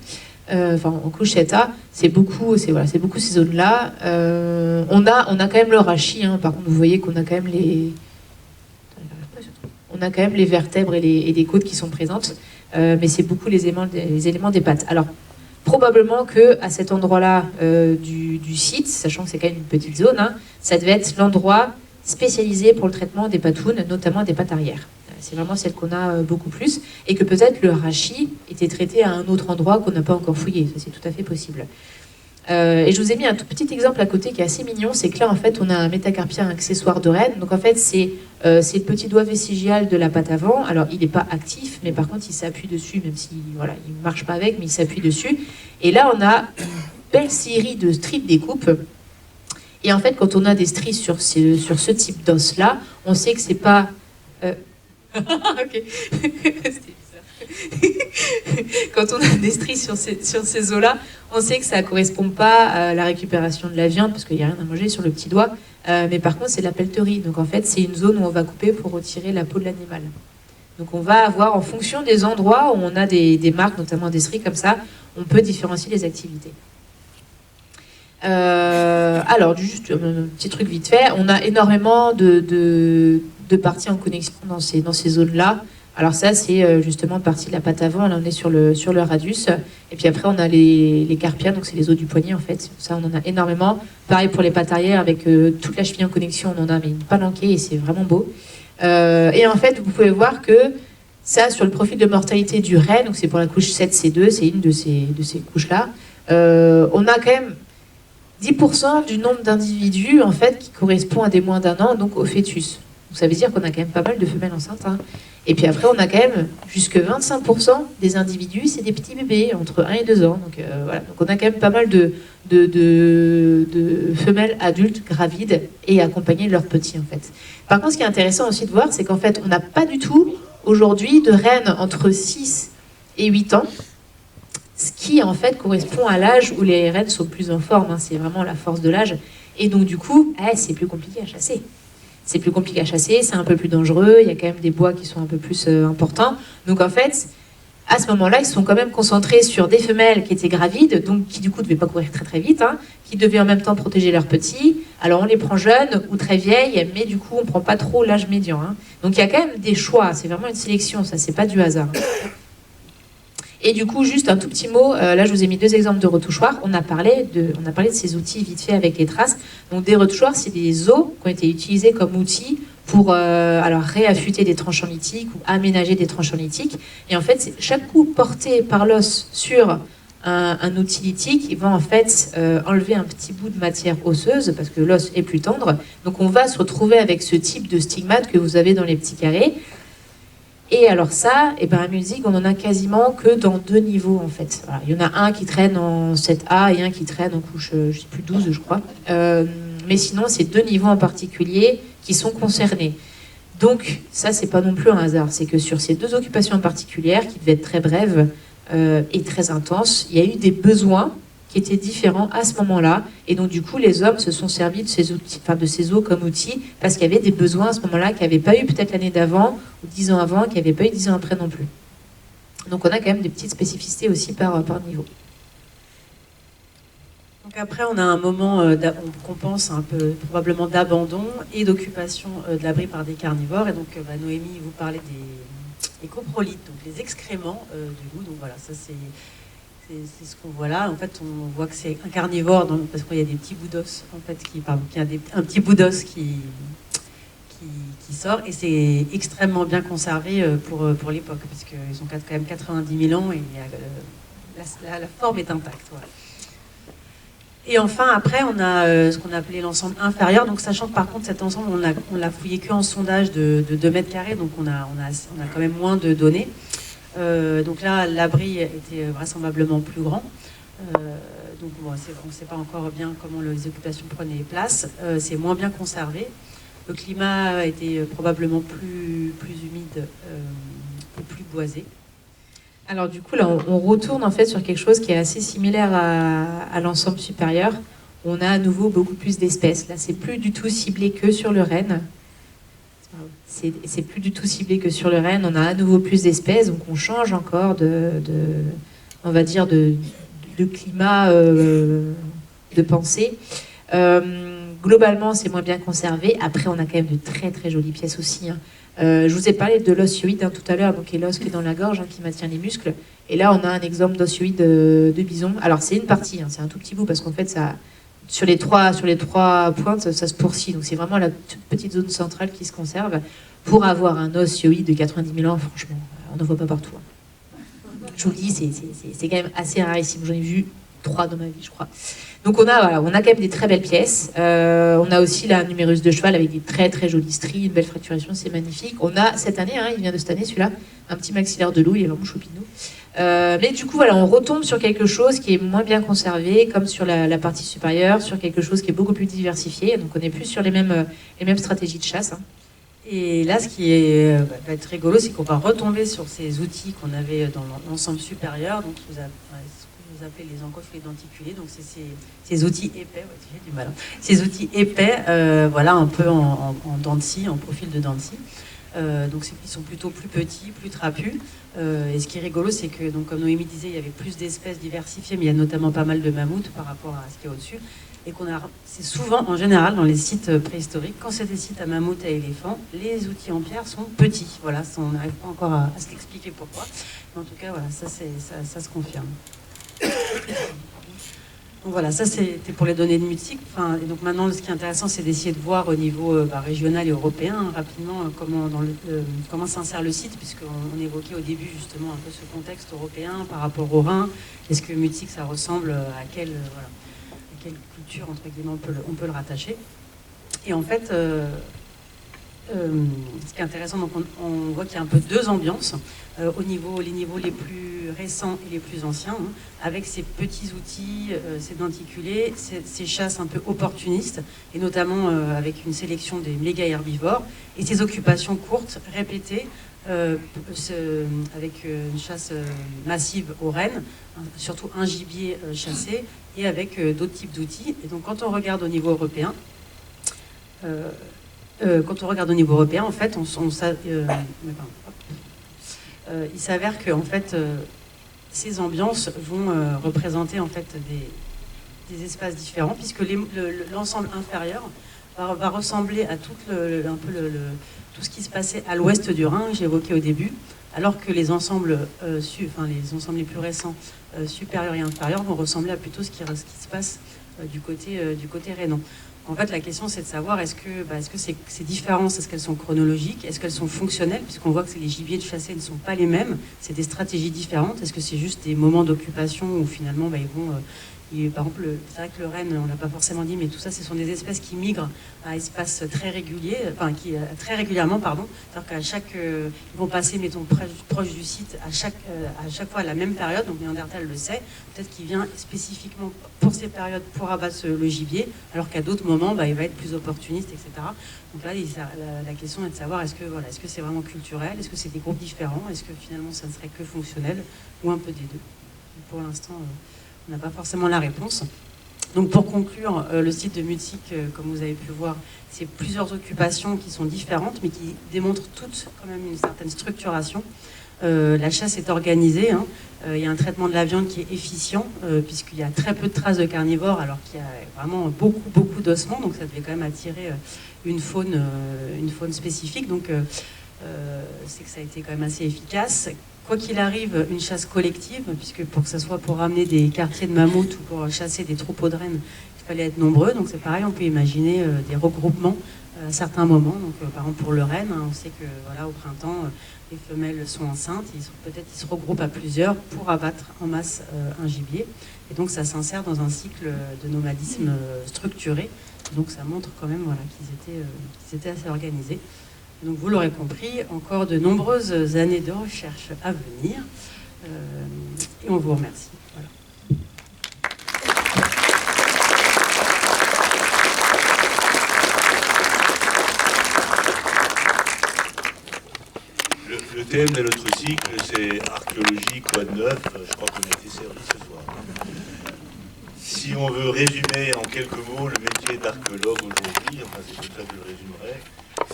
En couche 7A, c'est beaucoup ces zones-là. On a quand même le rachis, hein. Par contre, vous voyez qu'on a quand même les vertèbres et les côtes qui sont présentes, mais c'est beaucoup les éléments des pattes. Alors, probablement qu'à cet endroit-là du site, sachant que c'est quand même une petite zone, hein, ça devait être l'endroit spécialisé pour le traitement des patounes, notamment des pattes arrière. C'est vraiment celle qu'on a beaucoup plus, et que peut-être le rachis était traité à un autre endroit qu'on n'a pas encore fouillé. Ça, c'est tout à fait possible. Et je vous ai mis un tout petit exemple à côté qui est assez mignon, c'est que là, en fait, on a un métacarpien accessoire de renne. Donc, en fait, c'est le petit doigt vestigial de la patte avant. Alors, il n'est pas actif, mais par contre, il s'appuie dessus, même s'il ne marche pas avec, mais il s'appuie dessus. Et là, on a belle série de stries de découpe. Et en fait, quand on a des stries sur ce type d'os-là, on sait que c'est pas... Ok. C'était bizarre. Quand on a des stries sur ces os-là, on sait que ça ne correspond pas à la récupération de la viande, parce qu'il n'y a rien à manger sur le petit doigt. Mais par contre, c'est la pelleterie. Donc en fait, c'est une zone où on va couper pour retirer la peau de l'animal. Donc on va avoir, en fonction des endroits où on a des marques, notamment des stries comme ça, on peut différencier les activités. Alors, juste un petit truc vite fait, on a énormément de parties en connexion dans ces zones-là. Alors ça, c'est justement partie de la patte avant, là on est sur le radius. Et puis après, on a les carpias, donc c'est les os du poignet en fait. Ça, on en a énormément. Pareil pour les pattes arrière, avec toute la cheville en connexion, on en a mais une palanquée et c'est vraiment beau. Et en fait, vous pouvez voir que ça, sur le profil de mortalité du renne, donc c'est pour la couche 7C2, c'est une de ces couches-là, on a quand même 10% du nombre d'individus en fait, qui correspond à des moins d'1 an, donc au fœtus. Donc ça veut dire qu'on a quand même pas mal de femelles enceintes. Hein. Et puis après, on a quand même jusque 25% des individus, c'est des petits bébés, entre 1 et 2 ans. Donc voilà, donc on a quand même pas mal de femelles adultes gravides et accompagnées de leurs petits en fait. Par contre, ce qui est intéressant aussi de voir, c'est qu'en fait, on n'a pas du tout aujourd'hui de reines entre 6 et 8 ans, ce qui en fait correspond à l'âge où les reines sont plus en forme. Hein. C'est vraiment la force de l'âge. Et donc du coup, c'est plus compliqué à chasser. C'est plus compliqué à chasser, c'est un peu plus dangereux, il y a quand même des bois qui sont un peu plus importants. Donc en fait, à ce moment-là, ils sont quand même concentrés sur des femelles qui étaient gravides, donc qui du coup ne devaient pas courir très très vite, hein, qui devaient en même temps protéger leurs petits. Alors on les prend jeunes ou très vieilles, mais du coup on ne prend pas trop l'âge médian. Hein. Donc il y a quand même des choix, c'est vraiment une sélection, ça c'est pas du hasard. Et du coup, juste un tout petit mot, là je vous ai mis 2 exemples de retouchoirs. On a parlé de ces outils vite fait avec les traces. Donc des retouchoirs, c'est des os qui ont été utilisés comme outils pour alors réaffûter des tranchants lithiques ou aménager des tranchants lithiques. Et en fait, chaque coup porté par l'os sur un outil lithique, il va en fait enlever un petit bout de matière osseuse parce que l'os est plus tendre. Donc on va se retrouver avec ce type de stigmate que vous avez dans les petits carrés. Et alors ça, à musique, on en a quasiment que dans 2 niveaux en fait. Voilà. Il y en a un qui traîne en 7A et un qui traîne en couche, je sais plus, 12 je crois. Mais sinon, c'est 2 niveaux en particulier qui sont concernés. Donc ça, c'est pas non plus un hasard. C'est que sur ces 2 occupations particulières, qui devaient être très brèves et très intenses, il y a eu des besoins qui étaient différents à ce moment-là. Et donc, du coup, les hommes se sont servis de ces outils, de ces os comme outils, parce qu'il y avait des besoins à ce moment-là qui n'avaient pas eu peut-être l'année d'avant, ou 10 ans avant, qui n'avaient pas eu 10 ans après non plus. Donc, on a quand même des petites spécificités aussi par niveau. Donc après, on a un moment qu'on pense un peu probablement d'abandon et d'occupation de l'abri par des carnivores. Et donc, Noémie vous parlait des coprolites, donc les excréments du loup. Donc voilà, ça c'est ce qu'on voit là. En fait, on voit que c'est un carnivore parce qu'il y a des petits bouts d'os, en fait, un petit bout d'os qui sort, et c'est extrêmement bien conservé pour l'époque, parce qu'ils ont quand même 90 000 ans et la forme est intacte. Voilà. Et enfin, après, on a ce qu'on appelait l'ensemble inférieur. Donc, sachant que par contre, cet ensemble, on l'a fouillé qu'en sondage de 2 mètres carrés, donc on a quand même moins de données. Donc là, l'abri était vraisemblablement plus grand. Donc bon, on ne sait pas encore bien comment les occupations prenaient place. C'est moins bien conservé. Le climat était probablement plus humide et plus boisé. Alors du coup, là, on retourne en fait sur quelque chose qui est assez similaire à l'ensemble supérieur. On a à nouveau beaucoup plus d'espèces. Là, c'est plus du tout ciblé que sur le renne. C'est plus du tout ciblé que sur le renne. On a à nouveau plus d'espèces, donc on change encore on va dire de climat de pensée. Globalement, c'est moins bien conservé. Après, on a quand même de très très jolies pièces aussi. Hein. Je vous ai parlé de l'osioïde tout à l'heure, donc qui est l'os qui est dans la gorge, qui maintient les muscles. Et là, on a un exemple d'osioïde de bison. Alors, c'est une partie, c'est un tout petit bout, parce qu'en fait, ça, sur les trois pointes, ça se poursuit. Donc, c'est vraiment la toute petite zone centrale qui se conserve. Pour avoir un osioïde de 90 000 ans, franchement, on n'en voit pas partout. Je vous le dis, c'est quand même assez rarissime. J'en ai vu 3 dans ma vie, je crois. Donc on a quand même des très belles pièces. On a aussi là un numérus de cheval avec des très très jolies stries, une belle fracturation, c'est magnifique. On a cette année, il vient de cette année celui-là, un petit maxillaire de loup, il est vraiment choupinou. Mais du coup, voilà, on retombe sur quelque chose qui est moins bien conservé, comme sur la partie supérieure, sur quelque chose qui est beaucoup plus diversifié. Donc on n'est plus sur les mêmes stratégies de chasse. Hein. Et là, ce qui va être rigolo, c'est qu'on va retomber sur ces outils qu'on avait dans l'ensemble supérieur, donc ce que vous appelez les encoffrés denticulés. Donc c'est ces outils épais, ouais, j'ai du mal. Hein. Ces outils épais, voilà, un peu en dents de scie, en profil de dents de scie. Donc ils sont plutôt plus petits, plus trapus. Et ce qui est rigolo, c'est que, donc, comme Noémie disait, il y avait plus d'espèces diversifiées, mais il y a notamment pas mal de mammouths par rapport à ce qu'il y a au-dessus. Et c'est souvent, en général, dans les sites préhistoriques, quand c'est des sites à mammouths, à éléphants, les outils en pierre sont petits. Voilà, on n'arrive pas encore à se l'expliquer pourquoi. Mais en tout cas, voilà, ça se confirme. Donc voilà, ça c'était pour les données de Mutsik. Et donc maintenant, ce qui est intéressant, c'est d'essayer de voir au niveau régional et européen rapidement comment s'insère le site, puisqu'on évoquait au début justement un peu ce contexte européen par rapport au Rhin. Est-ce que Mutsik, ça ressemble à quelle culture, entre guillemets, on peut le rattacher. Et en fait, ce qui est intéressant, donc on voit qu'il y a un peu deux ambiances les niveaux les plus récents et les plus anciens, hein, avec ces petits outils, ces denticulés, ces chasses un peu opportunistes, et notamment avec une sélection des méga herbivores, et ces occupations courtes, répétées, avec une chasse massive aux rennes, hein, surtout un gibier chassé, et avec d'autres types d'outils. Et donc quand on regarde au niveau européen, en fait, il s'avère que en fait, ces ambiances vont représenter en fait des espaces différents, puisque l'ensemble inférieur va ressembler à tout ce qui se passait à l'ouest du Rhin, que j'ai évoqué au début, alors que les ensembles les plus récents, supérieurs et inférieurs, vont ressembler à plutôt ce qui se passe du côté rhénan. En fait, la question, c'est de savoir est-ce que ces différences, est-ce qu'elles sont chronologiques, est-ce qu'elles sont fonctionnelles, puisqu'on voit que les gibiers de chassés ne sont pas les mêmes, c'est des stratégies différentes. Est-ce que c'est juste des moments d'occupation où finalement, ils vont... par exemple, c'est vrai que le renne, on l'a pas forcément dit, mais tout ça, ce sont des espèces qui migrent à espaces très réguliers, très régulièrement, pardon. C'est-à-dire ils vont passer, mettons, proche du site à chaque fois à la même période. Donc Néandertal le sait. Peut-être qu'il vient spécifiquement pour ces périodes pour abattre le gibier, alors qu'à d'autres moments, il va être plus opportuniste, etc. Donc là, la question est de savoir est-ce que c'est vraiment culturel, est-ce que c'est des groupes différents, est-ce que finalement ça ne serait que fonctionnel, ou un peu des deux. Pour l'instant, on n'a pas forcément la réponse. Donc pour conclure, le site de Mutsik, comme vous avez pu voir, c'est plusieurs occupations qui sont différentes, mais qui démontrent toutes quand même une certaine structuration. La chasse est organisée, hein. Il y a un traitement de la viande qui est efficient, puisqu'il y a très peu de traces de carnivores, alors qu'il y a vraiment beaucoup d'ossements, donc ça devait quand même attirer une faune spécifique. Donc c'est que ça a été quand même assez efficace. Quoi qu'il arrive, une chasse collective, puisque pour que ce soit pour ramener des quartiers de mammouths ou pour chasser des troupeaux de rennes, il fallait être nombreux. Donc c'est pareil, on peut imaginer des regroupements à certains moments. Donc par exemple pour le renne, hein, on sait que au printemps, les femelles sont enceintes, peut-être ils se regroupent à plusieurs pour abattre en masse un gibier. Et donc ça s'insère dans un cycle de nomadisme structuré. Donc ça montre quand même qu'ils étaient assez organisés. Donc vous l'aurez compris, encore de nombreuses années de recherche à venir. Et on vous remercie. Voilà. Le thème de notre cycle, c'est archéologie, quoi de neuf. Je crois qu'on a été servi ce soir. Si on veut résumer en quelques mots le métier d'archéologue aujourd'hui, c'est comme ça que je le résumerai,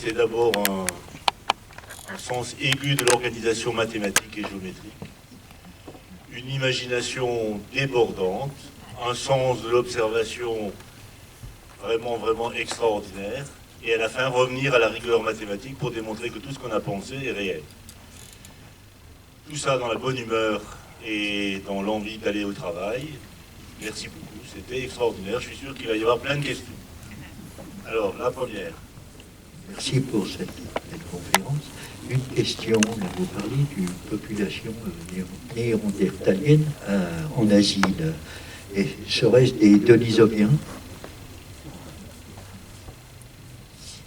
c'est d'abord un sens aigu de l'organisation mathématique et géométrique, une imagination débordante, un sens de l'observation vraiment extraordinaire, et à la fin revenir à la rigueur mathématique pour démontrer que tout ce qu'on a pensé est réel. Tout ça dans la bonne humeur et dans l'envie d'aller au travail. Merci beaucoup, c'était extraordinaire, je suis sûr qu'il va y avoir plein de questions. Alors, la première. Merci pour cette conférence. Une question, là, vous parlez d'une population néandertalienne en Asie. Et serait-ce des Denisoviens?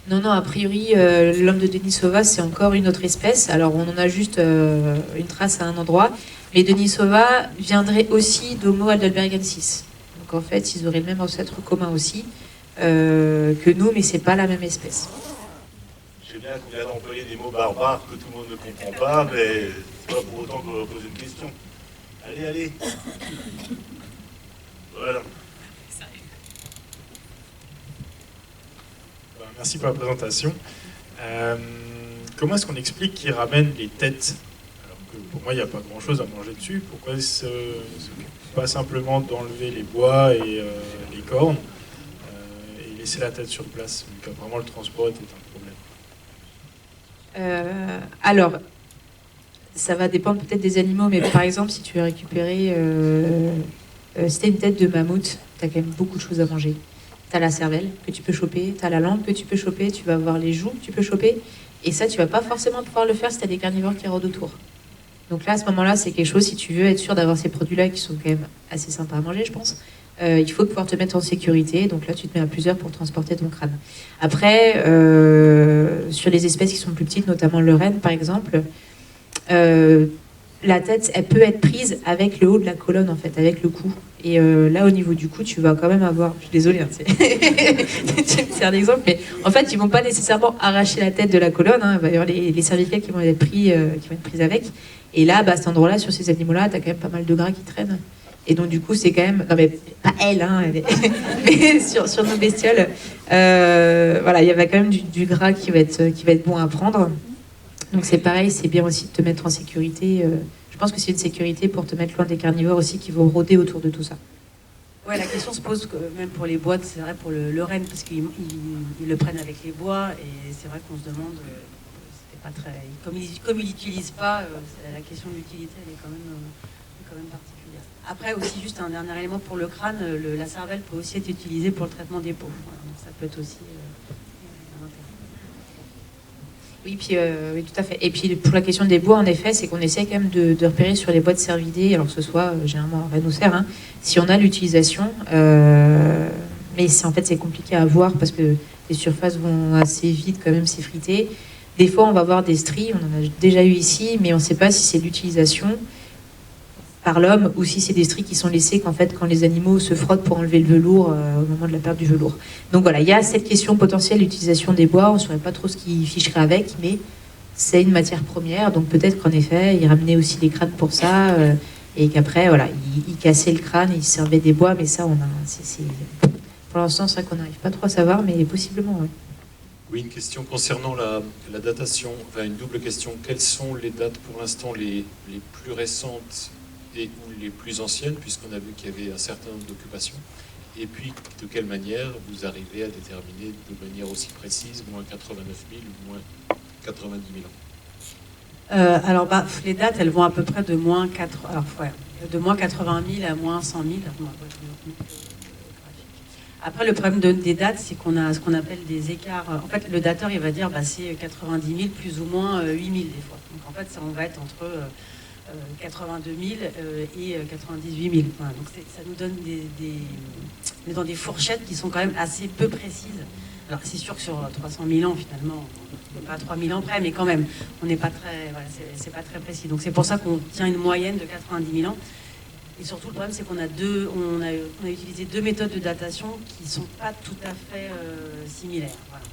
Non, non, a priori, l'homme de Denisova, c'est encore une autre espèce. Alors, on en a juste une trace à un endroit. Mais Denisova viendrait aussi d'Homo heidelbergensis. Donc, en fait, ils auraient le même ancêtre commun aussi que nous, mais c'est pas la même espèce. Je sais bien qu'on vient d'employer des mots barbares que tout le monde ne comprend pas, mais c'est pas pour autant qu'on va poser une question. Allez, allez. Voilà. Merci pour la présentation. Comment est-ce qu'on explique qu'ils ramènent les têtes? Alors que pour moi, il n'y a pas grand-chose à manger dessus. Pourquoi pas simplement d'enlever les bois et les cornes et laisser la tête sur place? Donc, vraiment, le transport était un problème. Alors, ça va dépendre peut-être des animaux, mais par exemple, si tu veux récupérer... si tu as une tête de mammouth, tu as quand même beaucoup de choses à manger. Tu as la cervelle que tu peux choper, tu as la langue que tu peux choper, tu vas avoir les joues que tu peux choper. Et ça, tu vas pas forcément pouvoir le faire si tu as des carnivores qui rôdent autour. Donc là, à ce moment-là, c'est quelque chose, si tu veux être sûr d'avoir ces produits-là qui sont quand même assez sympas à manger, je pense, il faut pouvoir te mettre en sécurité. Donc là, tu te mets à plusieurs pour transporter ton crâne. Après, sur les espèces qui sont plus petites, notamment le renne, par exemple, la tête, elle peut être prise avec le haut de la colonne, en fait, avec le cou. Et là, au niveau du cou, tu vas quand même avoir... Je suis désolée, hein, c'est un exemple, mais en fait, ils vont pas nécessairement arracher la tête de la colonne. Hein. Il va y avoir les cervicales qui vont être prises avec. Et là, à cet endroit-là, sur ces animaux-là, tu as quand même pas mal de gras qui traînent. Et donc, du coup, c'est quand même... Non, mais pas elle, hein, mais sur nos bestioles, voilà, il y avait quand même du gras qui va être bon à prendre. Donc, c'est pareil, c'est bien aussi de te mettre en sécurité... Je pense que c'est une sécurité pour te mettre loin des carnivores aussi qui vont rôder autour de tout ça. Ouais, la question se pose même pour les bois, c'est vrai pour le renne, parce qu'ils le prennent avec les bois, et c'est vrai qu'on se demande, c'était pas très, comme ils l'utilisent pas, la question de l'utilité elle est quand même particulière. Après aussi juste un dernier élément pour le crâne, la cervelle peut aussi être utilisée pour le traitement des peaux. Voilà, donc ça peut être aussi un intérêt. Oui, puis, oui, tout à fait. Et puis pour la question des bois, en effet, c'est qu'on essaie quand même de repérer sur les bois de cervidés, alors que ce soit généralement renne ou cerf, hein, si on a l'utilisation. Mais en fait, c'est compliqué à voir parce que les surfaces vont assez vite quand même s'effriter. Des fois, on va voir des stries, on en a déjà eu ici, mais on ne sait pas si c'est l'utilisation par l'homme ou si c'est des stries qui sont laissées quand les animaux se frottent pour enlever le velours au moment de la perte du velours. Donc voilà, il y a cette question potentielle d'utilisation des bois, on ne saurait pas trop ce qu'ils ficheraient avec, mais c'est une matière première, donc peut-être qu'en effet, ils ramenaient aussi les crânes pour ça, et qu'après, voilà, ils cassaient le crâne, ils servaient des bois, mais ça, pour l'instant, c'est vrai qu'on n'arrive pas trop à savoir, mais possiblement, oui. Oui, une question concernant la datation, enfin une double question. Quelles sont les dates pour l'instant les plus récentes et ou les plus anciennes, puisqu'on a vu qu'il y avait un certain nombre d'occupations? Et puis, de quelle manière vous arrivez à déterminer de manière aussi précise, moins 89 000 ou moins 90 000 ans? Alors, les dates, elles vont à peu près de moins 80 000 à moins 100 000. Après, le problème des dates, c'est qu'on a ce qu'on appelle des écarts. En fait, le dateur, il va dire c'est 90 000 plus ou moins 8 000 des fois. Donc, en fait, on va être entre 82 000 et 98 000. Voilà, donc ça nous donne on est dans des fourchettes qui sont quand même assez peu précises. Alors c'est sûr que sur 300 000 ans, finalement, on n'est pas à 3 000 ans près, mais quand même, on n'est pas très, voilà, c'est pas très précis. Donc c'est pour ça qu'on tient une moyenne de 90 000 ans. Et surtout, le problème, c'est qu'on a utilisé deux méthodes de datation qui ne sont pas tout à fait similaires. Voilà.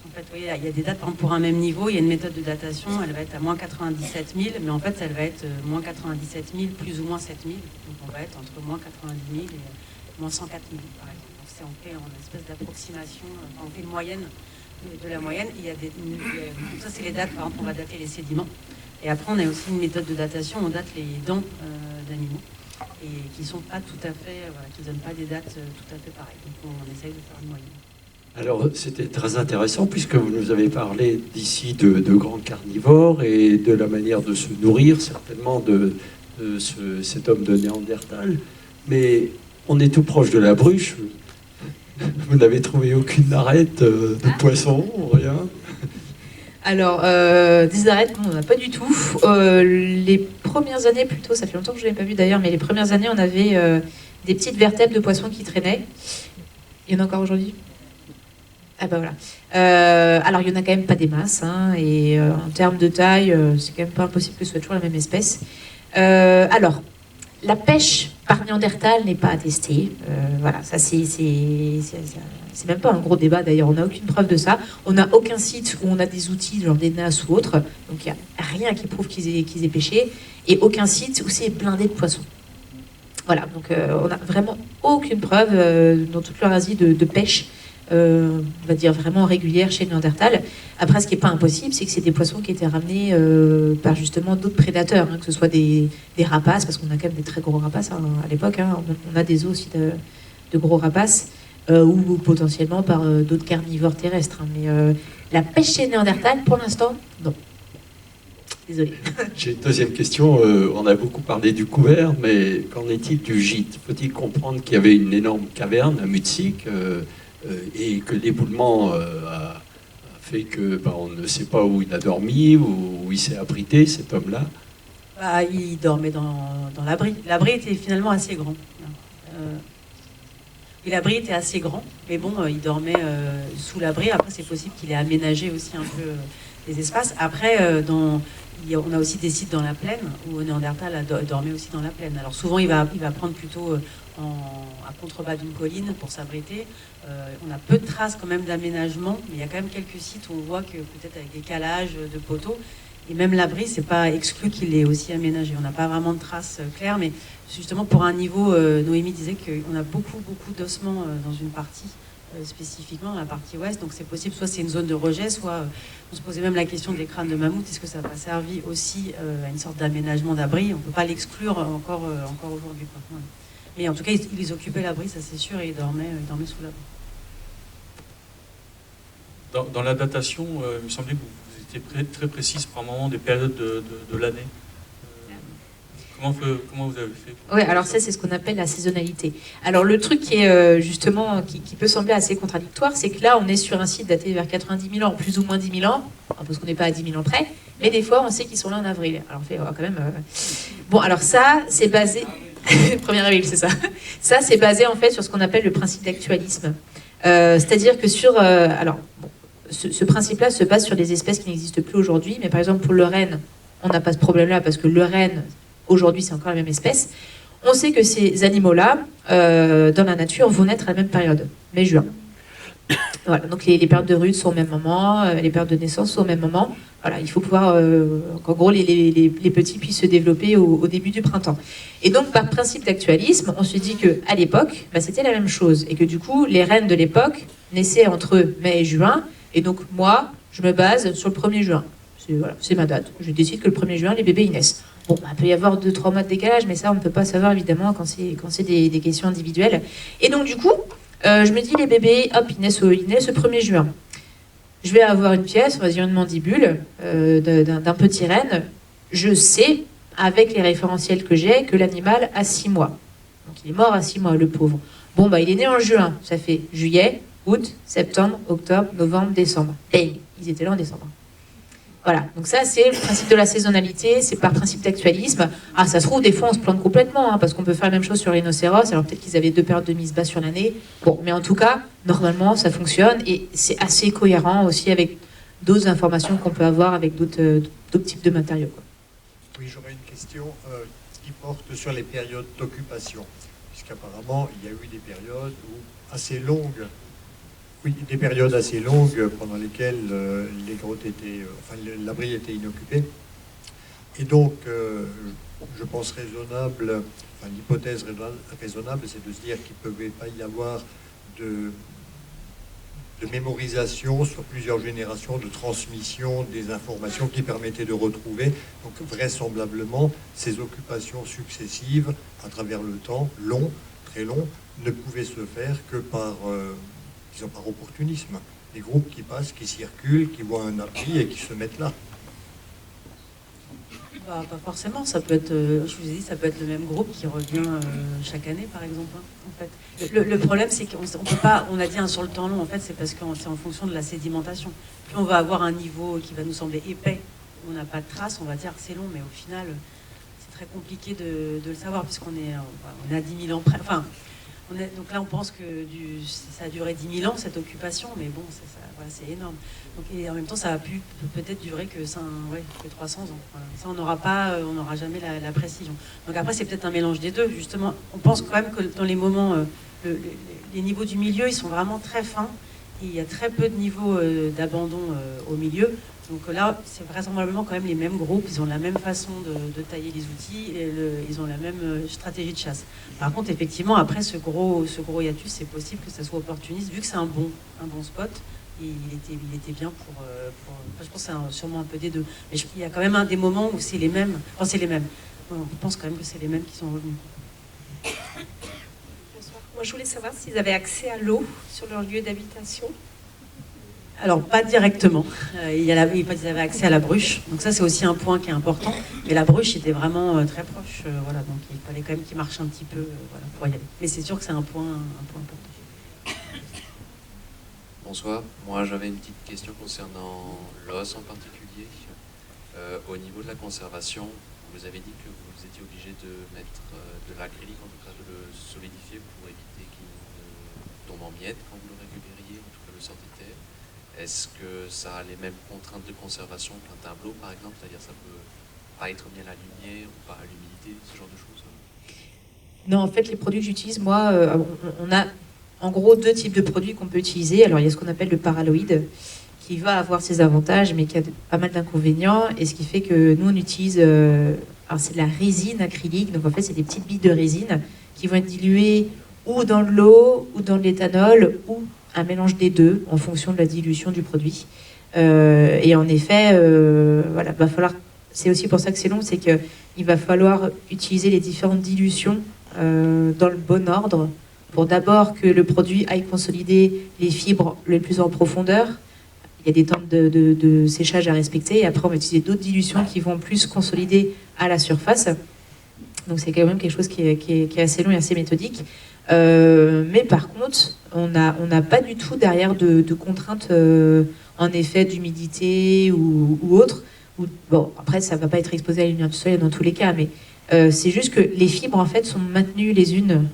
En fait, vous voyez, il y a des dates, par exemple, pour un même niveau, il y a une méthode de datation, elle va être à moins 97 000, mais en fait, elle va être moins 97 000 plus ou moins 7 000. Donc, on va être entre moins 90 000 et moins 104 000, par exemple. Donc, on fait en espèce d'approximation, on fait une moyenne de la moyenne. Donc ça, c'est les dates, par exemple, on va dater les sédiments. Et après, on a aussi une méthode de datation, on date les dents d'animaux, et qui ne sont pas tout à fait, qui ne donnent pas des dates tout à fait pareilles. Donc, on essaye de faire une moyenne. Alors, c'était très intéressant puisque vous nous avez parlé d'ici de grands carnivores et de la manière de se nourrir, certainement, de cet homme de Néandertal. Mais on est tout proche de la Bruche. Vous n'avez trouvé aucune arête de poisson, rien? Alors, des arêtes, non, on n'a pas du tout. Les premières années, plutôt, ça fait longtemps que je ne l'ai pas vu d'ailleurs, mais les premières années, on avait des petites vertèbres de poissons qui traînaient. Il y en a encore aujourd'hui? Ah bah voilà. Alors il y en a quand même pas des masses, hein, et en termes de taille, c'est quand même pas impossible que ce soit toujours la même espèce. Alors, la pêche par Néandertal n'est pas attestée. Voilà, ça c'est même pas un gros débat d'ailleurs, on n'a aucune preuve de ça. On n'a aucun site où on a des outils, genre des NAS ou autres, donc il n'y a rien qui prouve qu'ils aient pêché, et aucun site où c'est blindé de poissons. Voilà, donc on n'a vraiment aucune preuve dans toute l'Eurasie de pêche, on va dire vraiment régulière chez Néandertal. Après, ce qui n'est pas impossible, c'est que c'est des poissons qui étaient ramenés par justement d'autres prédateurs, hein, que ce soit des rapaces, parce qu'on a quand même des très gros rapaces hein, à l'époque, hein, on a des os aussi de gros rapaces, ou potentiellement par d'autres carnivores terrestres. Hein, mais la pêche chez Néandertal, pour l'instant, non. Désolé. J'ai une deuxième question. On a beaucoup parlé du couvert, mais qu'en est-il du gîte? Faut-il comprendre qu'il y avait une énorme caverne à Mutzig et que l'éboulement a fait que on ne sait pas où il a dormi, où il s'est abrité, cet homme-là? Bah, il dormait dans l'abri. L'abri était finalement assez grand. Et l'abri était assez grand, mais bon, il dormait sous l'abri. Après, c'est possible qu'il ait aménagé aussi un peu les espaces. Après, on a aussi des sites dans la plaine où Néandertal dormait aussi dans la plaine. Alors souvent, il va prendre plutôt à contrebas d'une colline pour s'abriter. On a peu de traces quand même d'aménagement, mais il y a quand même quelques sites où on voit que peut-être avec des calages de poteaux, et même l'abri, c'est pas exclu qu'il l'ait aussi aménagé. On n'a pas vraiment de traces claires, mais justement pour un niveau, Noémie disait qu'on a beaucoup d'ossements dans une partie, spécifiquement dans la partie ouest, donc c'est possible, soit c'est une zone de rejet, soit on se posait même la question des crânes de mammouth, est-ce que ça n'a pas servi aussi à une sorte d'aménagement d'abri? On ne peut pas l'exclure encore aujourd'hui. Ouais. Mais en tout cas, ils occupaient l'abri, ça c'est sûr, et ils dormaient sous l'abri. Dans la datation, il me semblait que vous étiez très précise par moment des périodes de l'année. Comment vous avez fait? Oui, alors ça, c'est ce qu'on appelle la saisonnalité. Alors le truc qui est justement, qui peut sembler assez contradictoire, c'est que là, on est sur un site daté vers 90 000 ans, plus ou moins 10 000 ans, parce qu'on n'est pas à 10 000 ans près, mais des fois, on sait qu'ils sont là en avril. Alors on fait quand même... Bon, alors ça, c'est basé... 1er avril, c'est ça. Ça, c'est basé en fait sur ce qu'on appelle le principe d'actualisme. C'est-à-dire que sur... ce principe-là se base sur des espèces qui n'existent plus aujourd'hui, mais par exemple, pour le renne, on n'a pas ce problème-là, parce que le renne... Aujourd'hui, c'est encore la même espèce. On sait que ces animaux-là, dans la nature, vont naître à la même période, mai-juin. Voilà, donc les périodes de rude sont au même moment, les périodes de naissance sont au même moment. Voilà, il faut pouvoir qu'en gros les petits puissent se développer au début du printemps. Et donc, par principe d'actualisme, on se dit qu'à l'époque, c'était la même chose. Et que du coup, les rennes de l'époque naissaient entre mai et juin. Et donc, moi, je me base sur le 1er juin. C'est ma date. Je décide que le 1er juin, les bébés, ils naissent. Bon, il peut y avoir 2-3 mois de décalage, mais ça, on ne peut pas savoir, évidemment, quand c'est des questions individuelles. Et donc, du coup, je me dis, les bébés, hop, ils naissent le 1er juin. Je vais avoir une pièce, on va dire une mandibule, d'un petit renne. Je sais, avec les référentiels que j'ai, que l'animal a 6 mois. Donc, il est mort à 6 mois, le pauvre. Bon, il est né en juin. Ça fait juillet, août, septembre, octobre, novembre, décembre. Et ils étaient là en décembre. Voilà, donc ça c'est le principe de la saisonnalité, c'est par principe d'actualisme. Ah, ça se trouve, des fois on se plante complètement, hein, parce qu'on peut faire la même chose sur les rhinocéros, alors peut-être qu'ils avaient 2 périodes de mise bas sur l'année. Bon, mais en tout cas, normalement ça fonctionne, et c'est assez cohérent aussi avec d'autres informations qu'on peut avoir avec d'autres types de matériaux, quoi. Oui, j'aurais une question qui porte sur les périodes d'occupation, puisqu'apparemment il y a eu des périodes assez longues. Oui, des périodes assez longues pendant lesquelles les grottes étaient, l'abri était inoccupé. Et donc, je pense raisonnable, l'hypothèse raisonnable, c'est de se dire qu'il ne pouvait pas y avoir de mémorisation sur plusieurs générations, de transmission des informations qui permettaient de retrouver. Donc, vraisemblablement, ces occupations successives, à travers le temps, long, très long, ne pouvaient se faire que par opportunisme. Des groupes qui passent, qui circulent, qui voient un abri et qui se mettent là. Pas forcément, ça peut être, je vous ai dit, ça peut être le même groupe qui revient chaque année, par exemple. En fait, le problème, c'est qu'on peut pas, on a dit sur le temps long, en fait, c'est parce que c'est en fonction de la sédimentation. Puis on va avoir un niveau qui va nous sembler épais, où on n'a pas de traces, on va dire que c'est long, mais au final, c'est très compliqué de le savoir, puisqu'on est à 10 000 ans près. Enfin, Donc là, on pense que ça a duré 10 000 ans, cette occupation, mais bon, voilà, c'est énorme. Donc, et en même temps, ça a pu peut-être durer que 300 ans. Voilà. Ça, on n'aura jamais la précision. Donc après, c'est peut-être un mélange des deux. Justement, on pense quand même que dans les moments, les niveaux du milieu, ils sont vraiment très fins. Et il y a très peu de niveaux d'abandon au milieu. Donc là, c'est vraisemblablement quand même les mêmes groupes, ils ont la même façon de tailler les outils, et ils ont la même stratégie de chasse. Par contre, effectivement, après ce gros hiatus, c'est possible que ça soit opportuniste, vu que c'est un bon spot, et il était bien pour je pense que c'est sûrement un peu des deux. Mais il y a quand même des moments où c'est les mêmes, c'est les mêmes. On pense quand même que c'est les mêmes qui sont revenus. Bonsoir. Moi, je voulais savoir s'ils avaient accès à l'eau sur leur lieu d'habitation. Alors, pas directement. Ils avaient accès à la bruche. Donc ça, c'est aussi un point qui est important. Mais la bruche était vraiment très proche. Voilà, donc il fallait quand même qu'ils marchent un petit peu voilà, pour y aller. Mais c'est sûr que c'est un point important. Bonsoir. Moi, j'avais une petite question concernant l'os en particulier. Au niveau de la conservation, vous avez dit que vous étiez obligé de mettre de l'acrylique, en tout cas de le solidifier pour éviter qu'il ne tombe en miettes quand vous le récupériez, en tout cas le sortez de terre. Est-ce que ça a les mêmes contraintes de conservation qu'un tableau, par exemple? C'est-à-dire ça peut pas être mis à la lumière ou pas à l'humidité, ce genre de choses? Non, en fait, les produits que j'utilise, moi, on a en gros deux types de produits qu'on peut utiliser. Alors, il y a ce qu'on appelle le paraloïde, qui va avoir ses avantages, mais qui a pas mal d'inconvénients. Et ce qui fait que nous, on utilise... alors, c'est de la résine acrylique. Donc, en fait, c'est des petites billes de résine qui vont être diluées ou dans de l'eau, ou dans de l'éthanol, ou un mélange des deux, en fonction de la dilution du produit. Et en effet, voilà, va falloir... C'est aussi pour ça que c'est long, c'est qu'il va falloir utiliser les différentes dilutions dans le bon ordre, pour d'abord que le produit aille consolider les fibres le plus en profondeur. Il y a des temps de séchage à respecter, et après on va utiliser d'autres dilutions qui vont plus consolider à la surface. Donc c'est quand même quelque chose qui est assez long et assez méthodique. Mais par contre, on n'a pas du tout derrière de contraintes en effet d'humidité ou autre. Bon, après, ça ne va pas être exposé à la lumière du soleil dans tous les cas, mais c'est juste que les fibres en fait sont maintenues les unes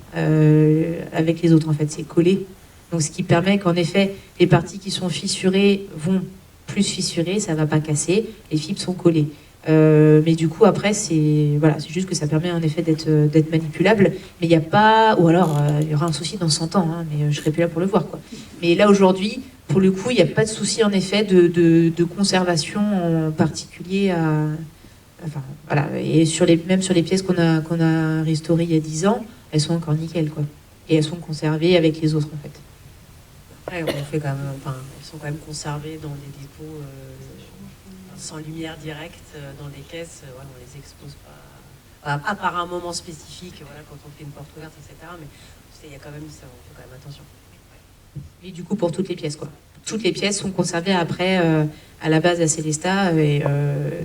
avec les autres. En fait, c'est collé. Donc, ce qui permet qu'en effet, les parties qui sont fissurées vont plus fissurer, ça ne va pas casser. Les fibres sont collées. Mais du coup, après, c'est juste que ça permet en effet d'être manipulable. Mais il n'y a pas... Ou alors, il y aura un souci dans 100 ans, hein, mais je ne serai plus là pour le voir, quoi. Mais là, aujourd'hui, pour le coup, il n'y a pas de souci, en effet, de conservation en particulier. Enfin, voilà. Et même sur les pièces qu'on a restaurées il y a 10 ans, elles sont encore nickel, quoi. Et elles sont conservées avec les autres, en fait. Après, elles sont quand même conservées dans des dépôts... sans lumière directe dans des caisses, voilà, on les expose pas, à part un moment spécifique, voilà, quand on fait une porte ouverte, etc. Mais il y a quand même ça, on fait quand même attention. Et du coup, pour toutes les pièces, quoi. Toutes les pièces sont conservées après à la base à Célestat, et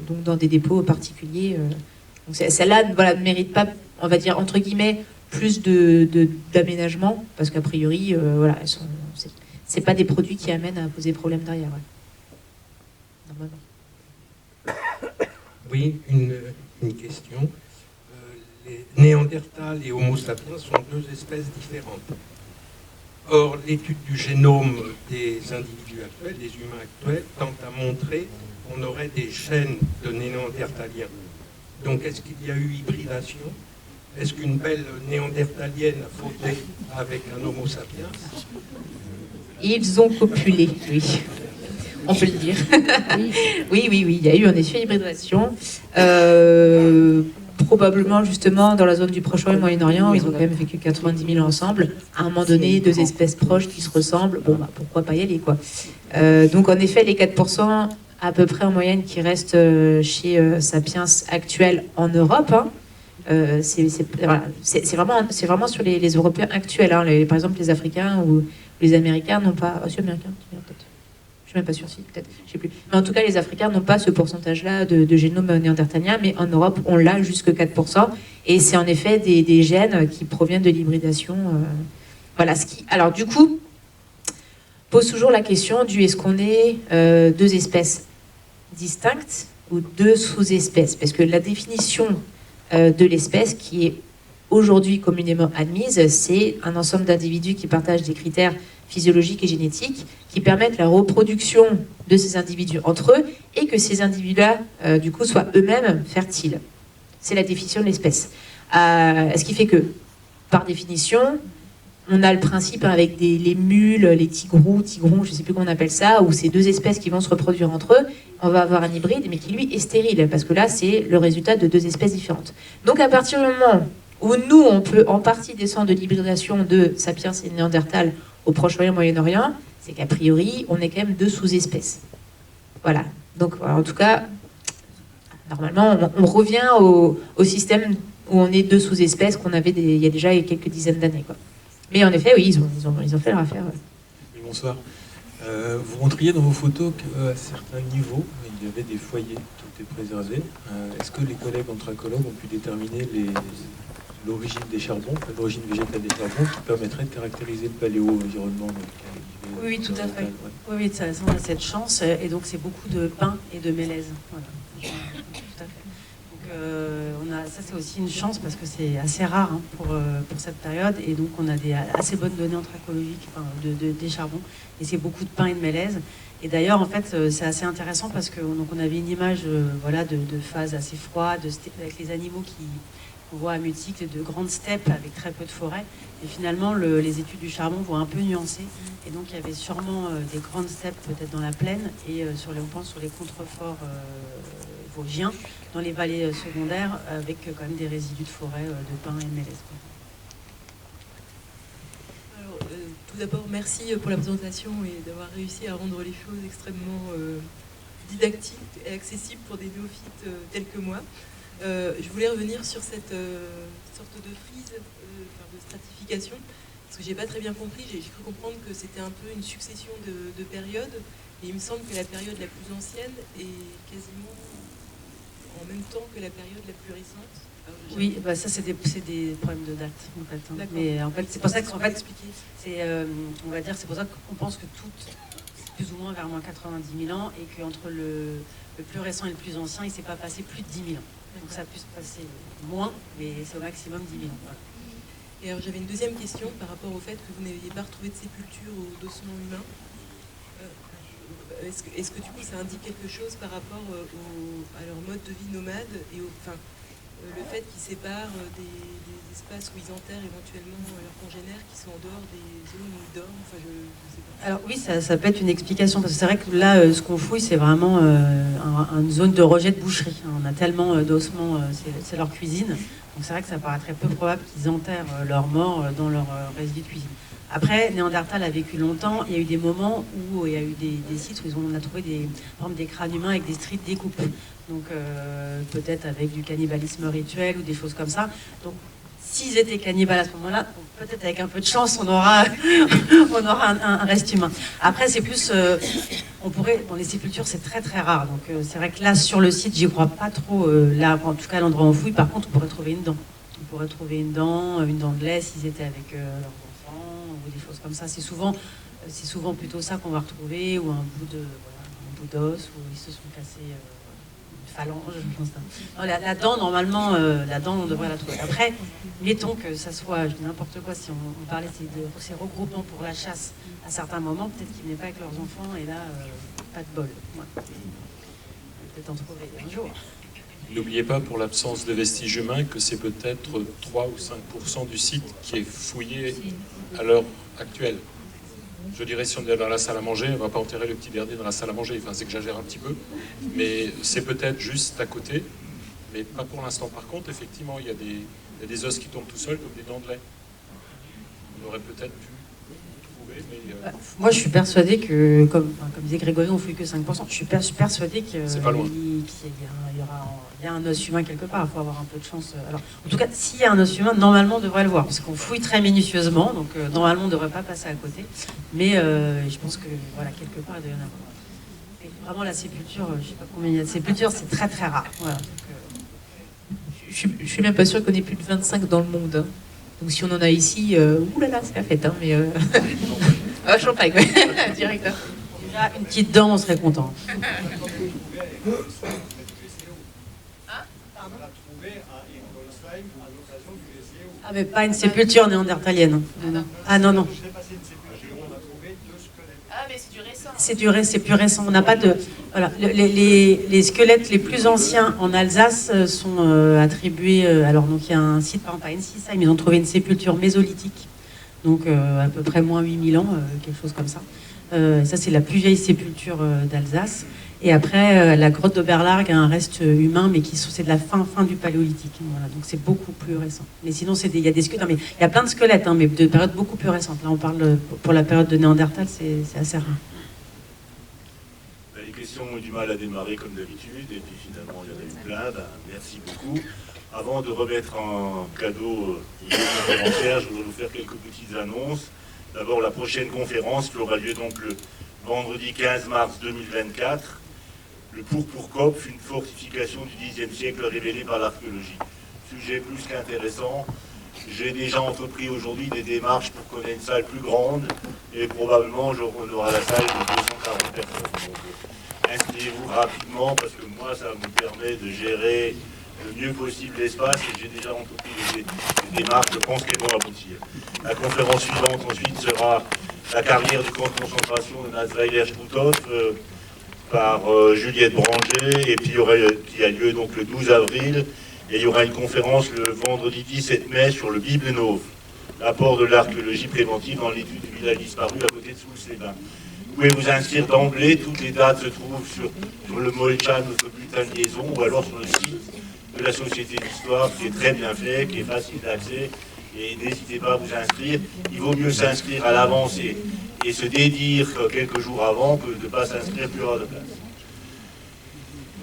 donc dans des dépôts particuliers. Donc celle-là, voilà, ne mérite pas, on va dire entre guillemets, plus d'aménagement, parce qu'a priori, voilà, c'est pas des produits qui amènent à poser problème derrière. Ouais. Normalement. Oui, une question. Les Néandertals et Homo sapiens sont deux espèces différentes. Or, l'étude du génome des individus actuels, des humains actuels, tend à montrer qu'on aurait des chaînes de Néandertaliens. Donc, est-ce qu'il y a eu hybridation? Est-ce qu'une belle Néandertalienne a fauté avec un Homo sapiens? Ils ont copulé, oui. On peut le dire. Oui, il y a eu en effet hybridation. Probablement justement dans la zone du Proche-Orient et Moyen-Orient, où ils ont quand même vécu 90 000 ensemble. À un moment donné, deux espèces proches qui se ressemblent, bon, bah, pourquoi pas y aller, quoi. Donc en effet, les 4% à peu près en moyenne qui restent chez Sapiens actuels en Europe, hein, c'est vraiment sur les Européens actuels. Hein. Par exemple, les Africains ou les Américains n'ont pas... Oh, c'est américain, peut-être. Je suis même pas sûre, si, peut-être, je sais plus. Mais en tout cas, les Africains n'ont pas ce pourcentage-là de génome néandertalien, mais en Europe, on l'a jusque 4%. Et c'est en effet des gènes qui proviennent de l'hybridation. Voilà. Alors, du coup, pose toujours la question du est-ce qu'on est deux espèces distinctes ou deux sous-espèces? Parce que la définition de l'espèce, qui est aujourd'hui communément admise, c'est un ensemble d'individus qui partagent des critères physiologiques et génétiques qui permettent la reproduction de ces individus entre eux et que ces individus-là, du coup, soient eux-mêmes fertiles. C'est la définition de l'espèce. Ce qui fait que, par définition, on a le principe avec les mules, les tigrons, je ne sais plus comment on appelle ça, où c'est deux espèces qui vont se reproduire entre eux, on va avoir un hybride, mais qui lui est stérile, parce que là, c'est le résultat de deux espèces différentes. Donc à partir du moment où nous, on peut en partie descendre de l'hybridation de Sapiens et Néandertal au Proche-Orient, Moyen-Orient, c'est qu'a priori, on est quand même deux sous-espèces. Voilà. Donc en tout cas, normalement, on revient au système où on est deux sous-espèces qu'on avait il y a déjà quelques dizaines d'années, quoi. Mais en effet, oui, ils ont fait leur affaire. Ouais. Oui, bonsoir. Vous montriez dans vos photos qu'à certains niveaux, il y avait des foyers qui étaient préservés. Est-ce que les collègues anthracologues ont pu déterminer l'origine des charbons, l'origine végétale des charbons, qui permettrait de caractériser le paléo-environnement dans lequel il vivait? Oui, tout à fait. Oui, oui, ça, on a cette chance. Et donc, c'est beaucoup de pins et de mélèzes. Voilà. Tout à fait. Donc, ça, c'est aussi une chance parce que c'est assez rare pour cette période. Et donc, on a des assez bonnes données anthracologiques des charbons. Et c'est beaucoup de pins et de mélèzes. Et d'ailleurs, en fait, c'est assez intéressant parce qu'on avait une image voilà, de phase assez froide, avec les animaux qu'on voit à Mutique, de grandes steppes avec très peu de forêt. Et finalement, les études du charbon vont un peu nuancer. Et donc, il y avait sûrement des grandes steppes peut-être dans la plaine et on pense sur les contreforts vosgiens, dans les vallées secondaires, avec quand même des résidus de forêt, de pins et de mélèzes. Alors, tout d'abord, merci pour la présentation et d'avoir réussi à rendre les choses extrêmement didactiques et accessibles pour des néophytes tels que moi. Je voulais revenir sur cette sorte de frise, de stratification, parce que j'ai pas très bien compris. J'ai cru comprendre que c'était un peu une succession de périodes, et il me semble que la période la plus ancienne est quasiment en même temps que la période la plus récente. Oui, bah ça c'est des problèmes de date en fait. Hein. Mais en fait c'est pour ça qu'on va expliquer. On va dire c'est pour ça qu'on pense que tout plus ou moins vers moins 90 000 ans et qu'entre le plus récent et le plus ancien, il ne s'est pas passé plus de 10 000 ans. Donc ça peut se passer moins, mais c'est au maximum 10 000 ans. Voilà. Et alors j'avais une deuxième question par rapport au fait que vous n'aviez pas retrouvé de sépulture ou d'ossements humains. Est-ce que du coup ça indique quelque chose par rapport à leur mode de vie nomade et le fait qu'ils séparent des espaces où ils enterrent éventuellement leurs congénères qui sont en dehors des zones où ils dorment, je sais pas. Alors oui, ça peut être une explication, parce que c'est vrai que là, ce qu'on fouille, c'est vraiment une zone de rejet de boucherie. On a tellement d'ossements, c'est leur cuisine, donc c'est vrai que ça paraît très peu probable qu'ils enterrent leurs morts dans leur résidu de cuisine. Après, Néandertal a vécu longtemps. Il y a eu des moments où il y a eu des sites où on a trouvé par exemple, des crânes humains avec des stries découpées. Donc peut-être avec du cannibalisme rituel ou des choses comme ça. Donc s'ils étaient cannibales à ce moment-là, peut-être avec un peu de chance, on aura un reste humain. Après, c'est plus... dans les sépultures, c'est très très rare. Donc c'est vrai que là, sur le site, j'y crois pas trop. Là, en tout cas, l'endroit où on fouille, par contre, on pourrait trouver une dent. On pourrait trouver une dent de lait s'ils étaient avec leurs enfants ou des choses comme ça. C'est souvent plutôt ça qu'on va retrouver, ou un bout d'os, où ils se sont cassés une phalange. Non, la dent, normalement, on devrait la trouver. Après, mettons que ça soit, je dis n'importe quoi, si on parlait de ces regroupements pour la chasse à certains moments, peut-être qu'ils venaient pas avec leurs enfants, et là, pas de bol. Ouais. Peut-être en trouver un jour. N'oubliez pas, pour l'absence de vestiges humains, que c'est peut-être 3 ou 5% du site qui est fouillé à l'heure actuelle. Je dirais, si on est dans la salle à manger, on ne va pas enterrer le petit dernier dans la salle à manger. Enfin, j'exagère un petit peu. Mais c'est peut-être juste à côté, mais pas pour l'instant. Par contre, effectivement, il y a des os qui tombent tout seuls, comme des dents de lait. On aurait peut-être pu trouver, mais... Moi, je suis persuadée que, comme disait Grégory, on ne fouille que 5%. Je suis persuadée qu'il y a un os humain quelque part. Il faut avoir un peu de chance. Alors, en tout cas, s'il y a un os humain, normalement, on devrait le voir, parce qu'on fouille très minutieusement, donc normalement, on ne devrait pas passer à côté. Mais je pense que, voilà, quelque part, il doit y en avoir. Et vraiment, la sépulture, je ne sais pas combien il y a de sépultures, c'est très très rare. Voilà, donc, je suis même pas sûre qu'on ait plus de 25 dans le monde. Hein. Donc si on en a ici, oulala, c'est la fête. Hein, mais Champagne, ouais. Direct. Hein. Déjà, une petite dent, on serait content. Ah, mais pas une sépulture néandertalienne. Non. Ah non, non. Ah, mais c'est du récent. C'est plus récent. On n'a pas de. Voilà. Les squelettes les plus anciens en Alsace sont attribués. Alors, donc, il y a un site, par exemple, à Ensisheim, ils ont trouvé une sépulture mésolithique. Donc, à peu près moins 8000 ans, quelque chose comme ça. Ça, c'est la plus vieille sépulture d'Alsace. Et après, la grotte d'Oberlarg a un reste humain, mais c'est de la fin du paléolithique. Voilà, donc c'est beaucoup plus récent. Mais sinon, il y a des squelettes, mais il y a plein de squelettes, hein, mais de périodes beaucoup plus récentes. Là, on parle pour la période de Néandertal, c'est assez rare. Les questions ont eu du mal à démarrer comme d'habitude, et puis finalement, il y en a eu plein. Merci beaucoup. Avant de remettre un cadeau aux conférencières, je voudrais vous faire quelques petites annonces. D'abord, la prochaine conférence qui aura lieu donc le vendredi 15 mars 2024. Le Purpurkopf, une fortification du Xe siècle révélée par l'archéologie. Sujet plus qu'intéressant. J'ai déjà entrepris aujourd'hui des démarches pour qu'on ait une salle plus grande et probablement on aura la salle de 240 personnes. Donc, inscrivez-vous rapidement parce que moi ça me permet de gérer le mieux possible l'espace et j'ai déjà entrepris des démarches, je pense qu'elles vont aboutir. La conférence suivante ensuite sera la carrière du camp de concentration de Natzweiler-Struthof par Juliette Branger, et puis qui a lieu donc le 12 avril, et il y aura une conférence le vendredi 17 mai sur le Biblenhof, l'apport de l'archéologie préventive dans l'étude du village disparu à côté de Souls-les-Bains. Vous pouvez vous inscrire d'emblée, toutes les dates se trouvent sur le Molchan, notre bulletin de liaison, ou alors sur le site de la Société d'Histoire, qui est très bien fait, qui est facile d'accès, et n'hésitez pas à vous inscrire. Il vaut mieux s'inscrire à l'avance et se dédire quelques jours avant que de ne pas s'inscrire plus à de place.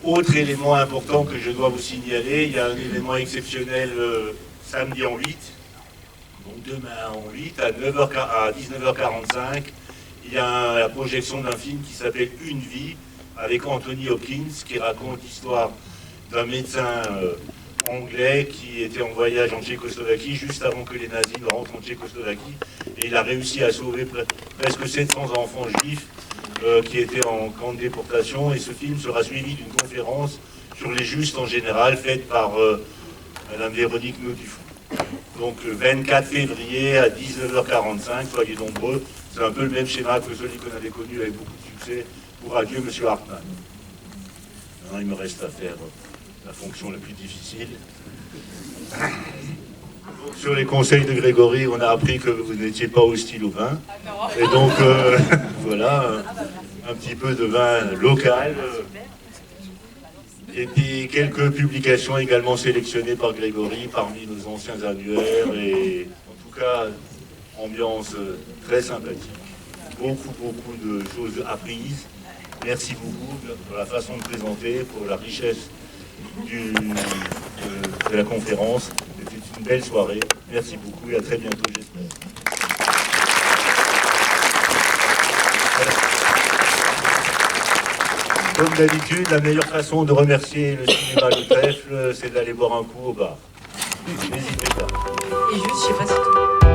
Autre élément important que je dois vous signaler, il y a un élément exceptionnel samedi en 8, donc demain en 8, à 19h45, il y a la projection d'un film qui s'appelle Une vie, avec Anthony Hopkins, qui raconte l'histoire d'un médecin anglais qui était en voyage en Tchécoslovaquie juste avant que les nazis ne rentrent en Tchécoslovaquie, et il a réussi à sauver presque 700 enfants juifs qui étaient en camp de déportation, et ce film sera suivi d'une conférence sur les justes en général faite par Madame Véronique Naudufou. Donc le 24 février à 19h45, soyez nombreux, c'est un peu le même schéma que celui qu'on avait connu avec beaucoup de succès pour Adieu Monsieur Hartmann. Maintenant il me reste à faire la fonction la plus difficile. Sur les conseils de Grégory, on a appris que vous n'étiez pas hostile au vin. Et donc, voilà, un petit peu de vin local. Et puis, quelques publications également sélectionnées par Grégory parmi nos anciens annuaires. Et en tout cas, ambiance très sympathique. Beaucoup de choses apprises. Merci beaucoup pour la façon de présenter, pour la richesse de la conférence. C'était une belle soirée. Merci beaucoup et à très bientôt, j'espère. Comme d'habitude, la meilleure façon de remercier le cinéma Le Trèfle, c'est d'aller boire un coup au bar. N'hésitez pas. Et juste, je sais pas si